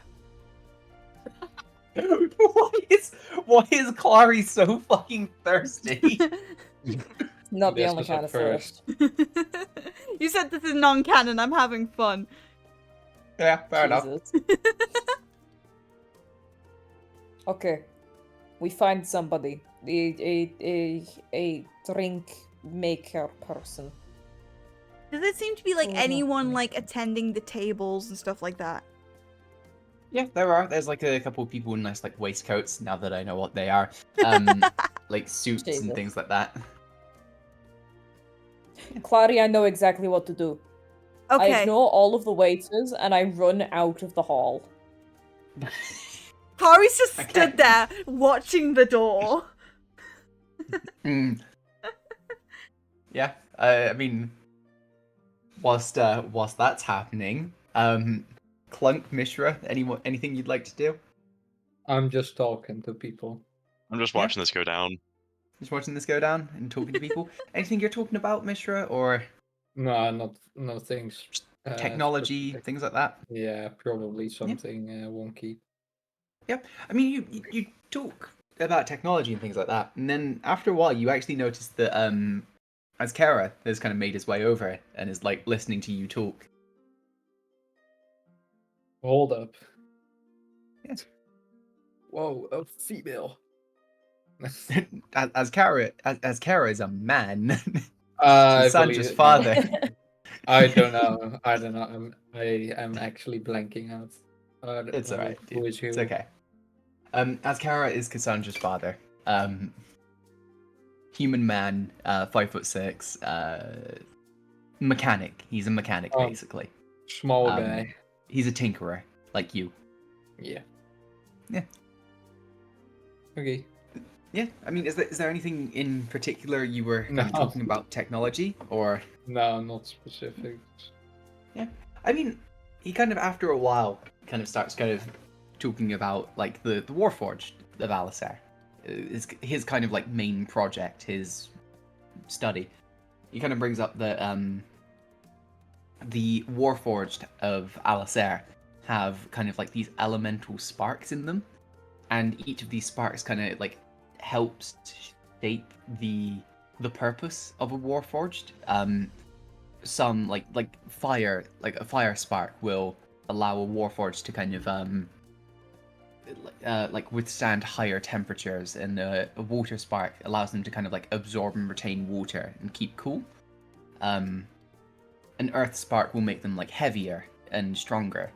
why is Clary so fucking thirsty? not the This only was kind at of thirst. You said this is non-canon. I'm having fun. Yeah, fair enough. Jesus. Okay. We find somebody. A drink maker person. Does it seem to be like Oh, no. anyone like attending the tables and stuff like that? Yeah, there are. There's like a couple of people in nice like waistcoats. Now that I know what they are, like suits Jesus. and things like that. Clary, I know exactly what to do. I Okay. ignore all of the waiters and I run out of the hall. Kari's just Okay. stood there watching the door. Mm. Yeah, I mean, whilst that's happening, Clunk, Mishra, anything you'd like to do? I'm just talking to people. I'm just Yeah. watching this go down. Just watching this go down and talking to people. Anything you're talking about, Mishra, or No, not things. technology, specific. things like that? Yeah, probably something wonky. Yep. I mean, you talk about technology and things like that, and then after a while, you actually notice that Azkara has kind of made his way over and is like listening to you talk. Hold up. Yes. Whoa, a female. Azkara is a man. I Sandra's believe it. father. I don't know. I am actually blanking out. It's alright, Who dude. is who? It's okay. Azkara is Cassandra's father. Human man, 5'6", mechanic. He's a mechanic, Oh. basically. Small guy. He's a tinkerer, like you. Yeah. Yeah. Okay. Yeah, I mean, is there anything in particular you were kind of No. talking about technology, or? No, not specific. I mean, he kind of, after a while, kind of starts kind of talking about, like, the Warforged of Allysair. His kind of, like, main project, his study. He kind of brings up that, the Warforged of Allysair have kind of, like, these elemental sparks in them, and each of these sparks kind of, like, helps shape the purpose of a Warforged. Some like fire, like a fire spark will allow a Warforged to kind of like withstand higher temperatures, and a water spark allows them to kind of like absorb and retain water and keep cool. An earth spark will make them like heavier and stronger,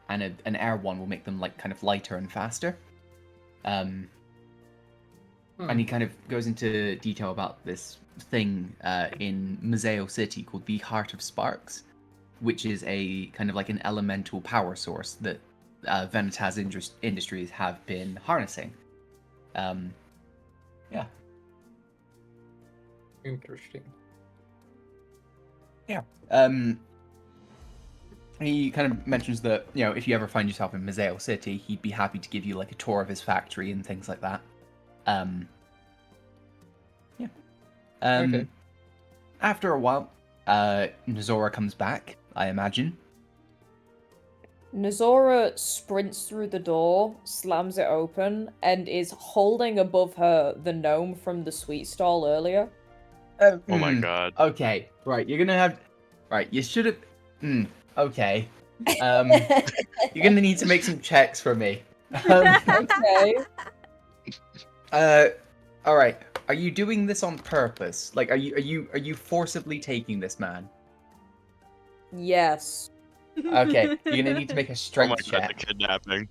and an air one will make them like kind of lighter and faster. And he kind of goes into detail about this thing in Museo City called the Heart of Sparks, which is a kind of like an elemental power source that Venitas Industries have been harnessing. Yeah. Interesting. Yeah. He kind of mentions that, you know, if you ever find yourself in Museo City, he'd be happy to give you like a tour of his factory and things like that. Yeah. Okay. After a while, Nazora comes back, I imagine. Nazora sprints through the door, slams it open, and is holding above her the gnome from the sweet stall earlier. Oh my god. Okay, right, you're gonna have... Right, you should have... okay. You're gonna need to make some checks for me. Okay. Alright, are you doing this on purpose? Like, are you forcibly taking this man? Yes. Okay, you're gonna need to make a Oh my strength god, the check. kidnapping.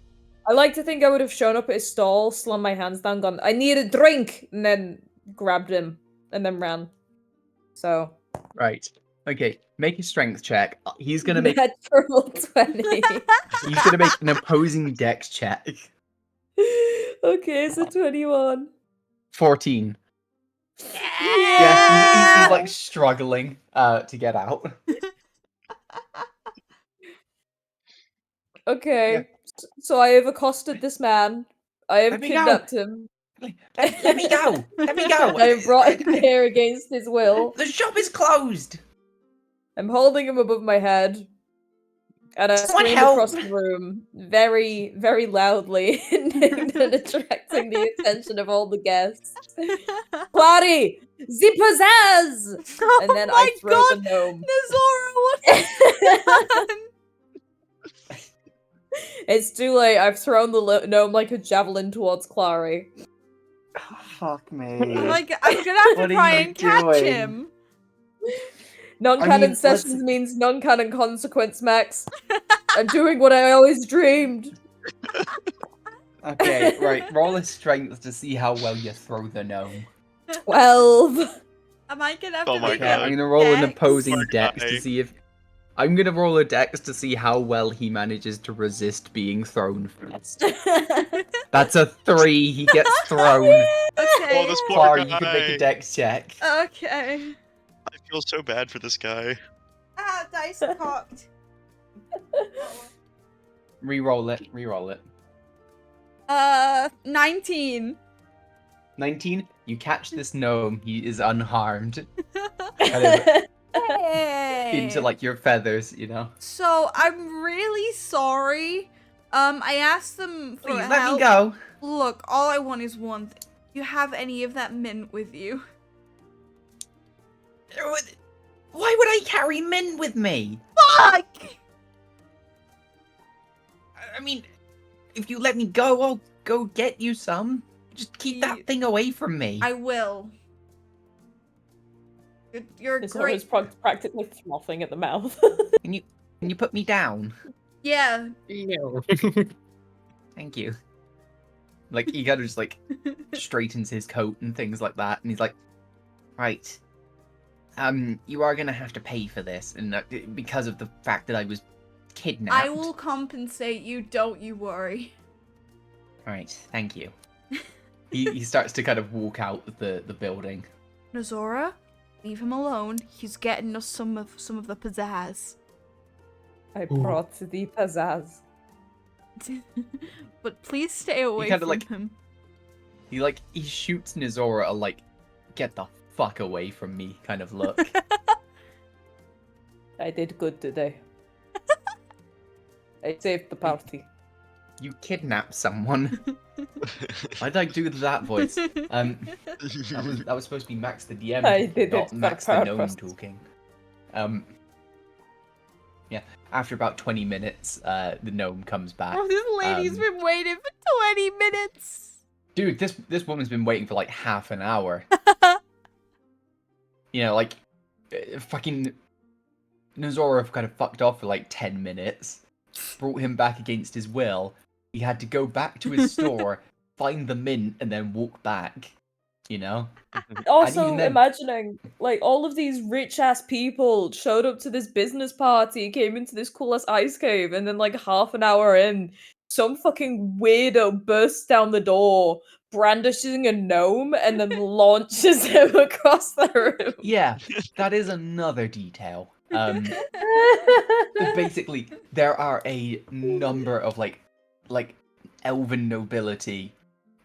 I like to think I would have shown up at his stall, slammed my hands down, gone, I need a drink, and then grabbed him, and then ran. So. Right. Okay, make a strength check. He's gonna make... Natural 20. He's gonna make an opposing dex check. Okay, so 21. 14. Yeah, he's like struggling to get out. Okay, so I have accosted this man. I have Let me go. kidnapped him. Let me go. Let me go. I have brought him here against his will. The shop is closed. I'm holding him above my head. And I Someone scream help. across the room, very, very loudly, and attracting the attention of all the guests. Clary! The pizzazz! Oh And then my I throw god! the gnome. Nazora, what have you done? It's too late. I've thrown the gnome like a javelin towards Clary. Fuck me. I'm gonna have What to are try you and catch doing? him. Non-canon I mean, sessions let's- means non-canon consequence, Max. I'm doing what I always dreamed. Okay, right. Roll a strength to see how well you throw the gnome. 12. Am I gonna have Oh to my make Okay, a I'm gonna roll an dex? opposing Poor dex guy. to see if. I'm gonna roll a dex to see how well he manages to resist being thrown first. That's a 3. He gets thrown. Okay. Oh, this poor Clara, guy. you can make a dex check. Okay. I feel so bad for this guy. Ah, dice cocked. Reroll it. Reroll it. 19. 19. You catch this gnome. He is unharmed. Hey. Into like your feathers, you know. So I'm really sorry. I asked them for Please help. let me go. Look, all I want is one thing. Do you have any of that mint with you? Why would I carry mint with me? Fuck! I mean, if you let me go, I'll go get you some. Just keep that thing away from me. I will. You're It's great. always practically frothing at the mouth. Can you put me down? Yeah. No. Thank you. Like he kind of just like straightens his coat and things like that, and he's like, Right. You are gonna have to pay for this, and because of the fact that I was kidnapped. I will compensate you, don't you worry. Right. Thank you. he starts to kind of walk out the building. Nazora, leave him alone. He's getting us some of the pizzazz. I brought the pizzazz. But please stay away kinda from like- him. He shoots Nizora a like, get the fuck away from me kind of look. I did good today. I saved the party. You kidnapped someone. Why'd I do that voice? That was supposed to be Max the DM, I talking, did not it for Max the gnome purpose. talking. Yeah. After about 20 minutes, the gnome comes back. Oh, this lady's been waiting for 20 minutes. Dude, this woman's been waiting for like half an hour. You know, like fucking Nazorov kind of fucked off for like 10 minutes. Brought him back against his will. He had to go back to his store, find the mint, and then walk back. You know? Also, even then- imagining, like, all of these rich-ass people showed up to this business party, came into this cool-ass ice cave, and then, like, half an hour in, some fucking weirdo bursts down the door, brandishing a gnome, and then launches him across the room. Yeah, that is another detail. Basically, there are a number of like elven nobility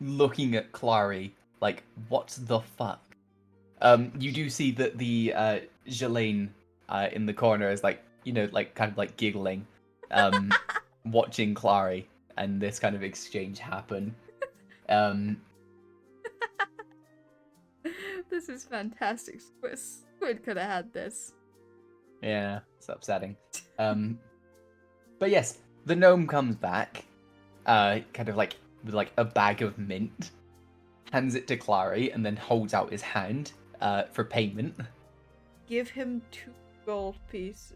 looking at Clary like, what the fuck? You do see that the Jelaine in the corner is like, you know, like kind of like giggling, watching Clary and this kind of exchange happen. This is fantastic. Squid could have had this. Yeah, it's upsetting. But yes, the gnome comes back, kind of like with like a bag of mint, hands it to Clary, and then holds out his hand for payment. Give him 2 gold pieces.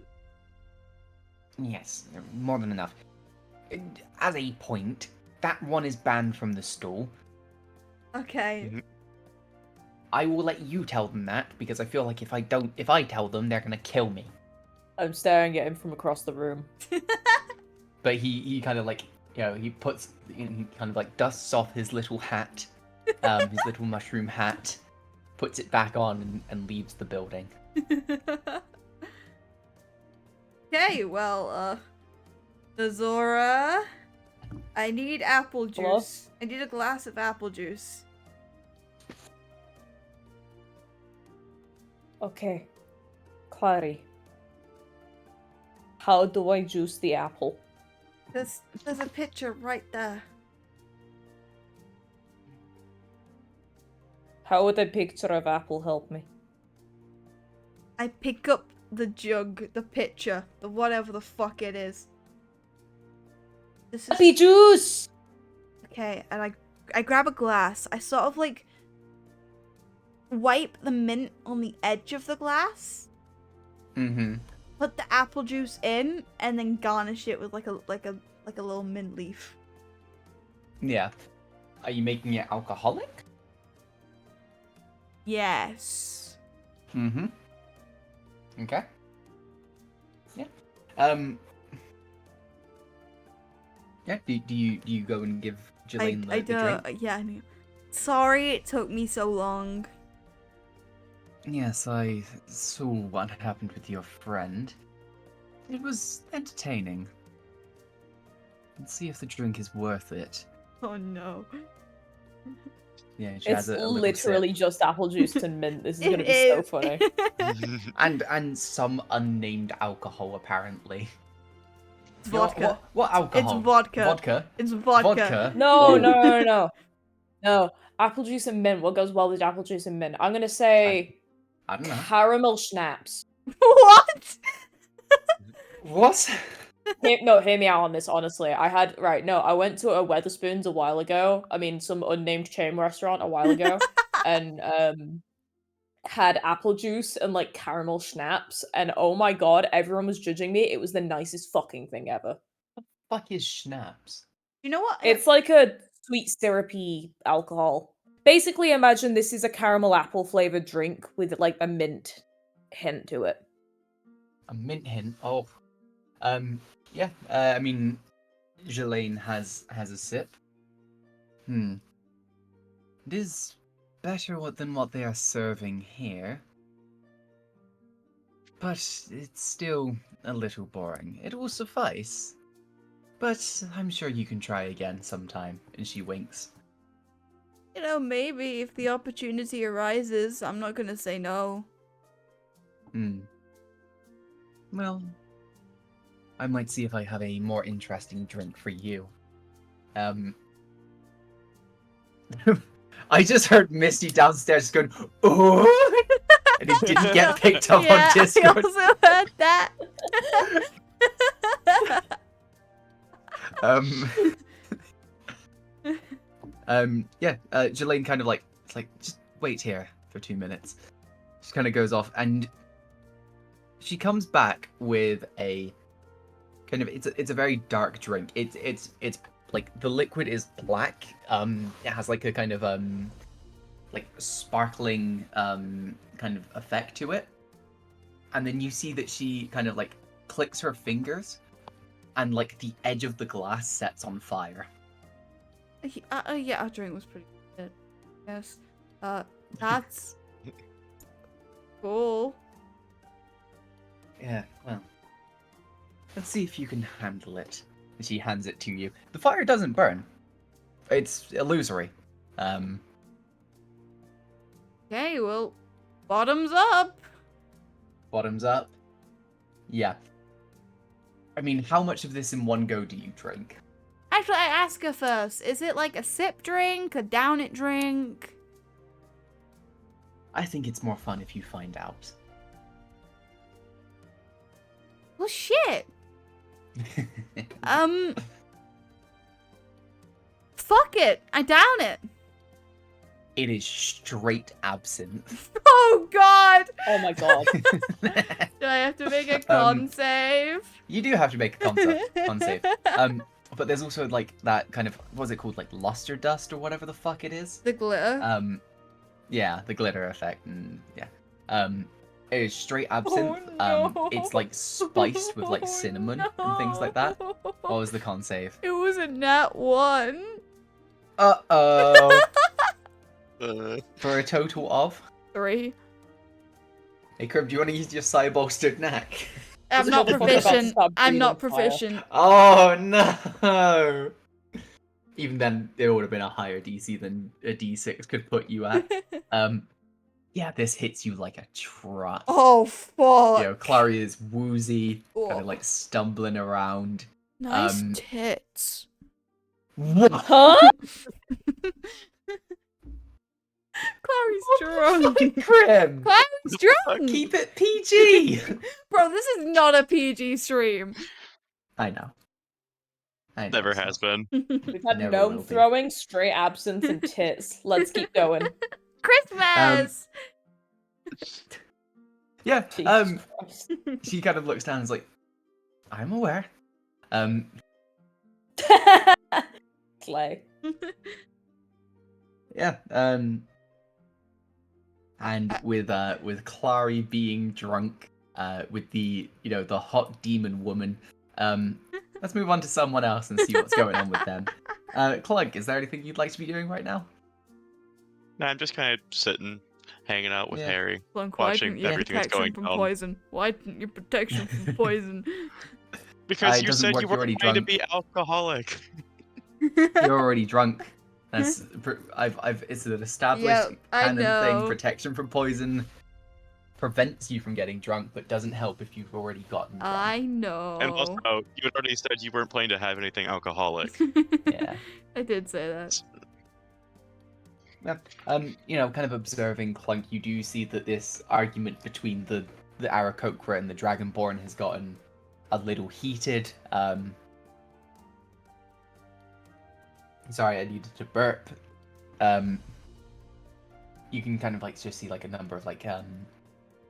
Yes, more than enough. As a point, that one is banned from the store. Okay. Mhm. I will let you tell them that because I feel like if I tell them, they're gonna kill me. I'm staring at him from across the room. But he kind of like, you know, he kind of like dusts off his little hat, his little mushroom hat, puts it back on and leaves the building. Okay, well, Azora, I need apple Hello? juice. I need a glass of apple juice. Okay. Clary. How do I juice the apple? There's a picture right there. How would a picture of apple help me? I pick up the jug, the pitcher, the whatever the fuck it is. This is Happy juice! okay, and I grab a glass. I sort of like wipe the mint on the edge of the glass, Mm-hmm. put the apple juice in, and then garnish it with like a little mint leaf. Yeah. Are you making it alcoholic? Yes. Mm-hmm. Okay. Yeah. Yeah. Do you go and give Jelaine the drink? Yeah, I mean, sorry it took me so long. Yes, I saw what happened with your friend. It was entertaining. Let's see if the drink is worth it. Oh no. Yeah, she It's has a little literally sip. just apple juice and mint. This is It gonna be so is. funny. And some unnamed alcohol apparently. It's vodka. What alcohol? It's vodka. Vodka. It's vodka. Vodka. No, Ooh. no. No, apple juice and mint. What goes well with apple juice and mint? I'm gonna say I don't know. caramel schnapps. What? What? Hear me out on this, honestly. I went to a Weatherspoons a while ago. I mean, some unnamed chain restaurant a while ago. And, had apple juice and, like, caramel schnapps. And, oh my god, everyone was judging me. It was the nicest fucking thing ever. Fuck is schnapps? You know what? It's like a sweet syrupy alcohol. Basically, imagine this is a caramel apple flavored drink with, like, a mint hint to it. A mint hint. Oh. Yeah. I mean, Jelaine has a sip. It is better than what they are serving here, but it's still a little boring. It will suffice, but I'm sure you can try again sometime. And she winks. You know, maybe if the opportunity arises, I'm not gonna say no. Well, I might see if I have a more interesting drink for you. I just heard Misty downstairs going, "Oh," and it didn't get picked up Yeah, on Discord. I also heard that. Yeah. Jelaine kind of like, it's like, just wait here for 2 minutes. She kind of goes off, and she comes back with a kind of, it's a very dark drink. It's like the liquid is black. It has like a kind of like sparkling kind of effect to it. And then you see that she kind of like clicks her fingers, and like the edge of the glass sets on fire. Yeah, our drink was pretty good. Yes. That's cool. Yeah, well, let's see if you can handle it. And she hands it to you. The fire doesn't burn. It's illusory. Okay, well, bottoms up. Bottoms up. Yeah. I mean, how much of this in one go do you drink? Actually, I ask her first. Is it like a sip drink, a down it drink? I think it's more fun if you find out. Well, shit. Fuck it. I down it. It is straight absinthe. Oh god. Oh my god. Do I have to make a con save? You do have to make a con save. But there's also like that kind of, what's it called, like luster dust or whatever the fuck it is. The glitter. Yeah, the glitter effect, and yeah. It is straight absinthe. Oh, no. It's like spiced with like cinnamon and things like that. What was the con save? It was a nat 1. Uh-oh. Uh, For a total of? 3. Hey, Crib, do you want to use your side-bolstered neck? I'm This not motherfucker's about to proficient. start I'm not breathing fire. proficient. Oh, no! Even then, it would have been a higher DC than a D6 could put you at. Yeah, this hits you like a truck. Oh, fuck. You know, Clary is woozy, kind Oh. of like stumbling around. Nice Um, tits. What? Huh? Clary's drunk. Crib! Clary's drunk. Keep it PG! Bro, this is not a PG stream. I know. Never it's has not. been. We've had Never gnome will be. throwing, stray absinthe, and tits. Let's keep going. Christmas. Yeah, Jesus Christ. she kind of looks down and is like, I'm aware. Slay. Yeah, and with Clary being drunk, with the the hot demon woman, let's move on to someone else and see what's going on with them. Clunk, is there anything you'd like to be doing right now? No, I'm just kind of sitting, hanging out with Yeah. Harry. Clunk, why Watching didn't you everything that's protection going from on. poison? Why didn't you protection from poison? Because It you doesn't said work, you you're weren't already going to drunk. be alcoholic. You're already drunk. That's it's an established Yeah, I canon thing. know. Protection from poison prevents you from getting drunk, but doesn't help if you've already gotten drunk. I know. And also, you had already said you weren't planning to have anything alcoholic. Yeah. I did say that. Yeah. Kind of observing Clunk, you do see that this argument between the Aarakocra and the Dragonborn has gotten a little heated. Sorry, I needed to burp. You can kind of just see a number of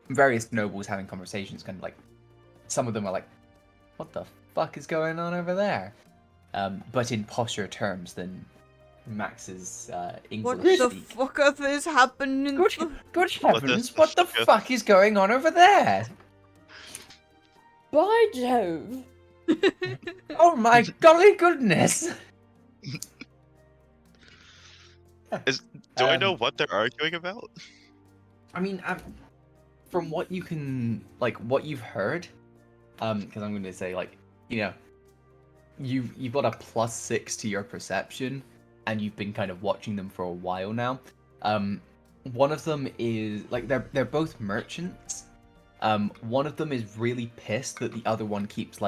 various nobles having conversations, kind of some of them are like, what the fuck is going on over there? But in posher terms than Max's English What the speak. fuck is happening? Good heavens, What the what the fuck is going on over there? By Jove. Oh my golly goodness! Do I know what they're arguing about? I mean, from what you can, what you've heard, because I'm going to say, you've got a +6 to your perception, and you've been kind of watching them for a while now. One of them is, they're both merchants. One of them is really pissed that the other one keeps,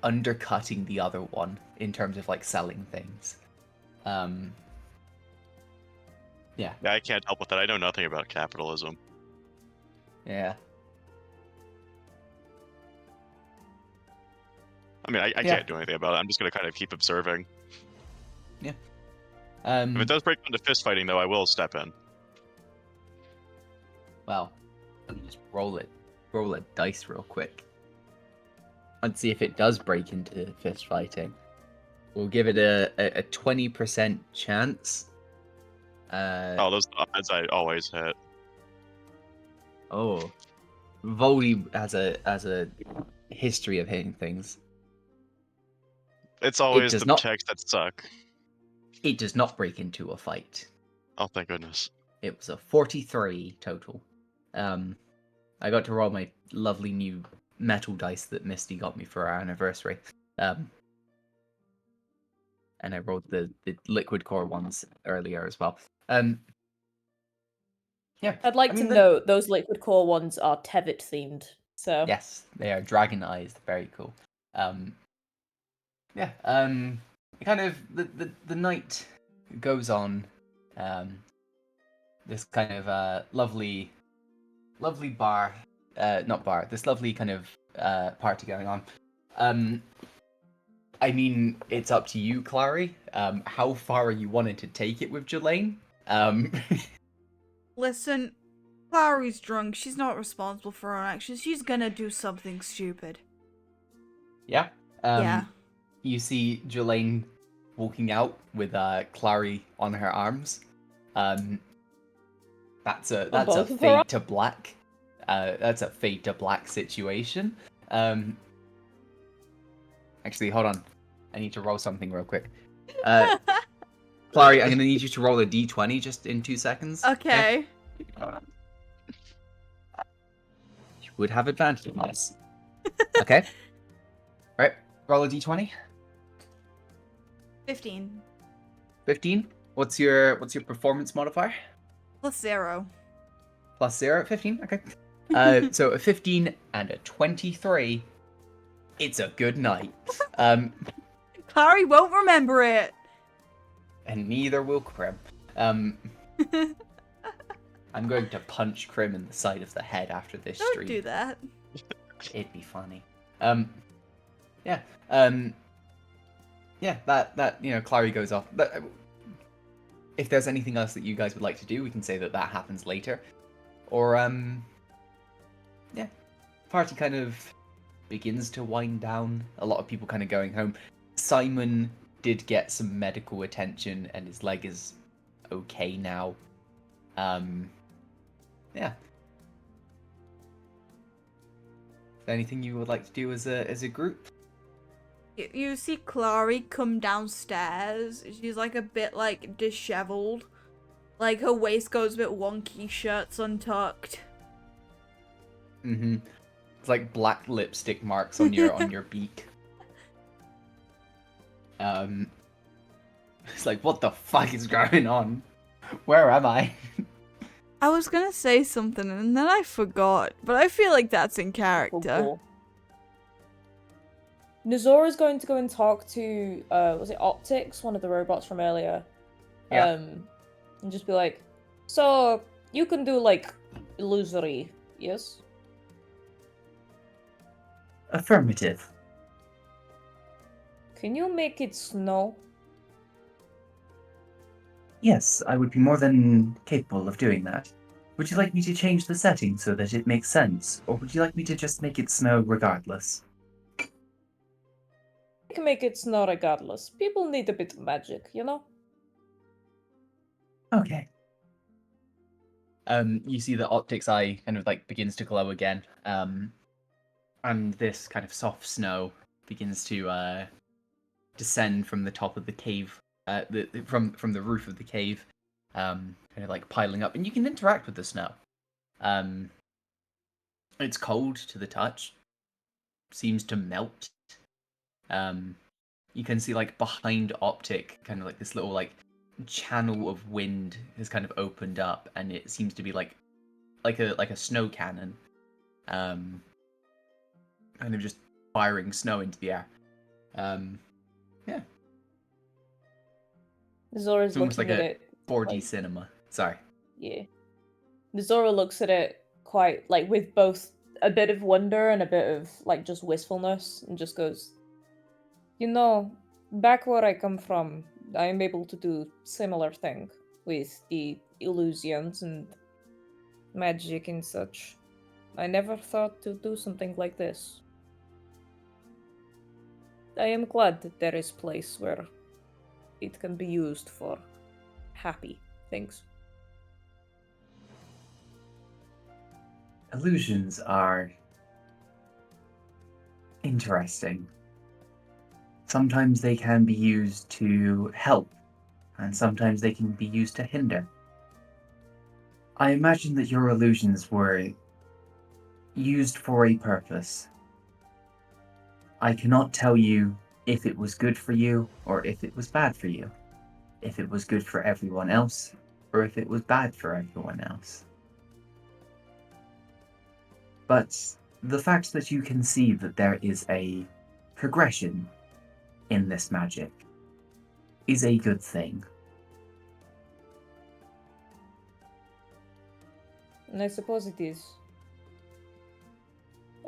undercutting the other one in terms of, selling things. Yeah. Yeah, I can't help with that. I know nothing about capitalism. Yeah. I mean, I Yeah. can't do anything about it. I'm just going to kind of keep observing. Yeah. If it does break into fist fighting, though, I will step in. Well, let me just roll a dice real quick. Let's see if it does break into fist fighting. We'll give it a 20% chance. Oh, those odds I always hit. Oh, Voldy has a history of hitting things. It's always does the not- checks that suck. It does not break into a fight. Oh, thank goodness. It was a 43 total. I got to roll my lovely new metal dice that Misty got me for our anniversary. And I rolled the liquid core ones earlier as well. Yeah. I'd like to note those liquid core ones are Tevit themed. So Yes, they are dragon eyes. Very cool. Yeah. Kind of the night goes on. This kind of lovely bar, not bar. This lovely kind of party going on. I mean, it's up to you, Clary. How far are you wanting to take it with Jelaine? Listen, Clary's drunk. She's not responsible for her actions. She's gonna do something stupid. Yeah. Yeah. You see Jelaine walking out with Clary on her arms. That's a both of her fade to black. That's a fade to black situation. Actually, hold on. I need to roll something real quick. Clary, I'm gonna need you to roll a d20 just in 2 seconds. Okay. Hold on. would have advantage on this. Okay. Alright, roll a d20. 15. 15. What's your performance modifier? +0. +0 at 15. Okay. So a 15 and a 23. It's a good night. Clary won't remember it. And neither will Krim. I'm going to punch Krim in the side of the head after this Don't stream. do that. It'd be funny. Yeah. Yeah, that Clary goes off. But if there's anything else that you guys would like to do, we can say that happens later. Or, yeah. Party kind of begins to wind down. A lot of people kind of going home. Simon did get some medical attention and his leg is okay now. Yeah. Anything you would like to do as a group? You see Clary come downstairs. She's like a bit like disheveled. Like her waist goes a bit wonky, shirt's untucked. Mm-hmm. It's like black lipstick marks on your beak. It's like, what the fuck is going on? Where am I? I was gonna say something and then I forgot, but I feel like that's in character. Cool. Nozora's going to go and talk to, was it Optics, one of the robots from earlier? Yeah. And just be like, so, you can do, like, illusory, yes? Affirmative. Can you make it snow? Yes, I would be more than capable of doing that. Would you like me to change the setting so that it makes sense, or would you like me to just make it snow regardless? I can make it snow regardless. People need a bit of magic, you know? Okay. You see the Optic's eye kind of like begins to glow again. And this kind of soft snow begins to descend from the top of the cave, from the roof of the cave, kind of like piling up, and you can interact with the snow. It's cold to the touch, seems to melt. You can see like behind Optic, kind of like this little like channel of wind has kind of opened up, and it seems to be like a snow cannon, kind of just firing snow into the air. Yeah, Nozora's it's almost looking like at a it. 4D like- cinema. Sorry. Yeah. Nozora looks at it quite, like, with both a bit of wonder and a bit of, like, just wistfulness, and just goes, you know, back where I come from, I am able to do similar thing with the illusions and magic and such. I never thought to do something like this. I am glad that there is place where it can be used for happy things. Illusions are interesting. Sometimes they can be used to help, and sometimes they can be used to hinder. I imagine that your illusions were used for a purpose. I cannot tell you if it was good for you or if it was bad for you, if it was good for everyone else or if it was bad for everyone else. But the fact that you can see that there is a progression in this magic is a good thing. And I suppose it is.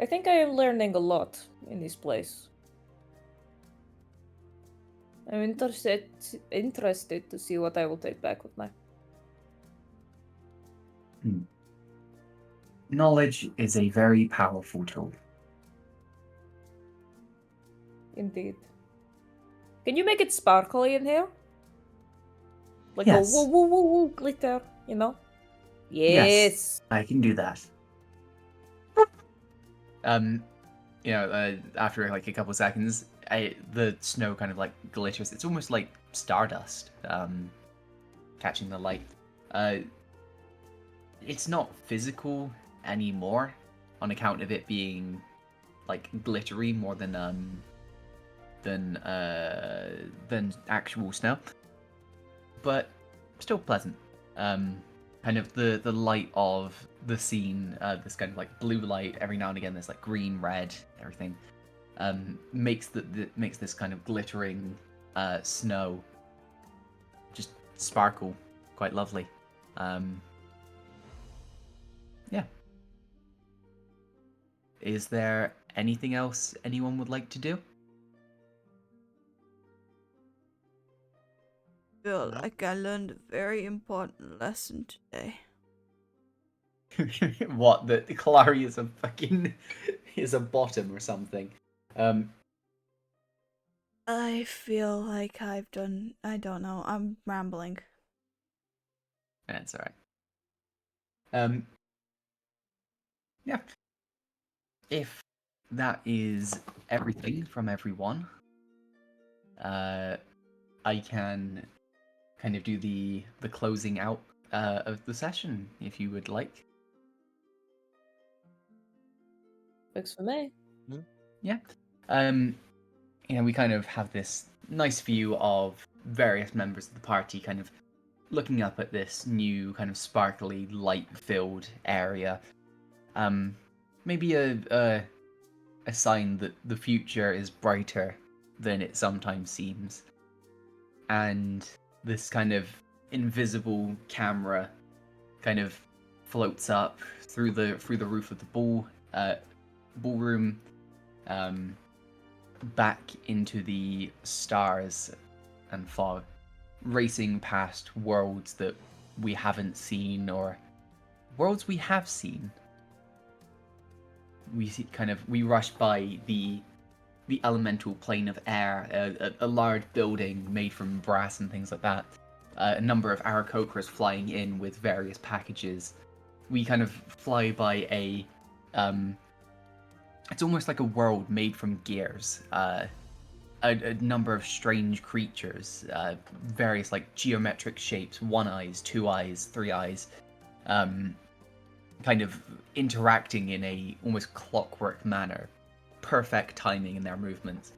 I think I am learning a lot in this place. I'm interested to see what I will take back with me. Knowledge is a very powerful tool. Indeed. Can you make it sparkly in here? Like Yes. a woo woo woo woo glitter, you know? Yes. I can do that. After like a couple seconds, the snow kind of like glitters. It's almost like stardust, catching the light. It's not physical anymore, on account of it being like glittery more than actual snow, but still pleasant. Kind of the light of the scene, this kind of like blue light every now and again. There's like green, red, everything. Makes makes this kind of glittering snow just sparkle, quite lovely. Yeah. Is there anything else anyone would like to do? Feel No. like I learned a very important lesson today. What, that Kalari is a fucking is a bottom or something? I feel like I don't know, I'm rambling. That's alright. Yeah. If that is everything from everyone, I can kind of do the closing out of the session if you would like. Works for me. Yeah. We kind of have this nice view of various members of the party kind of looking up at this new kind of sparkly light-filled area. Maybe a sign that the future is brighter than it sometimes seems. And this kind of invisible camera kind of floats up through the roof of the ballroom, back into the stars and fog, racing past worlds that we haven't seen or worlds we have seen. We rush by the elemental plane of air, a large building made from brass and things like that. A number of Aarakocras flying in with various packages. We kind of fly by it's almost like a world made from gears. A number of strange creatures, various like geometric shapes, 1 eyes, 2 eyes, 3 eyes, kind of interacting in a almost clockwork manner. Perfect timing in their movements.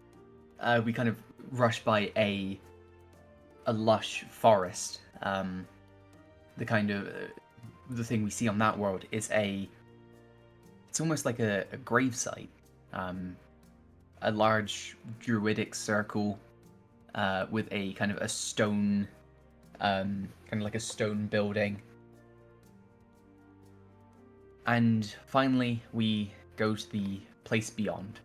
We kind of rush by a lush forest. The kind of the thing we see on that world is it's almost like a gravesite. A large druidic circle with a kind of a stone, kind of like a stone building. And finally, we go to the place beyond,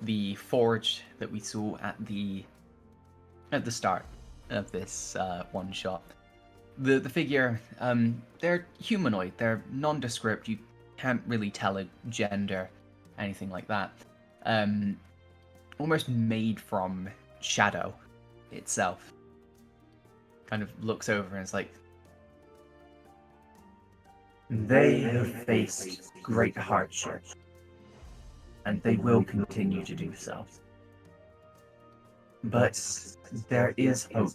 the forge that we saw at the start of this one shot. The figure, they're humanoid, they're nondescript. You can't really tell a gender, anything like that. Almost made from shadow itself. Kind of looks over and is like, They have faced great hardship, and they will continue to do so. But there is hope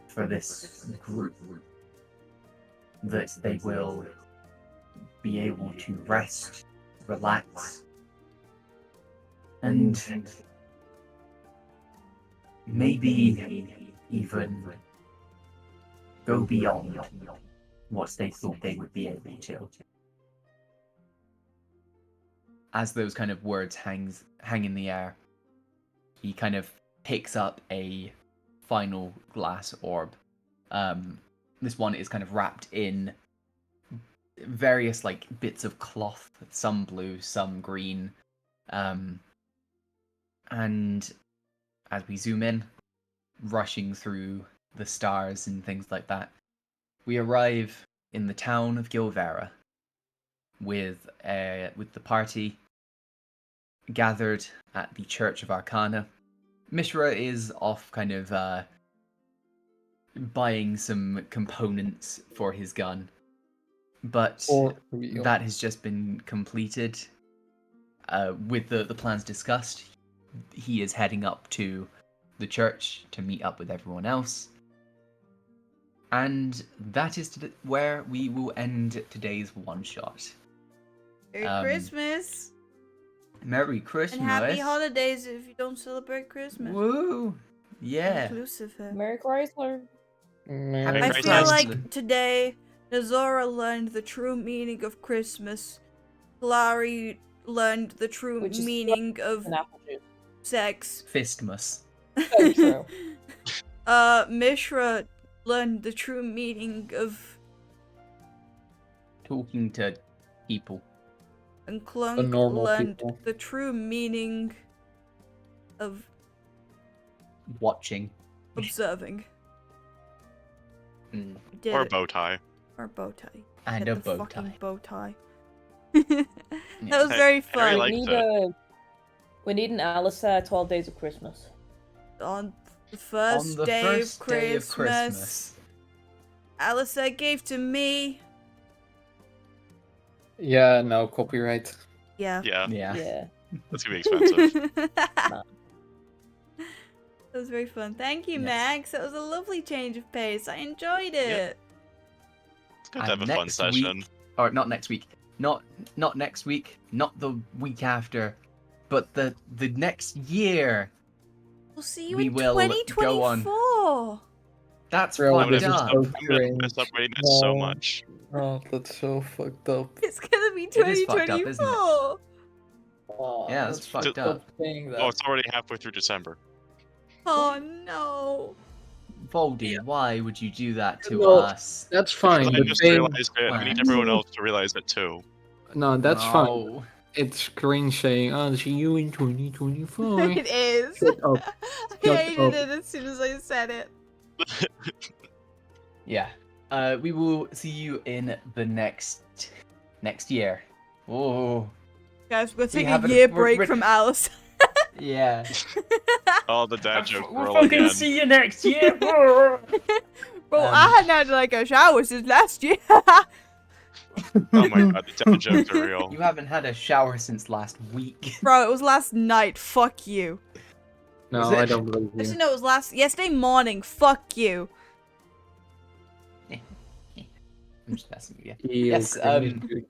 for this group, that they will be able to rest, relax, and maybe even go beyond what they thought they would be able to. as those kind of words hang in the air, he kind of picks up a final glass orb. This one is kind of wrapped in various like bits of cloth, some blue, some green. And as we zoom in, rushing through the stars and things like that, we arrive in the town of Gilvera with the party gathered at the Church of Arcana. Mishra is off kind of buying some components for his gun, but that has just been completed. With the plans discussed, he is heading up to the church to meet up with everyone else. And that is where we will end today's one shot. Merry Christmas. Merry Christmas. And happy holidays if you don't celebrate Christmas. Woo! Yeah. Inclusive here. Merry Chrysler. Happy I Merry feel Christmas. like today Nazora learned the true meaning of Christmas. Clary learned the true Which is meaning of An apple juice. sex. Fistmas. So true. Mishra learned the true meaning of, Talking to people. and Clunk normal learned people. the true meaning of Watching. observing. Mm. We did Or a it. bow tie. Or bow tie. And Get a the bow fucking tie. bow tie. That was Hey, very Harry fun. liked We need an Allysair 12 Days of Christmas. On the first, On the day, first of day Christmas, of Christmas. Allysair gave to me. Yeah, no copyright. Yeah. Yeah, Yeah. that's gonna be expensive. That was very fun. Thank you, Yes. Max. That was a lovely change of pace. I enjoyed it. It's good to have a fun next session. week, or not next week, not next week, not the week after, but the next year. We'll see you We in will go on. 2024. That's Bro, I'm gonna fucked this is up. so I'm gonna miss cringe. up waiting it so No. much. Oh, that's so fucked up. It's gonna be It is fucked up, 2024. isn't it? Oh, Yeah, that's fucked fucked up. saying that. Oh, it's already halfway through December. Oh no. Voldy, why would you do that to No. us? That's fine. I The just thing, realized it. I need everyone else to realize it too. no, that's fine. No. It's cringe saying, "Oh, see you in 2024." It is. Shut up. I Shut hated up. it as soon as I said it. Yeah. We will see you in the next year. Oh. Guys, we're We taking have a it- year we're- break from Alice. Yeah. Oh, the dad joke We'll roll fucking again. see you next year. Bro, I hadn't had like a shower since last year. Oh my god, the dad jokes are real. You haven't had a shower since last week. Bro, it was last night. Fuck you. No, Was it? I don't believe Actually, you. no, it was yesterday morning. Fuck you. I'm just messing with you. Ew, Yes, cringe, dude.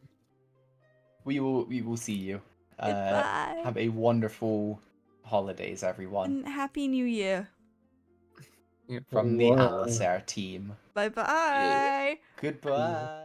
We will see you. Goodbye. Have a wonderful holidays, everyone. And Happy New Year. Yeah, From the what? Allysair team. Bye bye. Goodbye.